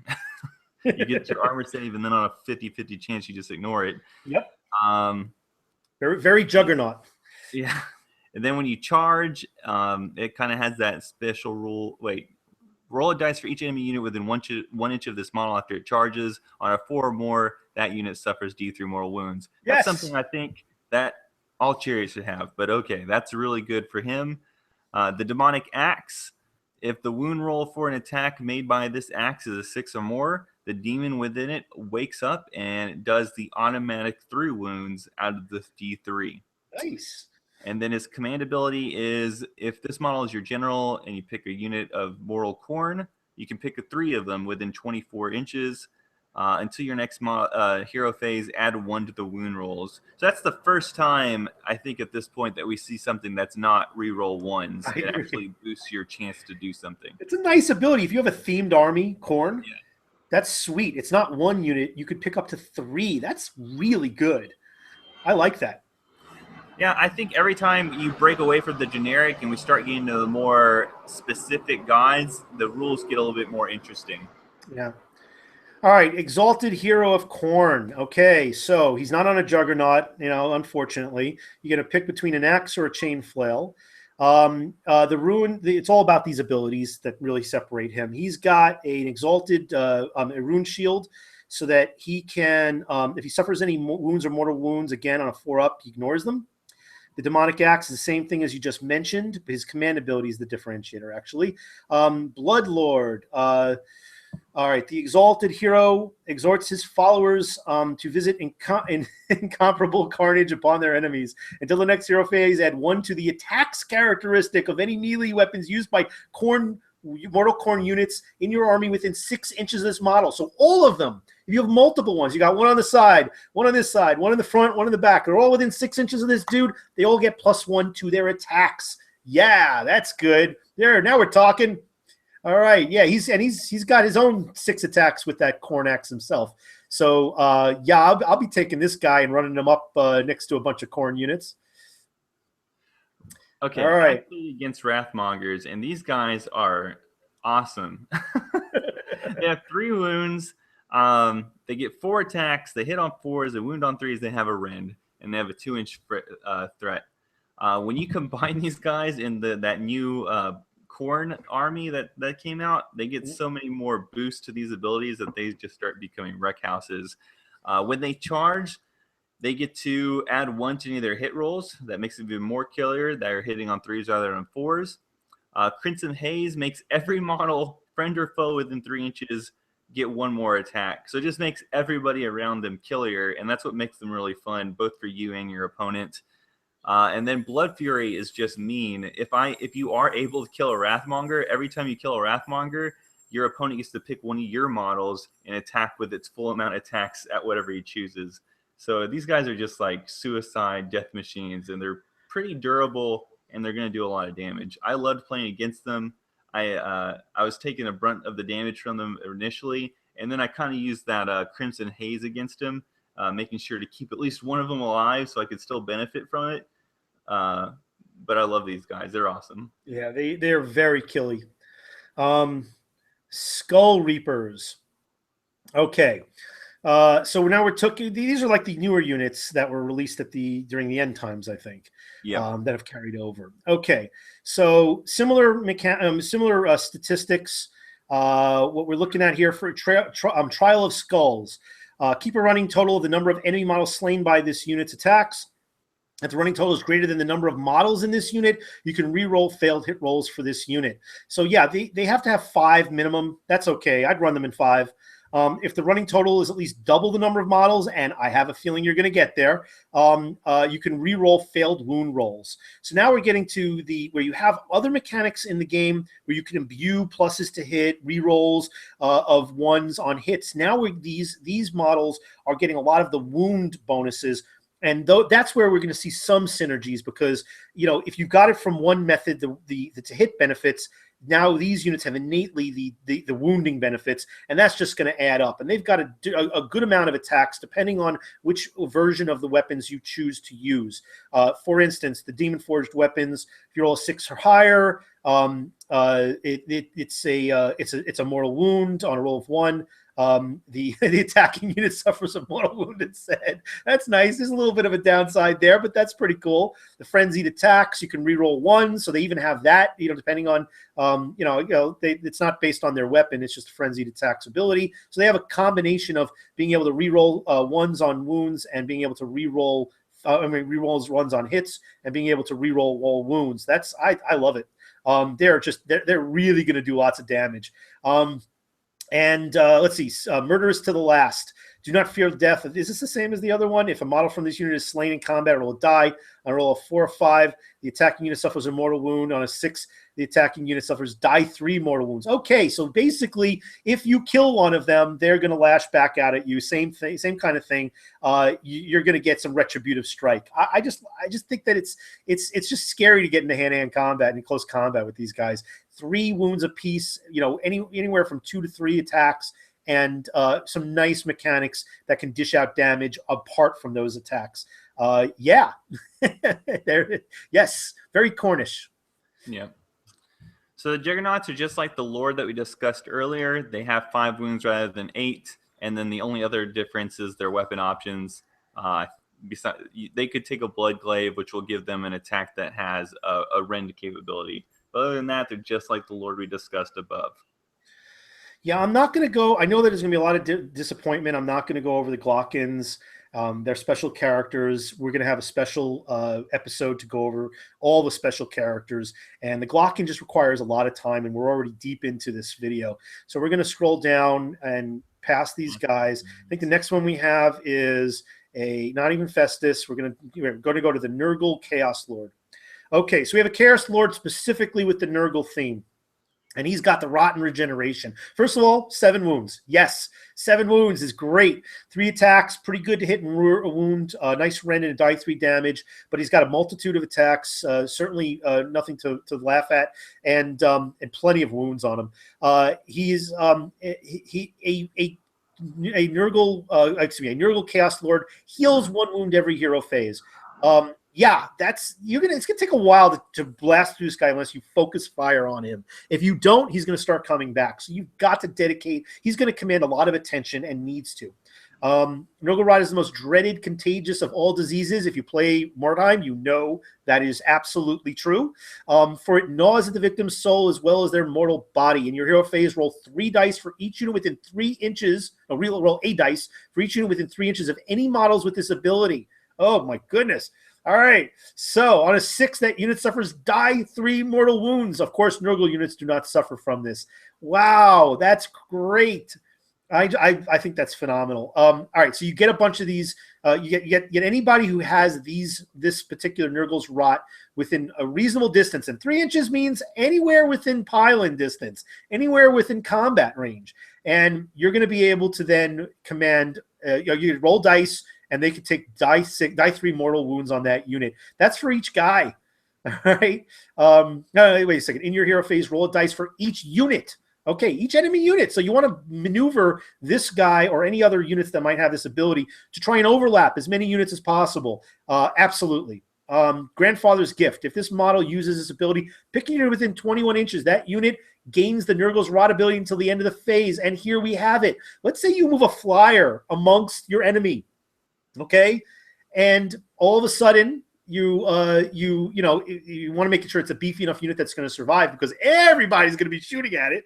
You get your armor save, and then on a 50-50 chance, you just ignore it. Yep. Very, very juggernaut. Yeah. And then when you charge, it kind of has that special rule. Wait, roll a dice for each enemy unit within 1 inch of this model after it charges. On a 4 or more, that unit suffers D3 mortal wounds. Yes. That's something I think that all Chariots should have. But okay, that's really good for him. The demonic axe. If the wound roll for an attack made by this axe is a 6 or more, the demon within it wakes up and does the automatic 3 wounds out of the D3. Nice. And then his command ability is, if this model is your general and you pick a unit of mortal corn, you can pick 3 of them within 24 inches. Until your next hero phase, add 1 to the wound rolls. So that's the first time, I think, at this point that we see something that's not reroll 1s. It actually boosts your chance to do something. It's a nice ability. If you have a themed army, corn, that's sweet. It's not 1 unit. You could pick up to 3. That's really good. I like that. Yeah, I think every time you break away from the generic and we start getting to the more specific guides, the rules get a little bit more interesting. Yeah. All right, Exalted Hero of Corn. Okay, so he's not on a Juggernaut, unfortunately. You get to pick between an axe or a chain flail. It's all about these abilities that really separate him. He's got an Exalted a rune shield so that he can, if he suffers any wounds or mortal wounds, again, on a 4-up, he ignores them. The demonic axe is the same thing as you just mentioned. His command ability is the differentiator, actually. Bloodlord. All right, the Exalted Hero exhorts his followers to visit incomparable carnage upon their enemies. Until the next hero phase, add 1 to the attacks characteristic of any melee weapons used by mortal corn units in your army within 6 inches of this model. So all of them. If you have multiple ones, you got 1 on the side, 1 on this side, 1 in the front, 1 in the back. They're all within 6 inches of this dude. They all get +1 to their attacks. Yeah, that's good. There, now we're talking. All right, yeah, he's got his own 6 attacks with that corn axe himself. So I'll be taking this guy and running him up next to a bunch of corn units. Okay, all right. Against Wrathmongers, and these guys are awesome. They have 3 wounds. They get 4 attacks. They hit on 4s. They wound on 3s. They have a rend, and they have a 2-inch threat. When you combine these guys in that new corn army that came out, they get so many more boosts to these abilities that they just start becoming wreck houses. When they charge, they get to add 1 to any of their hit rolls. That makes it even more killer. They're hitting on 3s rather than 4s. Crimson Haze makes every model, friend or foe within 3 inches, get 1 more attack. So it just makes everybody around them killier, and that's what makes them really fun, both for you and your opponent. And then Blood Fury is just mean. If you are able to kill a Wrathmonger, every time you kill a Wrathmonger, your opponent gets to pick 1 of your models and attack with its full amount of attacks at whatever he chooses. So these guys are just like suicide death machines, and they're pretty durable, and they're going to do a lot of damage. I loved playing against them. I was taking a brunt of the damage from them initially, and then I kind of used that Crimson Haze against him, making sure to keep at least 1 of them alive so I could still benefit from it. But I love these guys. They're awesome. Yeah, they're very killy. Skullreapers. Okay. So now these are like the newer units that were released during the end times, I think. Yeah. That have carried over. Okay. So similar statistics. What we're looking at here for Trial of Skulls. Keep a running total of the number of enemy models slain by this unit's attacks. If the running total is greater than the number of models in this unit, you can re-roll failed hit rolls for this unit. So yeah, they have to have 5 minimum. That's okay. I'd run them in 5. If the running total is at least double the number of models, and I have a feeling you're going to get there, you can re-roll failed wound rolls. So now we're getting to where you have other mechanics in the game where you can imbue pluses to hit, re-rolls of 1s on hits. Now these models are getting a lot of the wound bonuses. And that's where we're going to see some synergies, because if you got it from one method, the to hit benefits, now these units have innately the wounding benefits, and that's just going to add up. And they've got a good amount of attacks depending on which version of the weapons you choose to use. For instance, the Demon Forged weapons, if you roll a 6 or higher, it's a mortal wound on a roll of 1. The attacking unit suffers a mortal wound instead. That's nice. There's a little bit of a downside there, but that's pretty cool. The frenzied attacks, you can reroll 1, so they even have that. Depending on it's not based on their weapon. It's just a frenzied attacks ability. So they have a combination of being able to reroll 1s on wounds and being able to reroll. Rerolls ones on hits and being able to reroll all wounds. I love it. They're really going to do lots of damage. Let's see, Murderers to the Last. Do not fear death. Is this the same as the other one? If a model from this unit is slain in combat, roll a die. On a roll of 4 or 5, the attacking unit suffers a mortal wound. On a 6, the attacking unit suffers die 3 mortal wounds. Okay, so basically, if you kill one of them, they're going to lash back out at you. Same thing, same kind of thing. You're going to get some retributive strike. I just think that it's just scary to get into hand-to-hand combat and close combat with these guys. 3 wounds apiece. Anywhere from 2 to 3 attacks. And some nice mechanics that can dish out damage apart from those attacks. Yes, very Cornish. Yeah. So the Juggernauts are just like the Lord that we discussed earlier. They have 5 wounds rather than 8, and then the only other difference is their weapon options. They could take a Blood Glaive, which will give them an attack that has a rend capability. But other than that, they're just like the Lord we discussed above. Yeah, I'm not going to go. I know that there's going to be a lot of disappointment. I'm not going to go over the Glockins. They're special characters. We're going to have a special episode to go over all the special characters. And the Glockin just requires a lot of time, and we're already deep into this video. So we're going to scroll down and past these guys. I think the next one we have is not even Festus. We're going to go to the Nurgle Chaos Lord. Okay, so we have a Chaos Lord specifically with the Nurgle theme. And he's got the Rotten Regeneration. First of all, 7 wounds. Yes, 7 wounds is great. 3 attacks, pretty good to hit and wound. Nice rend and die 3 damage. But he's got a multitude of attacks. Certainly nothing to laugh at, and plenty of wounds on him. He's a Nurgle Chaos Lord, heals 1 wound every hero phase. It's gonna take a while to blast through this guy unless you focus fire on him. If you don't, he's gonna start coming back. So you've got to dedicate. He's gonna command a lot of attention and needs to. Nurgle Rot is the most dreaded, contagious of all diseases. If you play Mordheim, you know that is absolutely true. For it gnaws at the victim's soul as well as their mortal body. In your hero phase, roll 3 dice for each unit within 3 inches. Roll a dice for each unit within 3 inches of any models with this ability. Oh my goodness. All right, so on a 6, that unit suffers die 3 mortal wounds. Of course, Nurgle units do not suffer from this. Wow, that's great. I think that's phenomenal. All right, so you get a bunch of these. You get anybody who has this particular Nurgle's Rot within a reasonable distance, and 3 inches means anywhere within pile-in distance, anywhere within combat range, and you're going to be able to then command. You roll dice. And they could take die 3 mortal wounds on that unit. That's for each guy. All right. No, wait a second. In your hero phase, roll a dice for each unit. Okay, each enemy unit. So you want to maneuver this guy or any other units that might have this ability to try and overlap as many units as possible. Absolutely. Grandfather's Gift. If this model uses this ability, pick a unit within 21 inches. That unit gains the Nurgle's Rot ability until the end of the phase. And here we have it. Let's say you move a flyer amongst your enemy. Okay, and all of a sudden you want to make sure it's a beefy enough unit that's going to survive because everybody's going to be shooting at it,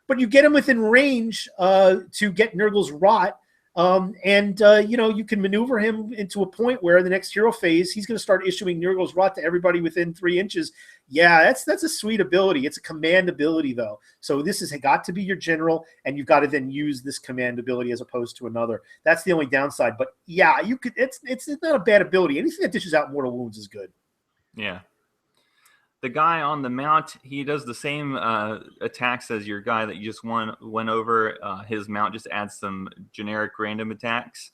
but you get him within range to get Nurgle's Rot, you can maneuver him into a point where in the next hero phase he's going to start issuing Nurgle's Rot to everybody within 3 inches. Yeah, that's a sweet ability. It's a command ability though, so this has got to be your general, and you've got to then use this command ability as opposed to another. That's the only downside, but yeah, you could. It's not a bad ability. Anything that dishes out mortal wounds is good. Yeah. The guy on the mount, he does the same attacks as your guy that you just went over. His mount just adds some generic random attacks.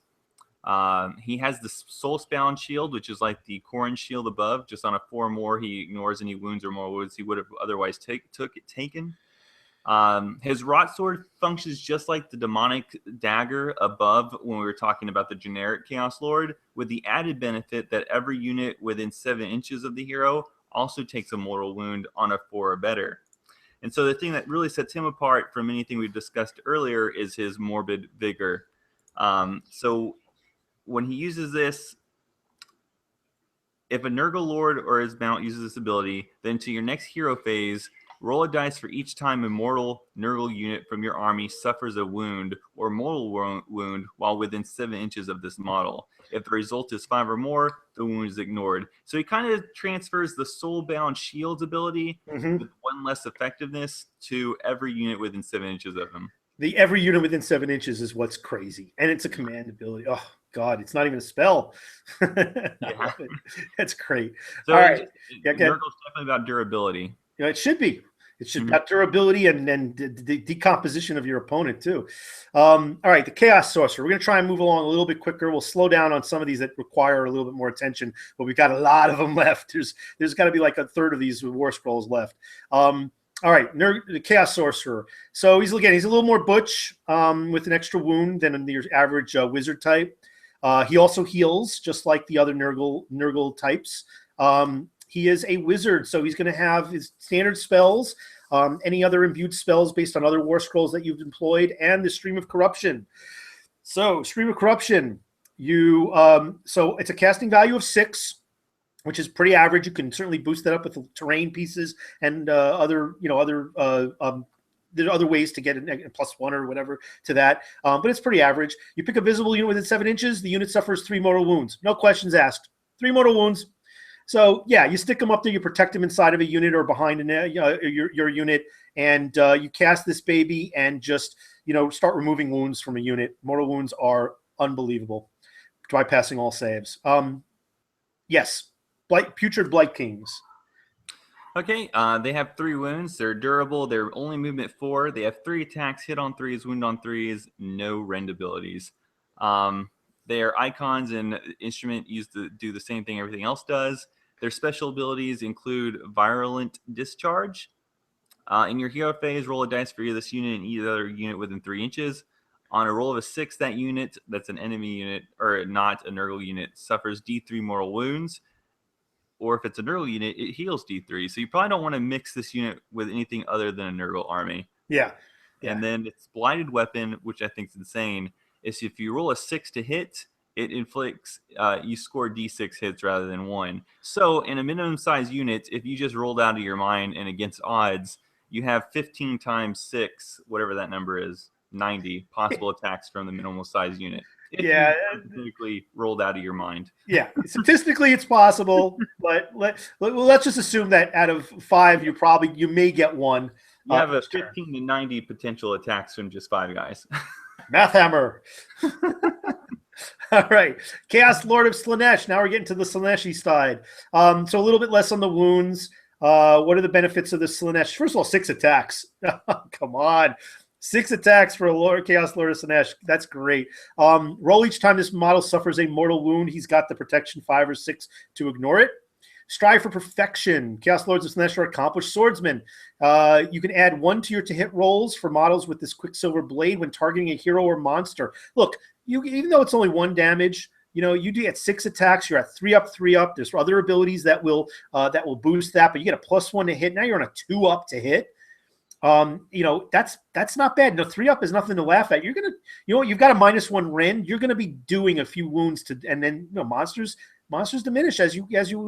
He has the soul-bound shield, which is like the Corrin shield above. Just on a 4 more, he ignores any wounds or more wounds he would have otherwise taken. His rot sword functions just like the demonic dagger above when we were talking about the generic Chaos Lord, with the added benefit that every unit within 7 inches of the hero also takes a mortal wound on a 4 or better. And so the thing that really sets him apart from anything we discussed earlier is his morbid vigor. So when he uses this, if a Nurgle Lord or his mount uses this ability, then to your next hero phase, roll a dice for each time a mortal Nurgle unit from your army suffers a wound or mortal wound while within 7 inches of this model. If the result is 5 or more, the wound is ignored. So he kind of transfers the soul-bound shields ability with 1 less effectiveness to every unit within 7 inches of him. The every unit within 7 inches is what's crazy. And it's a command ability. Oh, God, it's not even a spell. Yeah. That's great. So all right. Nurgle's definitely about durability. Yeah, it should be. It should have durability and the decomposition of your opponent, too. All right, the Chaos Sorcerer. We're going to try and move along a little bit quicker. We'll slow down on some of these that require a little bit more attention, but we've got a lot of them left. There's got to be like a third of these War Scrolls left. All right, the Chaos Sorcerer. So he's a little more butch with an extra wound than your average wizard type. He also heals, just like the other Nurgle types. He is a wizard, so he's going to have his standard spells, any other imbued spells based on other War Scrolls that you've employed, and the Stream of Corruption. So, Stream of Corruption, so it's a casting value of 6, which is pretty average. You can certainly boost that up with terrain pieces and there are other ways to get a +1 or whatever to that, but it's pretty average. You pick a visible unit within 7 inches, the unit suffers 3 mortal wounds. No questions asked. 3 mortal wounds. So, yeah, you stick them up there, you protect them inside of a unit or behind your unit, and you cast this baby and just, start removing wounds from a unit. Mortal wounds are unbelievable, bypassing all saves. Yes, Putrid Blight Kings. Okay, they have 3 wounds. They're durable. They're only movement 4. They have 3 attacks, hit on 3s, wound on 3s, no rend abilities. Their icons and instrument used to do the same thing everything else does. Their special abilities include Virulent Discharge. In your hero phase, roll a dice for this unit and either other unit within 3 inches. On a roll of a 6, that unit, that's an enemy unit, or not a Nurgle unit, suffers D3 mortal wounds. Or if it's a Nurgle unit, it heals D3. So you probably don't want to mix this unit with anything other than a Nurgle army. Yeah. And then its Blighted Weapon, which I think is insane, is if you roll a 6 to hit, it inflicts, you score D6 hits rather than 1. So in a minimum size unit, if you just rolled out of your mind and against odds, you have 15 times 6, whatever that number is, 90 possible attacks from the minimal size unit. If you specifically rolled out of your mind. Yeah, statistically it's possible, but let's just assume that out of 5, you may get 1. You have a 15 to 90 potential attacks from just 5 guys. Math hammer. All right. Chaos Lord of Slanesh. Now we're getting to the Slaneshi side. So a little bit less on the wounds. What are the benefits of the Slanesh? First of all, 6 attacks. Come on. 6 attacks for a Chaos Lord of Slanesh. That's great. Roll each time this model suffers a mortal wound. He's got the protection 5 or 6 to ignore it. Strive for perfection. Chaos Lords of Slanesh are accomplished swordsmen. You can add 1 to your to-hit rolls for models with this Quicksilver Blade when targeting a hero or monster. Look, even though it's only 1 damage, you do get 6 attacks. You're at 3 up, 3 up. There's other abilities that will boost that, but you get a +1 to hit. Now you're on a 2 up to hit. That's not bad. 3 up is nothing to laugh at. You're gonna, you've got a -1 rend. You're gonna be doing a few wounds and then monsters diminish as you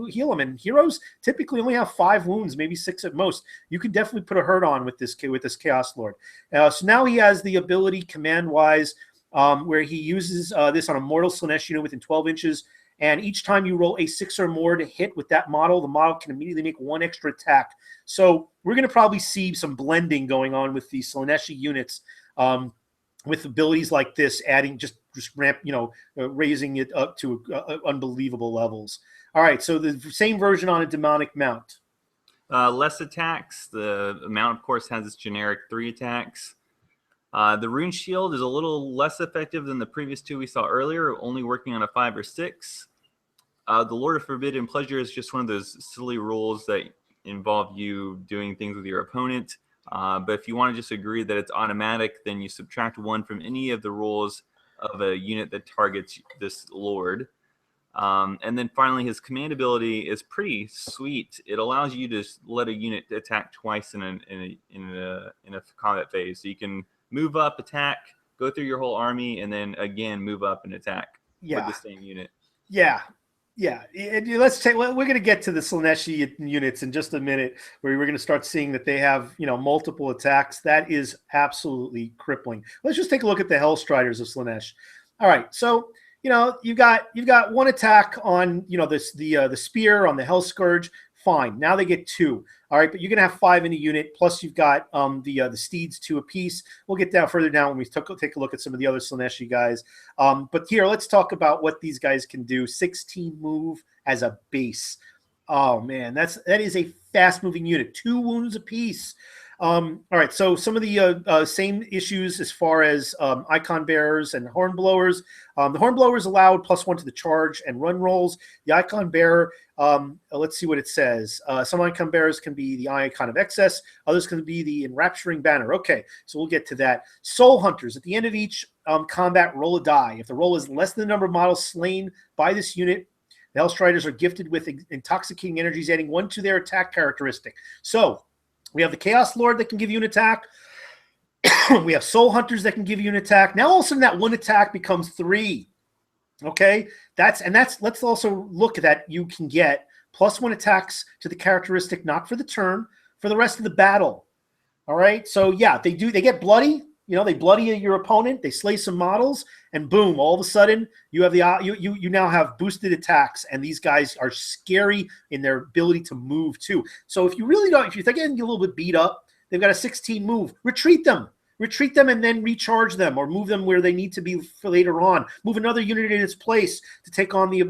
heal them, and heroes typically only have 5 wounds, maybe 6 at most. You can definitely put a hurt on with this Chaos Lord. So now he has the ability command wise where he uses this on a mortal Slanesh unit within 12 inches, and each time you roll a 6 or more to hit with that model, the model can immediately make 1 extra attack. So we're going to probably see some blending going on with the Slaneshi units with abilities like this, adding just ramp, raising it up to unbelievable levels. All right, so the same version on a demonic mount. Less attacks. The mount, of course, has its generic 3 attacks. The rune shield is a little less effective than the previous two we saw earlier, only working on a 5 or 6. The Lord of Forbidden Pleasure is just one of those silly rules that involve you doing things with your opponent. But if you want to just agree that it's automatic, then you subtract 1 from any of the rolls of a unit that targets this Lord. And then finally, his command ability is pretty sweet. It allows you to let a unit attack twice in a combat phase. So you can move up, attack, go through your whole army, and then again move up and attack with the same unit. Yeah. Yeah, let's take. We're going to get to the Slanesh units in just a minute, where we're going to start seeing that they have, multiple attacks. That is absolutely crippling. Let's just take a look at the Hellstriders of Slanesh. All right, so you've got one attack on the spear on the Hell Scourge. Fine, now they get 2. All right, but you're going to have 5 in a unit. Plus, you've got the steeds 2 apiece. We'll get down further down when we take a look at some of the other Slaneshi guys. But here, let's talk about what these guys can do. 16 move as a base. Oh man, that is a fast moving unit. 2 wounds apiece. All right, so some of the same issues as far as icon bearers and horn blowers. The horn blowers allowed +1 to the charge and run rolls. The icon bearer, let's see what it says. Some icon bearers can be the icon of excess. Others can be the enrapturing banner. Okay, so we'll get to that. Soul hunters. At the end of each combat, roll a die. If the roll is less than the number of models slain by this unit, the Hellstriders are gifted with intoxicating energies, adding 1 to their attack characteristic. So we have the Chaos Lord that can give you an attack. We have Soul Hunters that can give you an attack. Now all of a sudden that 1 attack becomes 3. Okay, let's also look at that. You can get +1 attacks to the characteristic, not for the turn, for the rest of the battle. All right, so yeah, they get bloody. They bloody your opponent. They slay some models, and boom! All of a sudden, you have you now have boosted attacks, and these guys are scary in their ability to move too. So if you're getting a little bit beat up, they've got a 16 move. Retreat them, and then recharge them, or move them where they need to be for later on. Move another unit in its place to take on they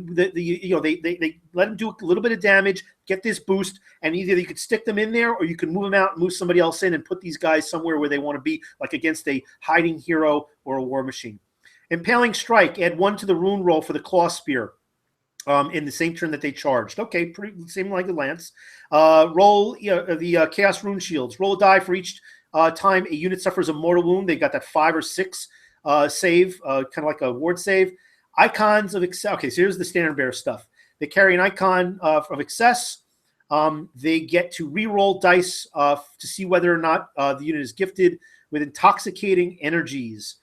let them do a little bit of damage, get this boost, and either you could stick them in there, or you can move them out and move somebody else in and put these guys somewhere where they want to be, like against a hiding hero or a war machine. Impaling Strike, add 1 to the rune roll for the Claw Spear in the same turn that they charged. Okay, pretty same like the Lance. Roll the Chaos Rune Shields. Roll a die for each time a unit suffers a mortal wound. They got that 5 or 6 save, kind of like a ward save. Icons of excess. Okay, so here's the standard bearer stuff. They carry an icon of excess. They get to re-roll dice to see whether or not the unit is gifted with intoxicating energies.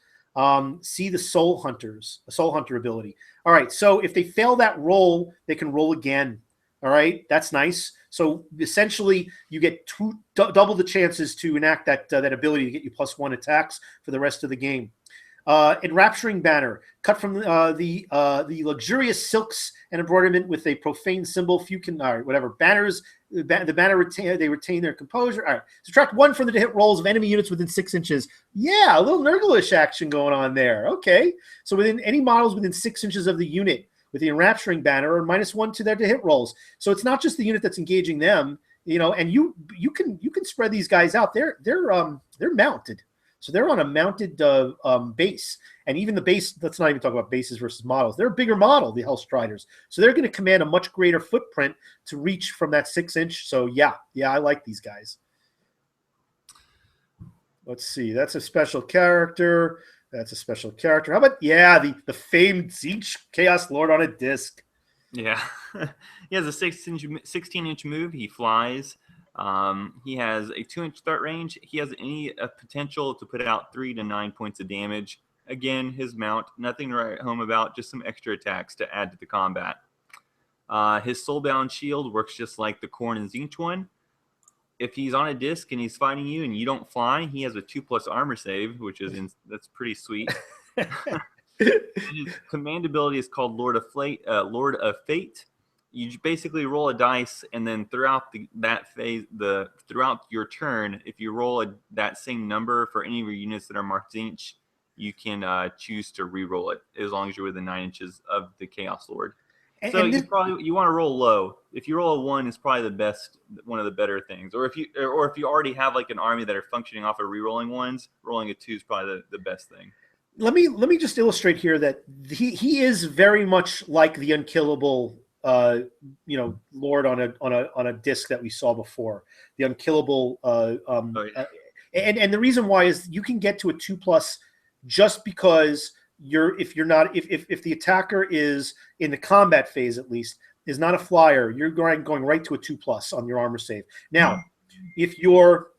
See the Soul Hunters, a Soul Hunter ability. All right, so if they fail that roll, they can roll again. All right, that's nice. So essentially, you get double the chances to enact that ability to get you +1 attacks for the rest of the game. Enrapturing Banner, cut from the luxurious silks and embroiderment with a profane symbol. Few can, all right, whatever. Banners, the banner retain their composure. All right, subtract 1 from the hit rolls of enemy units within 6 inches. Yeah, a little Nurglish action going on there. Okay, so within any models within 6 inches of the unit with the enrapturing banner, or -1 to their hit rolls. So it's not just the unit that's engaging them, and you can spread these guys out. They're mounted. So they're on a mounted base. And even the base, let's not even talk about bases versus models. They're a bigger model, the Hellstriders. So they're going to command a much greater footprint to reach from that 6 inch. So yeah, I like these guys. Let's see. That's a special character. That's a special character. How about, the famed Tzeentch Chaos Lord on a disc. Yeah. He has a 16-inch move. He flies. He has a 2-inch threat range. He has any potential to put out 3 to 9 points of damage. Again, his mount, nothing to write home about, just some extra attacks to add to the combat. His Soulbound Shield works just like the Khorne and Tzeentch one. If he's on a disc and he's fighting you and you don't fly, he has a 2+ armor save, which is that's pretty sweet. His command ability is called Lord of Fate. You basically roll a dice, and then throughout throughout your turn, if you roll that same number for any of your units that are marked Tzeentch, you can choose to re-roll it as long as you're within 9 inches of the Chaos Lord. So And you want to roll low. If you roll a 1, it's probably one of the better things. Or if you already have like an army that are functioning off of re-rolling 1s, rolling a 2 is probably the best thing. let me just illustrate here that he is very much like the unkillable lord on a disc that we saw before. The unkillable and the reason why is you can get to a 2+ just because if the attacker is in the combat phase, at least is not a flyer, you're going right to a 2+ on your armor save. Now, if you're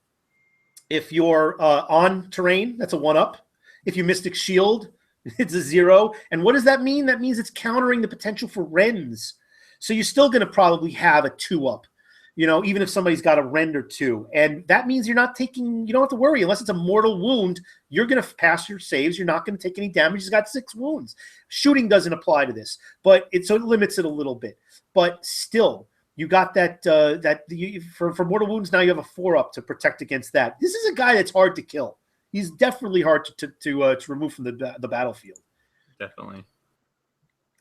on terrain, that's a 1-up. If you Mystic Shield, it's a 0. And what does that mean? That means it's countering the potential for Rends. So you're still going to probably have a 2-up, even if somebody's got a Rend or 2. And that means you don't have to worry. Unless it's a mortal wound, you're going to pass your saves. You're not going to take any damage. He's got 6 wounds. Shooting doesn't apply to this, but so it limits it a little bit. But still, you got that for mortal wounds, now you have a 4-up to protect against that. This is a guy that's hard to kill. He's definitely hard to remove from the battlefield. Definitely.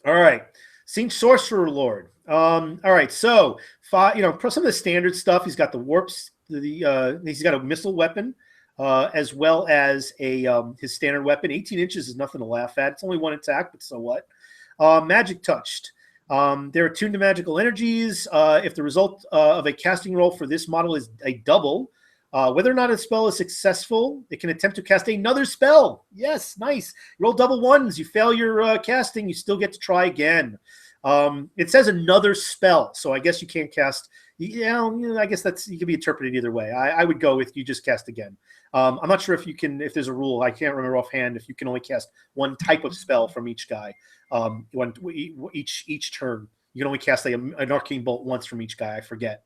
All right, Saint Sorcerer Lord. All right, so some of the standard stuff. He's got the warps. He's got a missile weapon, as well as his standard weapon. 18 inches is nothing to laugh at. It's only 1 attack, but so what? Magic touched. They're attuned to magical energies. If the result of a casting roll for this model is a double. Whether or not a spell is successful, it can attempt to cast another spell. Yes, nice. You roll double 1s. You fail your casting, you still get to try again. It says another spell, so I guess you can't cast. I guess you can be interpreted either way. I would go with you just cast again. I'm not sure if there's a rule. I can't remember offhand if you can only cast one type of spell from each guy. Each turn, you can only cast an arcane bolt once from each guy. I forget.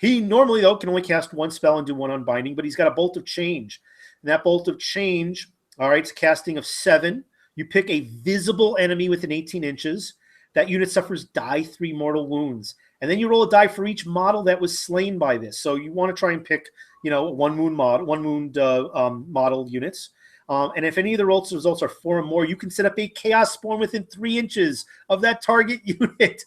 He normally, though, can only cast 1 spell and do 1 unbinding, but he's got a Bolt of Change. And that Bolt of Change, all right, it's a casting of 7. You pick a visible enemy within 18 inches. That unit suffers die 3 mortal wounds. And then you roll a die for each model that was slain by this. So you want to try and pick, 1 wound model units. And if any of the results are 4 or more, you can set up a Chaos Spawn within 3 inches of that target unit.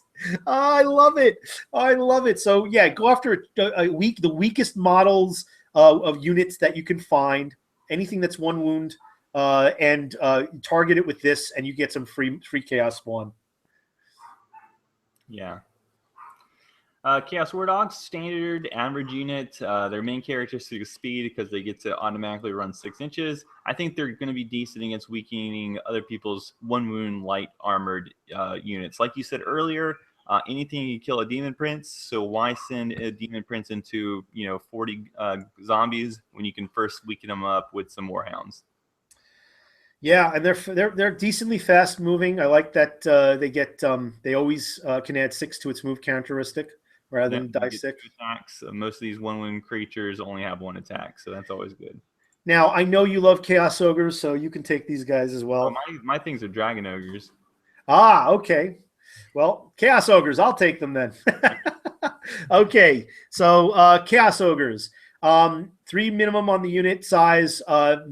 I love it. So yeah, go after the weakest models of units that you can find. Anything that's 1 wound, and target it with this, and you get some free Chaos Spawn. Yeah. Chaos War Dogs, standard average unit. Their main characteristic is speed because they get to automatically run 6 inches. I think they're going to be decent against weakening other people's 1 wound light armored units. Like you said earlier, anything you kill a demon prince. So why send a demon prince into 40 zombies when you can first weaken them up with some warhounds? Yeah, and they're decently fast moving. I like that they always can add 6 to its move characteristic rather than die 6 attacks. Most of these 1 wound creatures only have 1 attack, so that's always good. Now I know you love Chaos Ogres, so you can take these guys as well. My things are Dragon Ogres. Ah, okay. Well, Chaos Ogres, I'll take them then. Okay, so Chaos Ogres. 3 minimum on the unit size,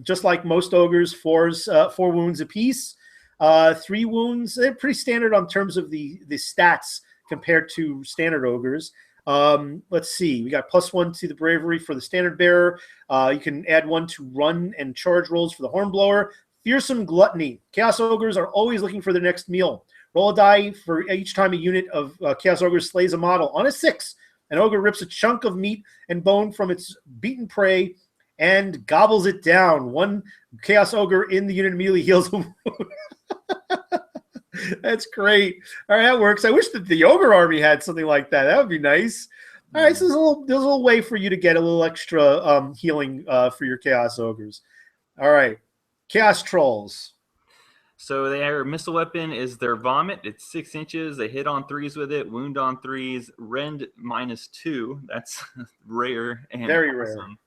just like most ogres, 4 wounds apiece. 3 wounds, they're pretty standard on terms of the stats compared to standard ogres. Let's see, we got +1 to the bravery for the standard bearer. You can add 1 to run and charge rolls for the hornblower. Fearsome gluttony. Chaos ogres are always looking for their next meal. Roll a die for each time a unit of Chaos ogres slays a model. On a 6, an ogre rips a chunk of meat and bone from its beaten prey and gobbles it down. 1 Chaos Ogre in the unit immediately heals a wound. That's great. All right, that works. I wish that the Ogre army had something like that. That would be nice. All right, so there's a little way for you to get a little extra healing for your Chaos Ogres. All right, Chaos Trolls. So their missile weapon is their vomit. It's 6 inches. They hit on 3s with it, wound on 3s, rend -2. That's rare and very awesome.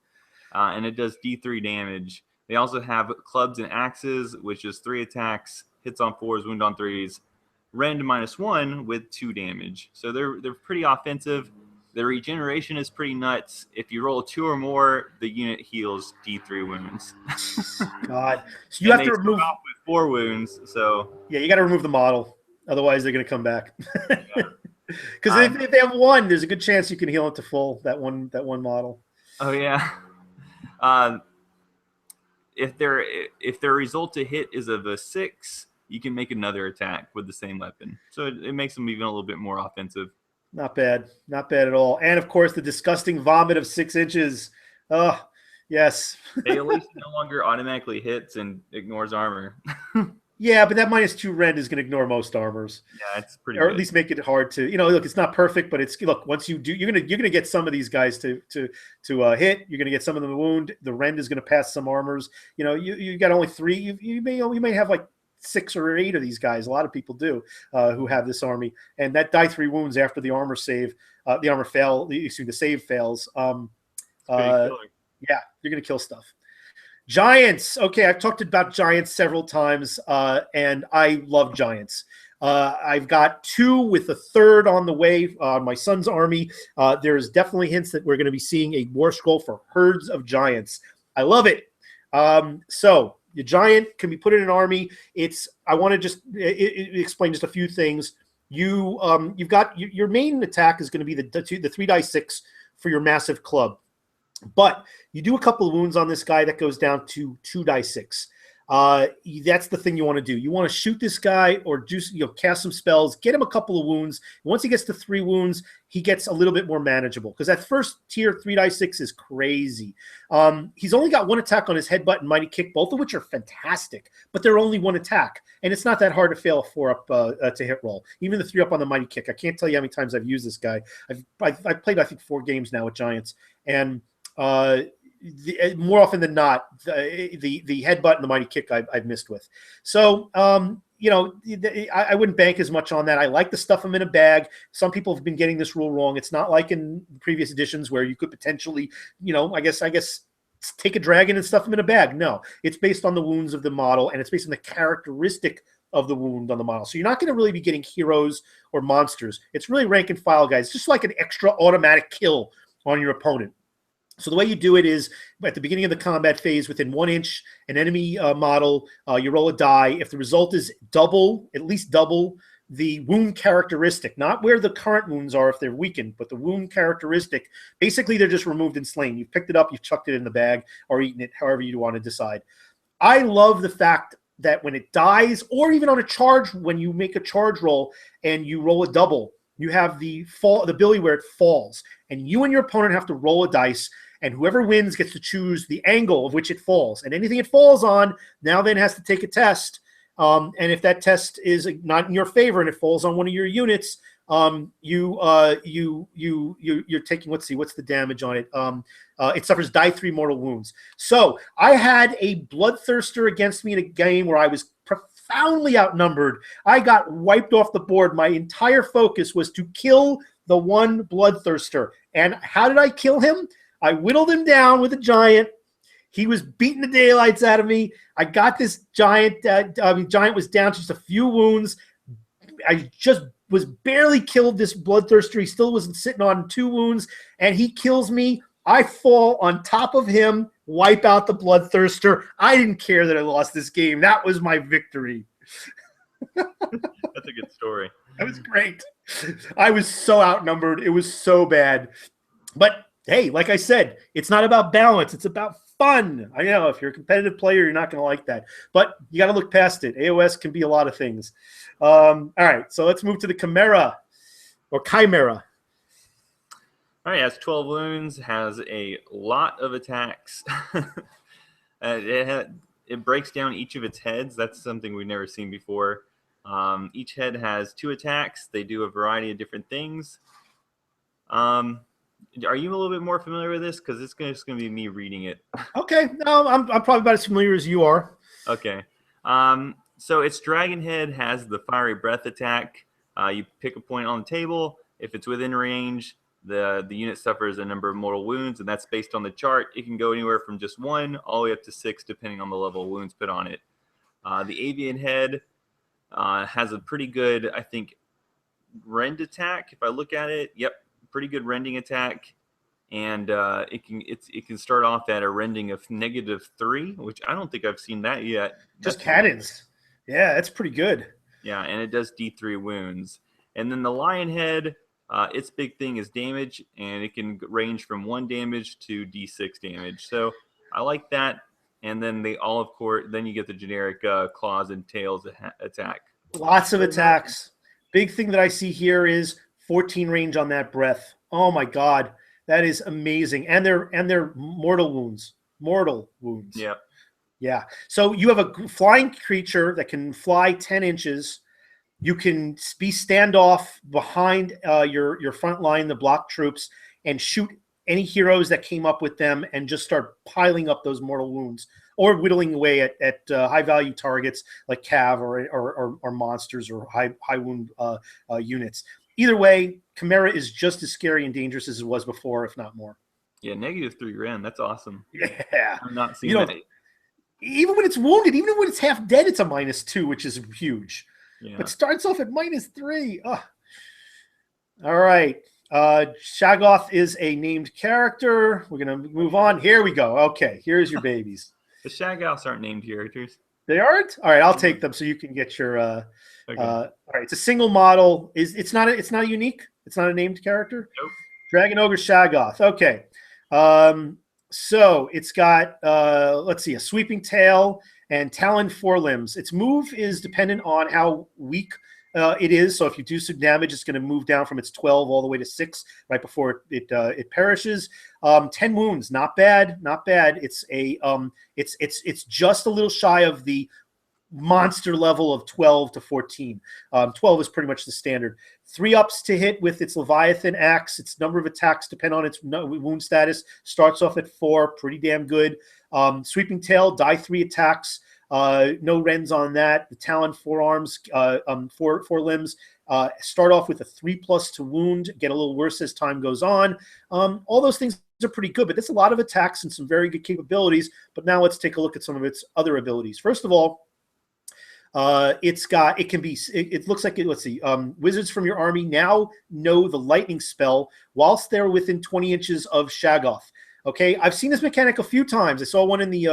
Rare. And it does D3 damage. They also have clubs and axes, which is 3 attacks, hits on 4s, wound on 3s, rend -1 with 2 damage. So they're pretty offensive. The regeneration is pretty nuts. If you roll 2 or more, the unit heals D3 wounds. God, so you have to remove off with 4 wounds. So yeah, you got to remove the model. Otherwise, they're going to come back. Yeah. Because if they have one, there's a good chance you can heal it to full, that one model. Oh, yeah. If their result to hit is of a 6, you can make another attack with the same weapon. So it makes them even a little bit more offensive. Not bad. Not bad at all. And, of course, the disgusting vomit of 6 inches. Oh, yes. Hey, at least no longer automatically hits and ignores armor. Yeah, but that -2 rend is going to ignore most armors. Yeah, it's pretty or good. At least make it hard to, look, it's not perfect, but it's, look, once you do, you're gonna get some of these guys to hit. You're gonna get some of them to wound. The rend is gonna pass some armors. You got only 3. You may have like 6 or 8 of these guys. A lot of people do who have this army, and that die 3 wounds after the armor save, the save fails. Yeah, you're gonna kill stuff. Giants. Okay, I've talked about giants several times, and I love giants. I've got 2 with a 3rd on the way on my son's army. There's definitely hints that we're going to be seeing a war scroll for herds of giants. I love it. So the giant can be put in an army. I want to just explain just a few things. You've got your main attack is going to be the 3d6 for your massive club. But you do a couple of wounds on this guy that goes down to 2d6. That's the thing you want to do. You want to shoot this guy or cast some spells, get him a couple of wounds. Once he gets to 3 wounds, he gets a little bit more manageable because that first tier 3d6 is crazy. He's only got 1 attack on his headbutt and mighty kick, both of which are fantastic, but they're only 1 attack. And it's not that hard to fail a 4-up to hit roll. Even the 3-up on the mighty kick. I can't tell you how many times I've used this guy. I've played, I think, 4 games now with giants. And more often than not, the headbutt and the mighty kick I've missed with. So, I wouldn't bank as much on that. I like to stuff them in a bag. Some people have been getting this rule wrong. It's not like in previous editions where you could potentially, I guess, take a dragon and stuff them in a bag. No, it's based on the wounds of the model, and it's based on the characteristic of the wound on the model. So you're not going to really be getting heroes or monsters. It's really rank and file guys, just like an extra automatic kill on your opponent. So the way you do it is at the beginning of the combat phase, within 1 inch, an enemy model, you roll a die. If the result is at least double the wound characteristic, not where the current wounds are if they're weakened, but the wound characteristic, basically they're just removed and slain. You've picked it up, you've chucked it in the bag, or eaten it, however you want to decide. I love the fact that when it dies, or even on a charge, when you make a charge roll and you roll a double, you have the ability where it falls, and you and your opponent have to roll a dice. And whoever wins gets to choose the angle of which it falls. And anything it falls on now then has to take a test. And if that test is not in your favor and it falls on one of your units, you're taking, let's see, what's the damage on it? It suffers die 3 mortal wounds. So I had a bloodthirster against me in a game where I was profoundly outnumbered. I got wiped off the board. My entire focus was to kill the one bloodthirster. And how did I kill him? I whittled him down with a giant. He was beating the daylights out of me. I got this giant. Giant was down to just a few wounds. I just was barely killed this bloodthirster. He still was sitting on 2 wounds, and he kills me. I fall on top of him, wipe out the bloodthirster. I didn't care that I lost this game. That was my victory. That's a good story. That was great. I was so outnumbered. It was so bad. But hey, like I said, it's not about balance. It's about fun. I know if you're a competitive player, you're not going to like that. But you got to look past it. AoS can be a lot of things. All right, so let's move to the Chimera, or Chimera. All right, it has 12 wounds, has a lot of attacks. It breaks down each of its heads. That's something we've never seen before. Each head has 2 attacks. They do a variety of different things. Are you a little bit more familiar with this? Because it's just going to be me reading it. Okay. No, I'm probably about as familiar as you are. Okay. So its dragon head has the fiery breath attack. You pick a point on the table. If it's within range, the unit suffers a number of mortal wounds, and that's based on the chart. It can go anywhere from just 1 all the way up to 6, depending on the level of wounds put on it. The avian head has a pretty good, I think, rend attack. If I look at it, yep. Pretty good rending attack, and it can start off at a rending of -3, which I don't think I've seen that yet. Just cannons. Yeah, that's pretty good. Yeah, and it does D3 wounds. And then the lion head, its big thing is damage, and it can range from 1 damage to D6 damage. So I like that. And then the olive court, then you get the generic claws and tails attack. Lots of attacks. Big thing that I see here is 14 range on that breath. Oh my god, that is amazing. And they're mortal wounds. Mortal wounds. Yep. Yeah. So you have a flying creature that can fly 10 inches. You can be standoff behind your front line, the block troops, and shoot any heroes that came up with them and just start piling up those mortal wounds or whittling away at high-value targets like cav or monsters or high wound units. Either way, Chimera is just as scary and dangerous as it was before, if not more. Yeah, -3 Ren. That's awesome. Yeah. I'm not seeing that. Even when it's wounded, even when it's half dead, it's a -2, which is huge. Yeah. But starts off at -3. Oh. All right. Shaggoth is a named character. We're going to move on. Here we go. Okay, here's your babies. The Shaggoths aren't named characters. They aren't? All right, I'll take them so you can get your Okay. all right, it's a single model. It's not unique. It's not a named character. Nope. Dragon Ogre Shaggoth. Okay. So it's got let's see, a sweeping tail and taloned forelimbs. Its move is dependent on how weak it is. So if you do some damage, it's going to move down from its 12 all the way to 6 right before it perishes. 10 wounds, not bad, not bad. It's it's just a little shy of the monster level of 12 to 14. 12 is pretty much the standard. 3 ups to hit with its Leviathan axe. Its number of attacks depend on its wound status. Starts off at 4, pretty damn good. Sweeping tail, die 3 attacks. No rends on that. The talon forearms, four limbs, start off with a 3+ to wound, get a little worse as time goes on. All those things are pretty good, but that's a lot of attacks and some very good capabilities. But now let's take a look at some of its other abilities. First of all, it looks like let's see, wizards from your army now know the lightning spell whilst they're within 20 inches of Shaggoth. Okay, I've seen this mechanic a few times. I saw one in the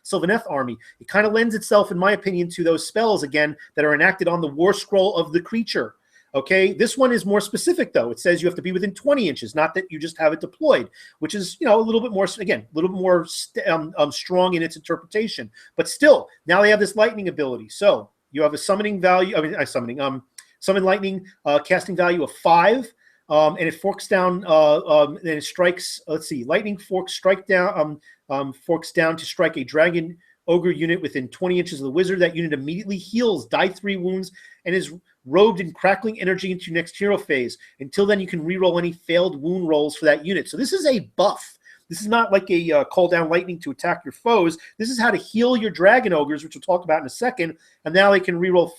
Sylvaneth army. It kind of lends itself, in my opinion, to those spells again that are enacted on the war scroll of the creature. Okay, this one is more specific though. It says you have to be within 20 inches, not that you just have it deployed, which is, you know, a little bit more, again, a little bit more strong in its interpretation. But still, now they have this lightning ability. So you have a summoning value. Summon lightning, casting value of 5. And it forks down, and it strikes. Let's see, lightning forks forks down to strike a dragon ogre unit within 20 inches of the wizard. That unit immediately heals, die 3 wounds, and is robed in crackling energy into your next hero phase. Until then, you can reroll any failed wound rolls for that unit. So this is a buff. This is not like a call down lightning to attack your foes. This is how to heal your dragon ogres, which we'll talk about in a second. And now they can reroll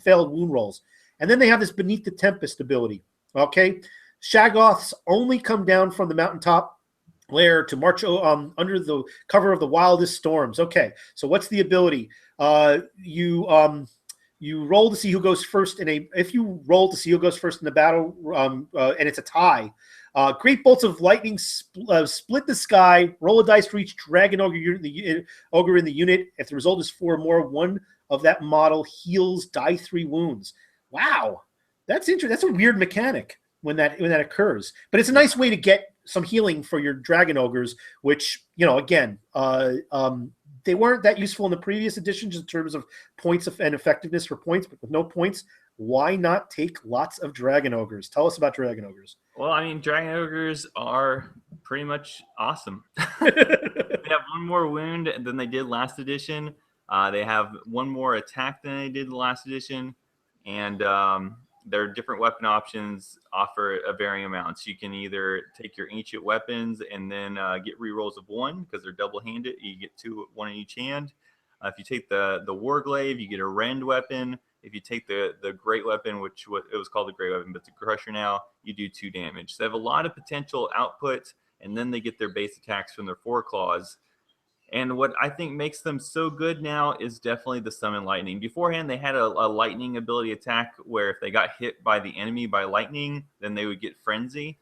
failed wound rolls. And then they have this Beneath the Tempest ability. Okay, Shaggoths only come down from the mountaintop lair to march under the cover of the wildest storms. Okay, so what's the ability? You roll to see who goes first if you roll to see who goes first in the battle, and it's a tie. Great bolts of lightning split the sky. Roll a dice for each dragon ogre in the unit. If the result is 4 or more, one of that model heals, die 3 wounds. Wow. That's interesting. That's a weird mechanic when that occurs, but it's a nice way to get some healing for your dragon ogres, which, you know, again, they weren't that useful in the previous editions in terms of points and effectiveness for points, but with no points, why not take lots of dragon ogres? Tell us about dragon ogres. Well, I mean, dragon ogres are pretty much awesome. They have 1 more wound than they did last edition. They have 1 more attack than they did the last edition, and their different weapon options offer a varying amounts. You can either take your ancient weapons and then get rerolls of 1 because they're double-handed. You get 2, 1 in each hand. If you take the Warglaive, you get a rend weapon. If you take the great weapon, which it was called the great weapon, but it's a crusher now, you do 2 damage. So they have a lot of potential output, and then they get their base attacks from their foreclaws. And what I think makes them so good now is definitely the summon lightning. Beforehand, they had a lightning ability attack where if they got hit by the enemy by lightning, then they would get frenzy.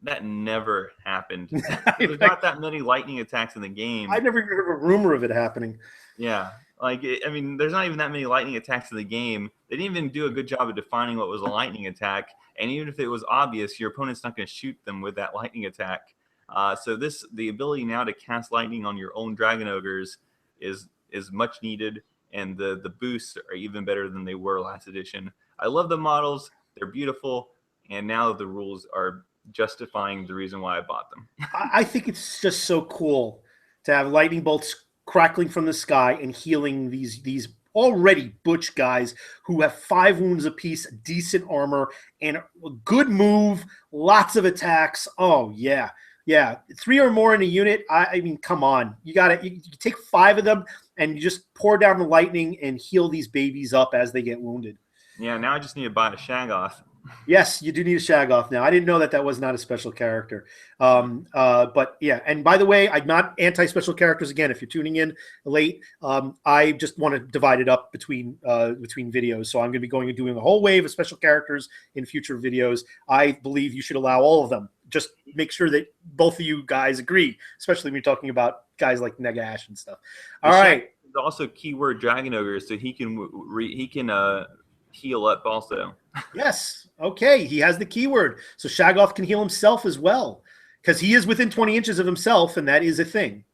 That never happened. There's not that many lightning attacks in the game. I never heard of a rumor of it happening. Yeah. Like, I mean, there's not even that many lightning attacks in the game. They didn't even do a good job of defining what was a lightning attack. And even if it was obvious, your opponent's not going to shoot them with that lightning attack. So the ability now to cast lightning on your own dragon ogres is much needed, and the boosts are even better than they were last edition. I love the models; they're beautiful, and now the rules are justifying the reason why I bought them. I think it's just so cool to have lightning bolts crackling from the sky and healing these already butch guys who have 5 wounds apiece, decent armor, and a good move, lots of attacks. Oh yeah. Yeah, 3 or more in a unit. I mean, come on. You take 5 of them and you just pour down the lightning and heal these babies up as they get wounded. Yeah, now I just need to buy a Shaggoth. Yes, you do need a Shaggoth now. I didn't know that was not a special character. But yeah, and by the way, I'm not anti-special characters. Again, if you're tuning in late, I just want to divide it up between videos. So I'm going to be going and doing a whole wave of special characters in future videos. I believe you should allow all of them. Just make sure that both of you guys agree, especially when you're talking about guys like Negash and stuff. All right. There's also keyword Dragon Ogre, so he can heal up also. Yes. Okay. He has the keyword. So Shaggoth can heal himself as well, because he is within 20 inches of himself, and that is a thing.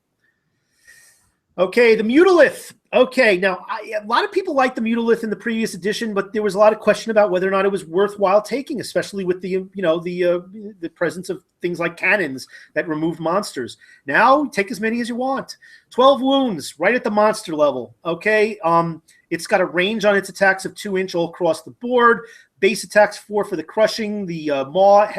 Okay, the Mutalith. Okay, now a lot of people liked the Mutalith in the previous edition, but there was a lot of question about whether or not it was worthwhile taking, especially with the the presence of things like cannons that removed monsters. Now take as many as you want. 12 wounds, right at the monster level. Okay, it's got a range on its attacks of 2 inch all across the board. Base attacks 4 for the crushing. The maw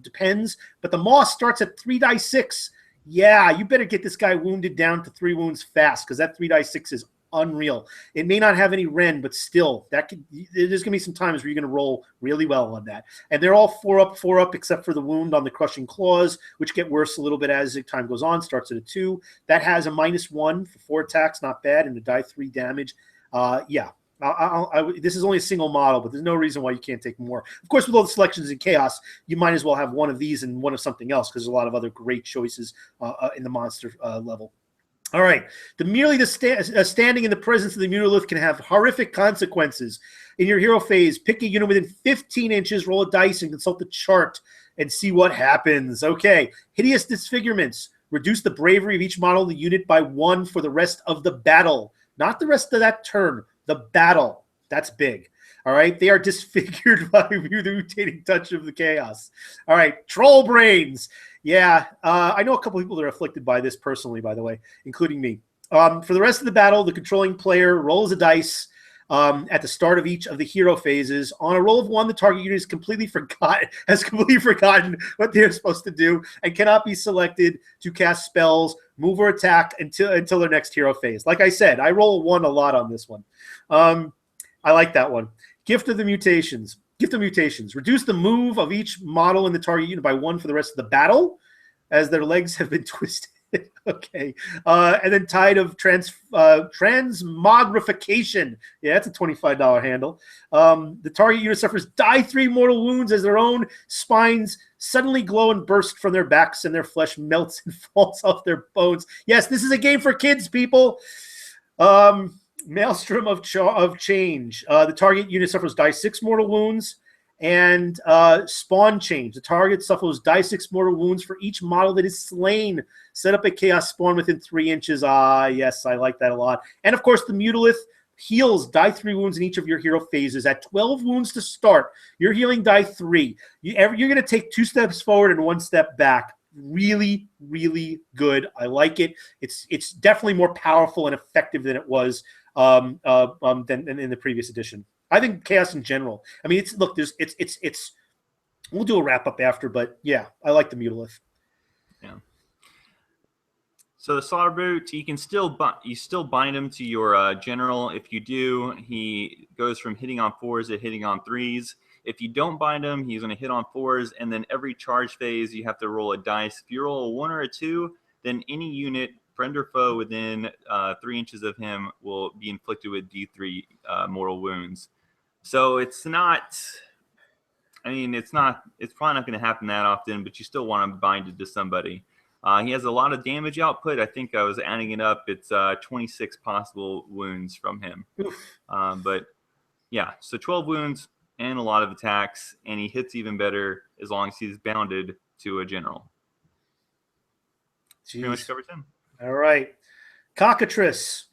depends, but the maw starts at 3d6. Yeah, you better get this guy wounded down to 3 wounds fast, because that 3d6 is unreal. It may not have any Ren, but still, there's going to be some times where you're going to roll really well on that. And they're all 4 up, except for the wound on the crushing claws, which get worse a little bit as time goes on. Starts at a 2. That has a -1 for 4 attacks, not bad, and to die 3 damage. Yeah. This is only a single model, but there's no reason why you can't take more. Of course, with all the selections in Chaos, you might as well have one of these and one of something else, because there's a lot of other great choices in the monster level. All right. Standing in the presence of the Mutalith can have horrific consequences. In your hero phase, pick a unit within 15 inches, roll a dice, and consult the chart and see what happens. Okay. Hideous disfigurements. Reduce the bravery of each model of the unit by 1 for the rest of the battle. Not the rest of that turn. The battle. That's big. All right. They are disfigured by the mutating touch of the chaos. All right. Troll brains. Yeah. I know a couple people that are afflicted by this personally, by the way, including me. For the rest of the battle, the controlling player rolls a dice at the start of each of the hero phases. On a roll of 1, the target unit has completely forgotten what they're supposed to do and cannot be selected to cast spells, move, or attack until their next hero phase. Like I said, I roll 1 a lot on this one. I like that one. Gift of Mutations. Reduce the move of each model in the target unit by 1 for the rest of the battle, as their legs have been twisted. Okay. And then Tide of Transmogrification. Yeah, that's a $25 handle. The target unit suffers die 3 mortal wounds as their own spines suddenly glow and burst from their backs, and their flesh melts and falls off their bones. Yes, this is a game for kids, people. Maelstrom of Change. The target unit suffers die 6 mortal wounds. And Spawn Change. The target suffers die 6 mortal wounds for each model that is slain. Set up a chaos spawn within 3 inches. Yes, I like that a lot. And of course, the Mutalith heals die 3 wounds in each of your hero phases. At 12 wounds to start, you're healing die 3. You're going to take 2 steps forward and 1 step back. Really, really good. I like it. It's definitely more powerful and effective than it was than in the previous edition. I think Chaos in general. I mean, we'll do a wrap up after, but yeah, I like the Mutalith. Yeah. So the Slaughter Brute, you still bind him to your general. If you do, he goes from hitting on 4s to hitting on 3s. If you don't bind him, he's going to hit on 4s, and then every charge phase, you have to roll a dice. If you roll a 1 or a 2, then any unit, friend or foe, within 3 inches of him will be inflicted with D3 mortal wounds. So it's not, I mean, it's probably not going to happen that often, but you still want to bind it to somebody. He has a lot of damage output. I think I was adding it up. It's 26 possible wounds from him. But yeah, so 12 wounds and a lot of attacks, and he hits even better as long as he's bounded to a general. Jeez. Pretty much covers him. All right. Cockatrice.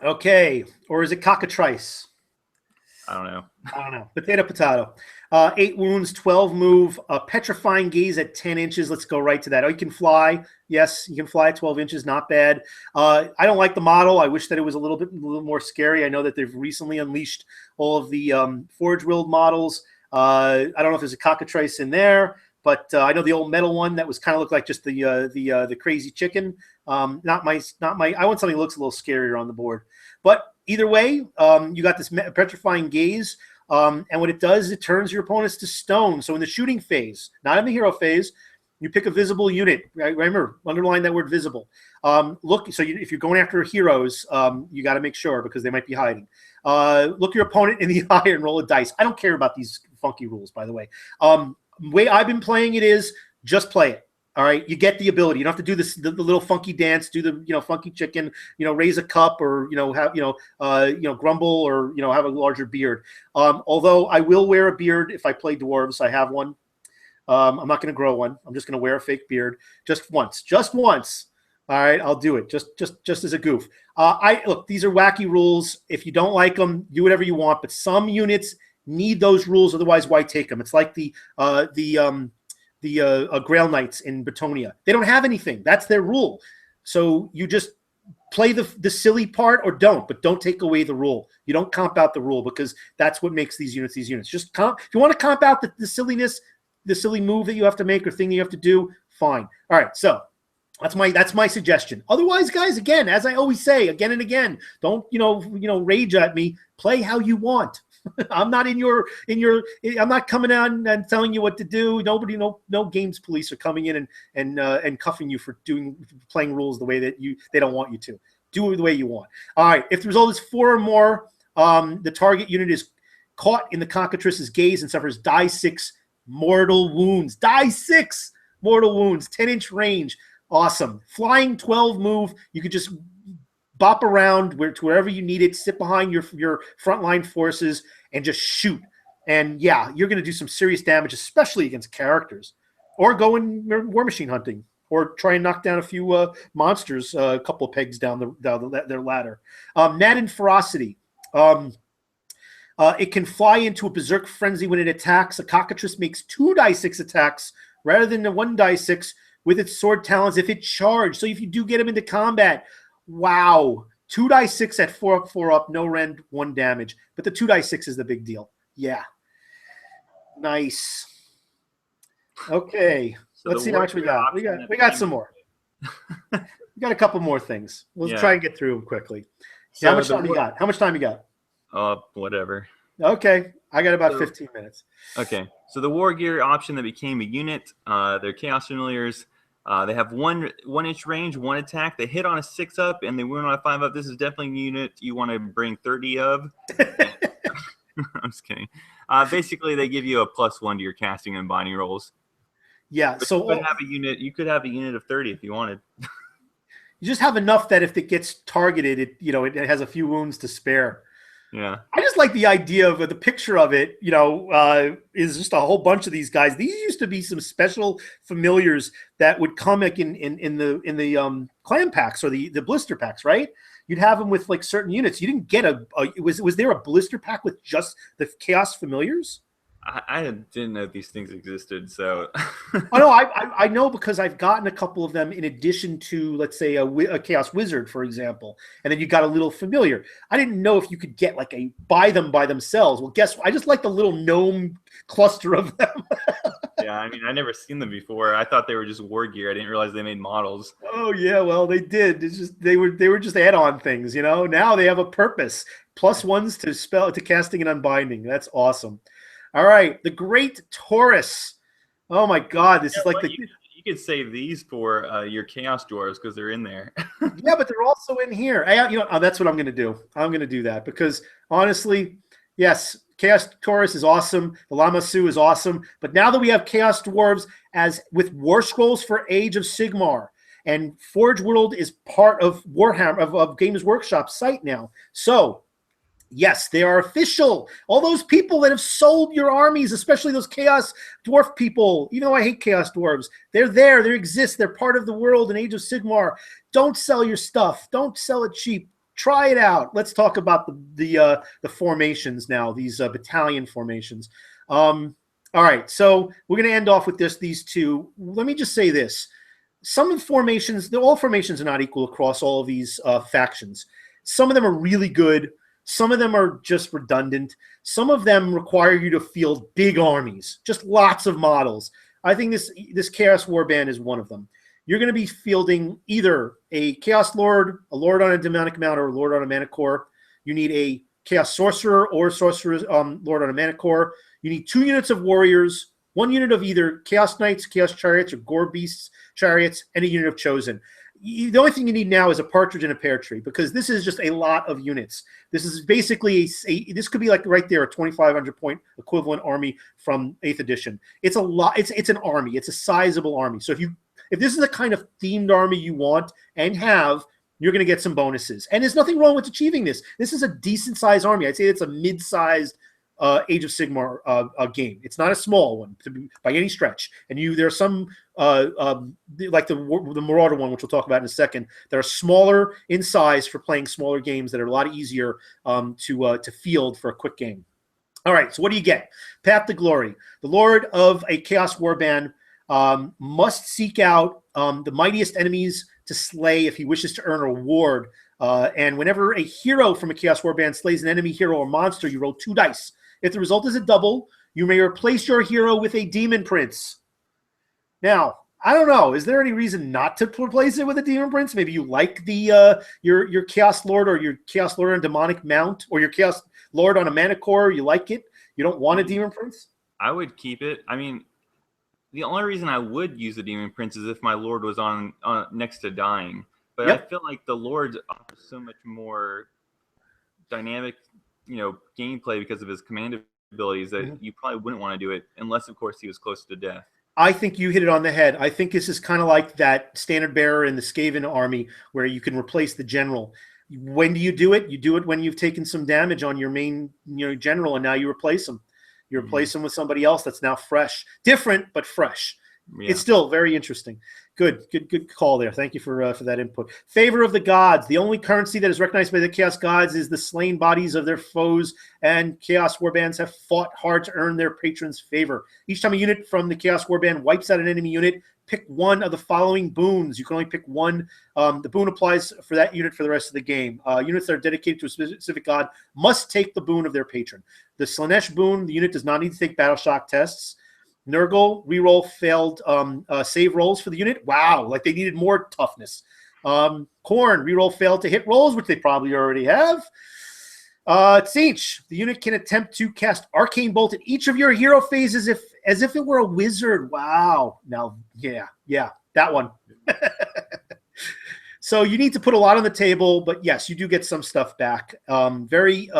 Okay. Or is it cockatrice? I don't know. Potato, potato. 8 wounds, 12 move, petrifying gaze at 10 inches. Let's go right to that. Oh, you can fly. Yes, you can fly at 12 inches. Not bad. I don't like the model. I wish that it was a little more scary. I know that they've recently unleashed all of the Forge World models. I don't know if there's a cockatrice in there, but I know the old metal one that was kind of looked like just the crazy chicken. Not my. I want something that looks a little scarier on the board. But either way, you got this petrifying gaze. And what it does, it turns your opponents to stone. So in the shooting phase, not in the hero phase, you pick a visible unit. Remember, underline that word visible. If you're going after heroes, you got to make sure because they might be hiding. Look your opponent in the eye and roll a dice. I don't care about these funky rules, by the way. Way I've been playing it is just play it. All right, you get the ability. You don't have to do this the little funky dance, do the funky chicken, raise a cup or have grumble or have a larger beard. Although I will wear a beard if I play dwarves, I have one. I'm not going to grow one. I'm just going to wear a fake beard just once. All right, I'll do it just as a goof. Look, these are wacky rules. If you don't like them, do whatever you want. But some units need those rules, otherwise, why take them? It's like the Grail Knights in Bretonia. They don't have anything. That's their rule. So you just play the silly part or don't, but don't take away the rule. You don't comp out the rule because that's what makes these units. Just if you want to comp out the silliness, the silly move that you have to make or thing that you have to do, fine. All right, so that's my suggestion. Otherwise, guys, again, as I always say, again and again, don't rage at me. Play how you want. I'm not I'm not coming out and telling you what to do. No games police are coming in and cuffing you for playing rules the way that they don't want you to. Do it the way you want. All right. If the result is 4 or more, the target unit is caught in the cockatrice's gaze and suffers die 6 mortal wounds. Die 6 mortal wounds. 10-inch range. Awesome. Flying 12 move. You could just bop around to wherever you need it, sit behind your frontline forces, and just shoot. And yeah, you're going to do some serious damage, especially against characters. Or go in war machine hunting, or try and knock down a few monsters a couple of pegs down their ladder. Gnat Ferocity. It can fly into a berserk frenzy when it attacks. A cockatrice makes 2 die 6 attacks rather than the 1 die 6 with its sword talons if it charged. So if you do get him into combat, wow, 2 die 6 at 4 up, 4 up, no rend, 1 damage. But the 2 die 6 is the big deal. Yeah. Nice. Okay. So let's see how much we got. We got some more. We got a couple more things. We'll try and get through them quickly. So how much time you got? How much time you got? Whatever. Okay. I got about 15 minutes. Okay. So the war gear option that became a unit, they're Chaos Familiars. They have 1-inch range, 1 attack. They hit on a 6 up and they wound on a 5 up. This is definitely a unit you want to bring 30 of. I'm just kidding. Basically, they give you a +1 to your casting and binding rolls. Yeah. But so you could have a unit of 30 if you wanted. You just have enough that if it gets targeted, it has a few wounds to spare. Yeah. I just like the idea of the picture of it, is just a whole bunch of these guys. These used to be some special familiars that would come like in the clan packs or the blister packs, right? You'd have them with like certain units. You didn't get was there a blister pack with just the Chaos Familiars? I didn't know these things existed, so. Oh no, I know because I've gotten a couple of them in addition to, let's say, a Chaos Wizard, for example, and then you got a little familiar. I didn't know if you could get buy them by themselves. Well, guess what? I just like the little gnome cluster of them. Yeah, I mean, I never seen them before. I thought they were just war gear. I didn't realize they made models. Oh yeah, well they did. It's just they were just add-on things, Now they have a purpose. +1s to casting and unbinding. That's awesome. All right, the Great Taurus. Oh my God, this is like you could save these for your Chaos Dwarves because they're in there. Yeah, but they're also in here. That's what I'm going to do. I'm going to do that because honestly, yes, Chaos Taurus is awesome. The Lamassu is awesome. But now that we have Chaos Dwarves as with War Scrolls for Age of Sigmar, and Forge World is part of Warhammer, of Games Workshop's site now. So, yes, they are official. All those people that have sold your armies, especially those Chaos Dwarf people, even though I hate Chaos Dwarves, they're there. They exist. They're part of the world in Age of Sigmar. Don't sell your stuff. Don't sell it cheap. Try it out. Let's talk about the formations now, these battalion formations. All right, so we're going to end off with these two. Let me just say this. Some of the formations, all formations are not equal across all of these factions. Some of them are really good. Some of them are just redundant. Some of them require you to field big armies, just lots of models. I think this Chaos Warband is one of them. You're going to be fielding either a Chaos Lord, a Lord on a Demonic Mount, or a Lord on a Manticore. You need a Chaos Sorcerer or Sorcerer Lord on a Manticore. You need 2 units of Warriors, 1 unit of either Chaos Knights, Chaos Chariots, or Gore Beasts Chariots, and a unit of Chosen. The only thing you need now is a partridge and a pear tree, because this is just a lot of units. This is basically this could be like right there a 2,500 point equivalent army from 8th edition. It's a lot. It's an army. It's a sizable army. So if this is the kind of themed army you want and have, you're going to get some bonuses. And there's nothing wrong with achieving this. This is a decent sized army. I'd say it's a mid-sized Age of Sigmar game. It's not a small one by any stretch. And there's some like the Marauder one, which we'll talk about in a second, that are smaller in size for playing smaller games that are a lot easier to field for a quick game. All right, so what do you get? Path to Glory. The Lord of a Chaos Warband must seek out the mightiest enemies to slay if he wishes to earn a reward. And whenever a hero from a Chaos Warband slays an enemy hero or monster, you roll 2 dice. If the result is a double, you may replace your hero with a Demon Prince. Now, I don't know. Is there any reason not to replace it with a Demon Prince? Maybe you like the your Chaos Lord or your Chaos Lord on a Demonic Mount or your Chaos Lord on a Manticore. You like it. You don't want a Demon Prince? I would keep it. I mean, the only reason I would use a Demon Prince is if my Lord was on next to dying. But I feel like the Lord offers so much more dynamic, gameplay because of his command abilities that you probably wouldn't want to do it unless, of course, he was close to death. I think you hit it on the head. I think this is kind of like that Standard Bearer in the Skaven army where you can replace the general. When do you do it? You do it when you've taken some damage on your main general, and now you replace them. You replace them with somebody else that's now fresh. Different, but fresh. Yeah. It's still very interesting. Good call there. Thank you for that input. Favor of the Gods. The only currency that is recognized by the Chaos Gods is the slain bodies of their foes, and Chaos Warbands have fought hard to earn their patrons' favor. Each time a unit from the Chaos Warband wipes out an enemy unit, pick one of the following boons. You can only pick one. The boon applies for that unit for the rest of the game. Units that are dedicated to a specific god must take the boon of their patron. The Slanesh boon, the unit does not need to take battle shock tests. Nurgle, reroll failed save rolls for the unit. Wow, like they needed more toughness. Khorne, reroll failed to hit rolls, which they probably already have. Tzeentch, the unit can attempt to cast Arcane Bolt at each of your hero phases as if it were a wizard. Wow. Now, yeah, that one. So you need to put a lot on the table, but yes, you do get some stuff back. Very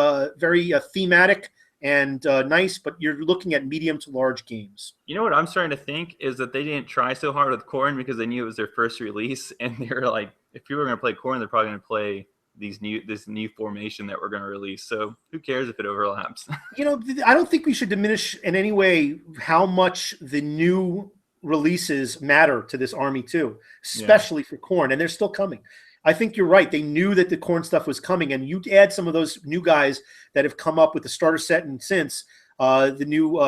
thematic and nice, but you're looking at medium to large games. You know what I'm starting to think is that they didn't try so hard with Khorne because they knew it was their first release, and they were like, if people are going to play Khorne, they're probably going to play this new formation that we're going to release. So who cares if it overlaps? I don't think we should diminish in any way how much the new releases matter to this army too, especially for Khorne, and they're still coming. I think you're right. They knew that the Khorne stuff was coming, and you add some of those new guys that have come up with the starter set and since the new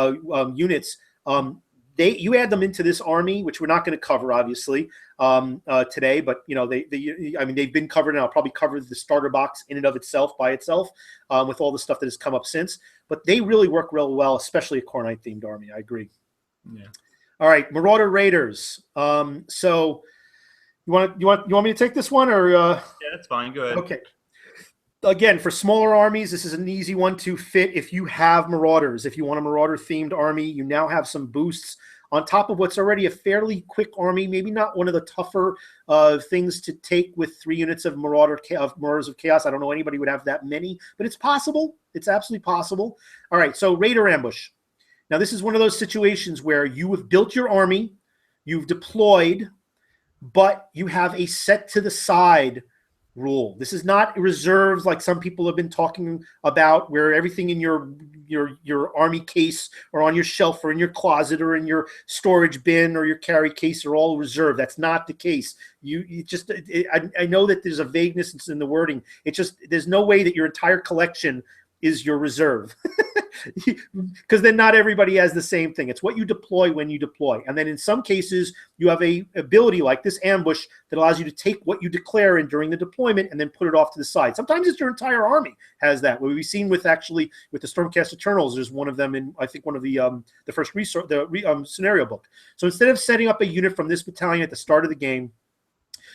units. You add them into this army, which we're not going to cover obviously today, but they've been covered, and I'll probably cover the starter box in and of itself by itself with all the stuff that has come up since. But they really work real well, especially a Khornite themed army. I agree. Yeah. All right, Marauder Raiders. So. You want me to take this one, or? Yeah, that's fine. Go ahead. Okay. Again, for smaller armies, this is an easy one to fit if you have Marauders. If you want a Marauder-themed army, you now have some boosts on top of what's already a fairly quick army, maybe not one of the tougher things to take with 3 units of Marauders of Chaos. I don't know anybody would have that many, but it's possible. It's absolutely possible. All right, so Raider Ambush. Now, this is one of those situations where you have built your army, you've deployed, but you have a set to the side rule. This is not reserves like some people have been talking about, where everything in your army case or on your shelf or in your closet or in your storage bin or your carry case are all reserved. That's not the case. I know that there's a vagueness in the wording. It's just there's no way that your entire collection is your reserve. Because then not everybody has the same thing. It's what you deploy when you deploy. And then in some cases, you have a ability like this ambush that allows you to take what you declare in during the deployment and then put it off to the side. Sometimes it's your entire army has that. What we've seen with the Stormcast Eternals, there's one of them in, I think, one of the first scenario book. So instead of setting up a unit from this battalion at the start of the game,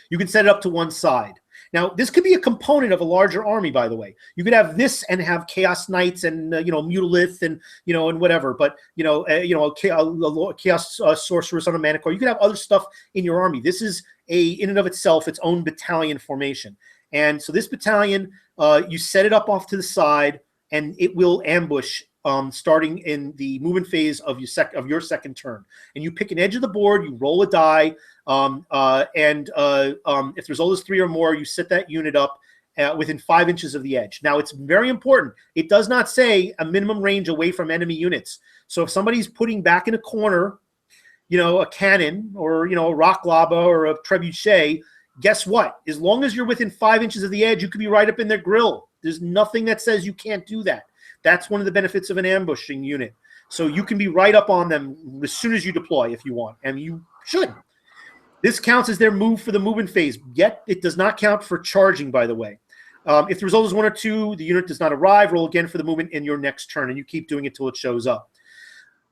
you can set it up to one side. Now, this could be a component of a larger army, by the way. You could have this and have Chaos Knights and Mutalith and and whatever. But Chaos Sorcerers on a manticore. You could have other stuff in your army. This is in and of itself its own battalion formation. And so this battalion, you set it up off to the side, and it will ambush starting in the movement phase of your second turn. And you pick an edge of the board, you roll a die, if there's always 3 or more, you set that unit up within 5 inches of the edge. Now, it's very important. It does not say a minimum range away from enemy units. So if somebody's putting back in a corner, a cannon or, a rock lava or a trebuchet, guess what? As long as you're within 5 inches of the edge, you could be right up in their grill. There's nothing that says you can't do that. That's one of the benefits of an ambushing unit. So you can be right up on them as soon as you deploy if you want, and you should. This counts as their move for the movement phase, yet it does not count for charging, by the way. If the result is 1 or 2, the unit does not arrive, roll again for the movement in your next turn, and you keep doing it till it shows up.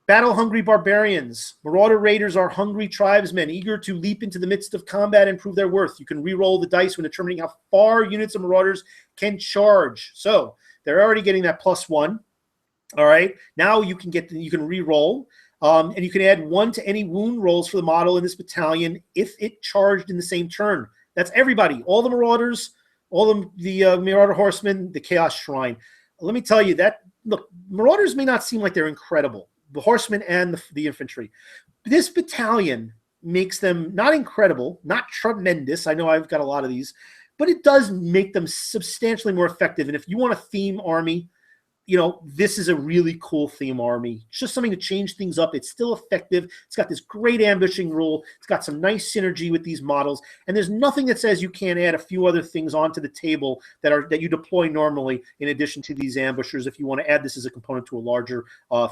Battle-hungry barbarians. Marauder raiders are hungry tribesmen, eager to leap into the midst of combat and prove their worth. You can re-roll the dice when determining how far units of marauders can charge. So they're already getting that +1. All right. Now you can re-roll. And you can add 1 to any wound rolls for the model in this battalion if it charged in the same turn. That's everybody, all the Marauders, all the Marauder Horsemen, the Chaos Shrine. Let me tell you that, look, Marauders may not seem like they're incredible, the Horsemen and the Infantry. This battalion makes them not incredible, not tremendous. I know I've got a lot of these, but it does make them substantially more effective. And if you want a theme army, this is a really cool theme army. It's just something to change things up. It's still effective. It's got this great ambushing rule. It's got some nice synergy with these models. And there's nothing that says you can't add a few other things onto the table that you deploy normally in addition to these ambushers if you want to add this as a component to a larger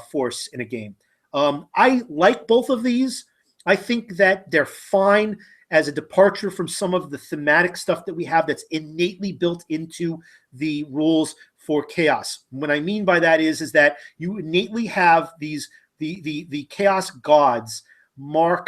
force in a game. I like both of these. I think that they're fine as a departure from some of the thematic stuff that we have that's innately built into the rules for chaos. What I mean by that is that you innately have the chaos gods, Nurgle,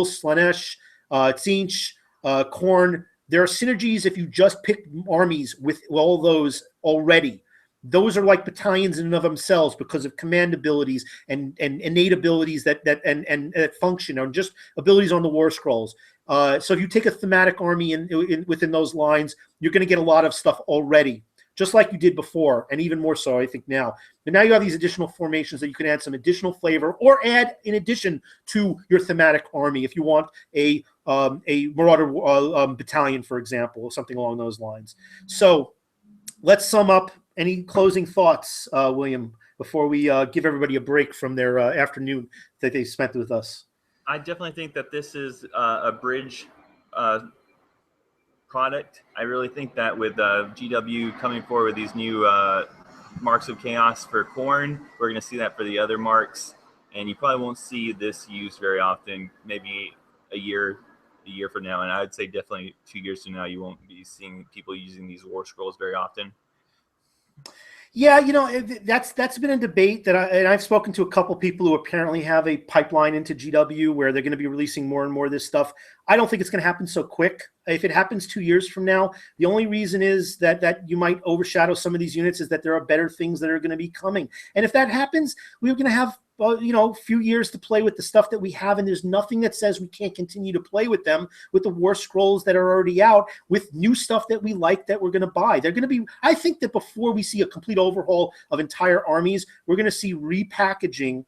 Slanesh, Tzeentch, Khorne. There are synergies if you just pick armies with all those already. Those are like battalions in and of themselves because of command abilities and innate abilities that function, or just abilities on the war scrolls. So if you take a thematic army within those lines, you're going to get a lot of stuff already, just like you did before, and even more so, I think, now. But now you have these additional formations that you can add some additional flavor, or add in addition to your thematic army if you want a Marauder battalion, for example, or something along those lines. So let's sum up. Any closing thoughts, William, before we give everybody a break from their afternoon that they spent with us? I definitely think that this is a bridge product. I really think that with GW coming forward with these new marks of chaos for Khorne, we're going to see that for the other marks, and you probably won't see this used very often. Maybe a year from now, and I would say definitely 2 years from now, you won't be seeing people using these war scrolls very often. Yeah, that's been a debate and I've spoken to a couple people who apparently have a pipeline into GW where they're going to be releasing more and more of this stuff. I don't think it's going to happen so quick. If it happens 2 years from now, the only reason is that you might overshadow some of these units is that there are better things that are going to be coming. And if that happens, we're going to have few years to play with the stuff that we have, and there's nothing that says we can't continue to play with them with the war scrolls that are already out, with new stuff that we like that we're going to buy. They're going to be, I think that before we see a complete overhaul of entire armies, we're going to see repackaging,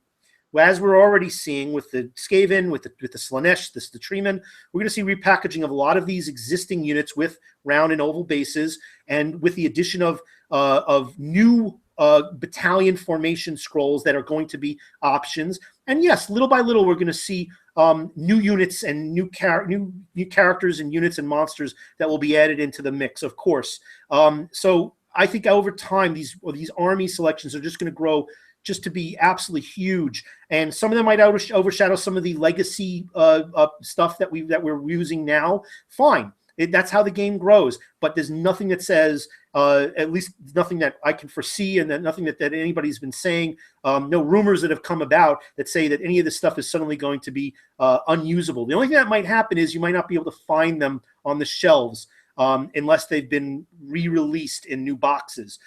as we're already seeing with the Skaven, with the Slanesh, the Treemen. We're going to see repackaging of a lot of these existing units with round and oval bases, and with the addition of new battalion formation scrolls that are going to be options. And yes, little by little, we're going to see new units and new characters and units and monsters that will be added into the mix, of course. So I think over time, these army selections are just going to grow just to be absolutely huge, and some of them might overshadow some of the legacy stuff that we're using now. Fine, that's how the game grows. But there's nothing that says, at least nothing that I can foresee, and nothing that anybody's been saying. No rumors that have come about that say that any of this stuff is suddenly going to be unusable. The only thing that might happen is you might not be able to find them on the shelves unless they've been re-released in new boxes.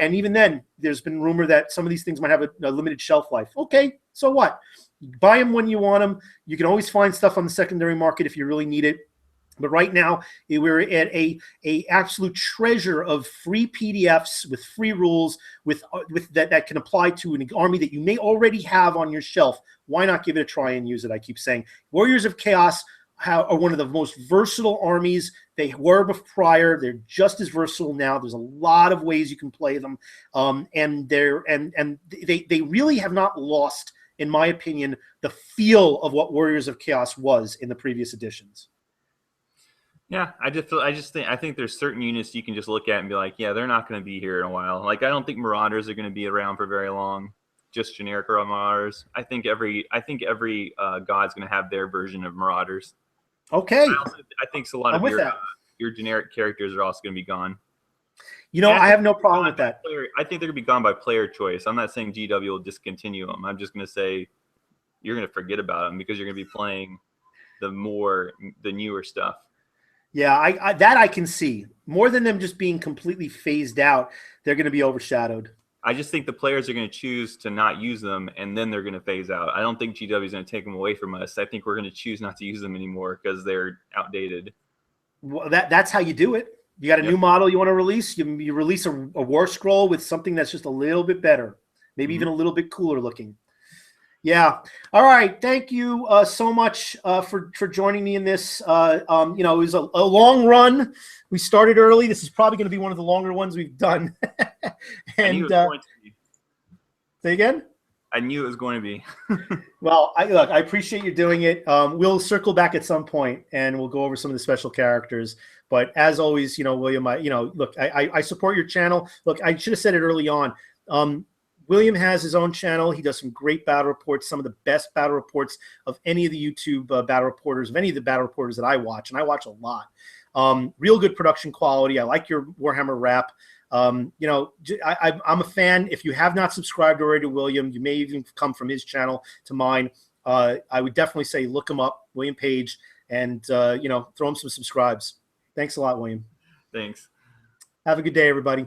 And even then, there's been rumor that some of these things might have a limited shelf life. Okay, so what? Buy them when you want them. You can always find stuff on the secondary market if you really need it. But right now, we're at a absolute treasure of free PDFs with free rules with that can apply to an army that you may already have on your shelf. Why not give it a try and use it? I keep saying Warriors of Chaos are one of the most versatile armies. They were prior. They're just as versatile now. There's a lot of ways you can play them, and they really have not lost, in my opinion, the feel of what Warriors of Chaos was in the previous editions. Yeah, I think there's certain units you can just look at and be like, yeah, they're not going to be here in a while. Like, I don't think Marauders are going to be around for very long. Just generic Marauders. I think every god's going to have their version of Marauders. Okay. I think a lot of your generic characters are also going to be gone. I have no problem with that. I think they're going to be gone by player choice. I'm not saying GW will discontinue them. I'm just going to say you're going to forget about them because you're going to be playing the newer stuff. Yeah, I can see. More than them just being completely phased out, they're going to be overshadowed. I just think the players are going to choose to not use them, and then they're going to phase out. I don't think GW is going to take them away from us. I think we're going to choose not to use them anymore because they're outdated. Well, that's how you do it. You got a new model you want to release. You release a war scroll with something that's just a little bit better, maybe even a little bit cooler looking. Yeah. All right. Thank you so much for joining me in this. It was a long run. We started early. This is probably going to be one of the longer ones we've done. And say again? I knew it was going to be. Well, I appreciate you doing it. We'll circle back at some point and we'll go over some of the special characters. But as always, William, I support your channel. Look, I should have said it early on. William has his own channel. He does some great battle reports, some of the best battle reports of any of the YouTube battle reporters, of any of the battle reporters that I watch, and I watch a lot. Real good production quality. I like your Warhammer rap. I'm a fan. If you have not subscribed already to William, you may even come from his channel to mine. I would definitely say look him up, William Page, and throw him some subscribes. Thanks a lot, William. Thanks. Have a good day, everybody.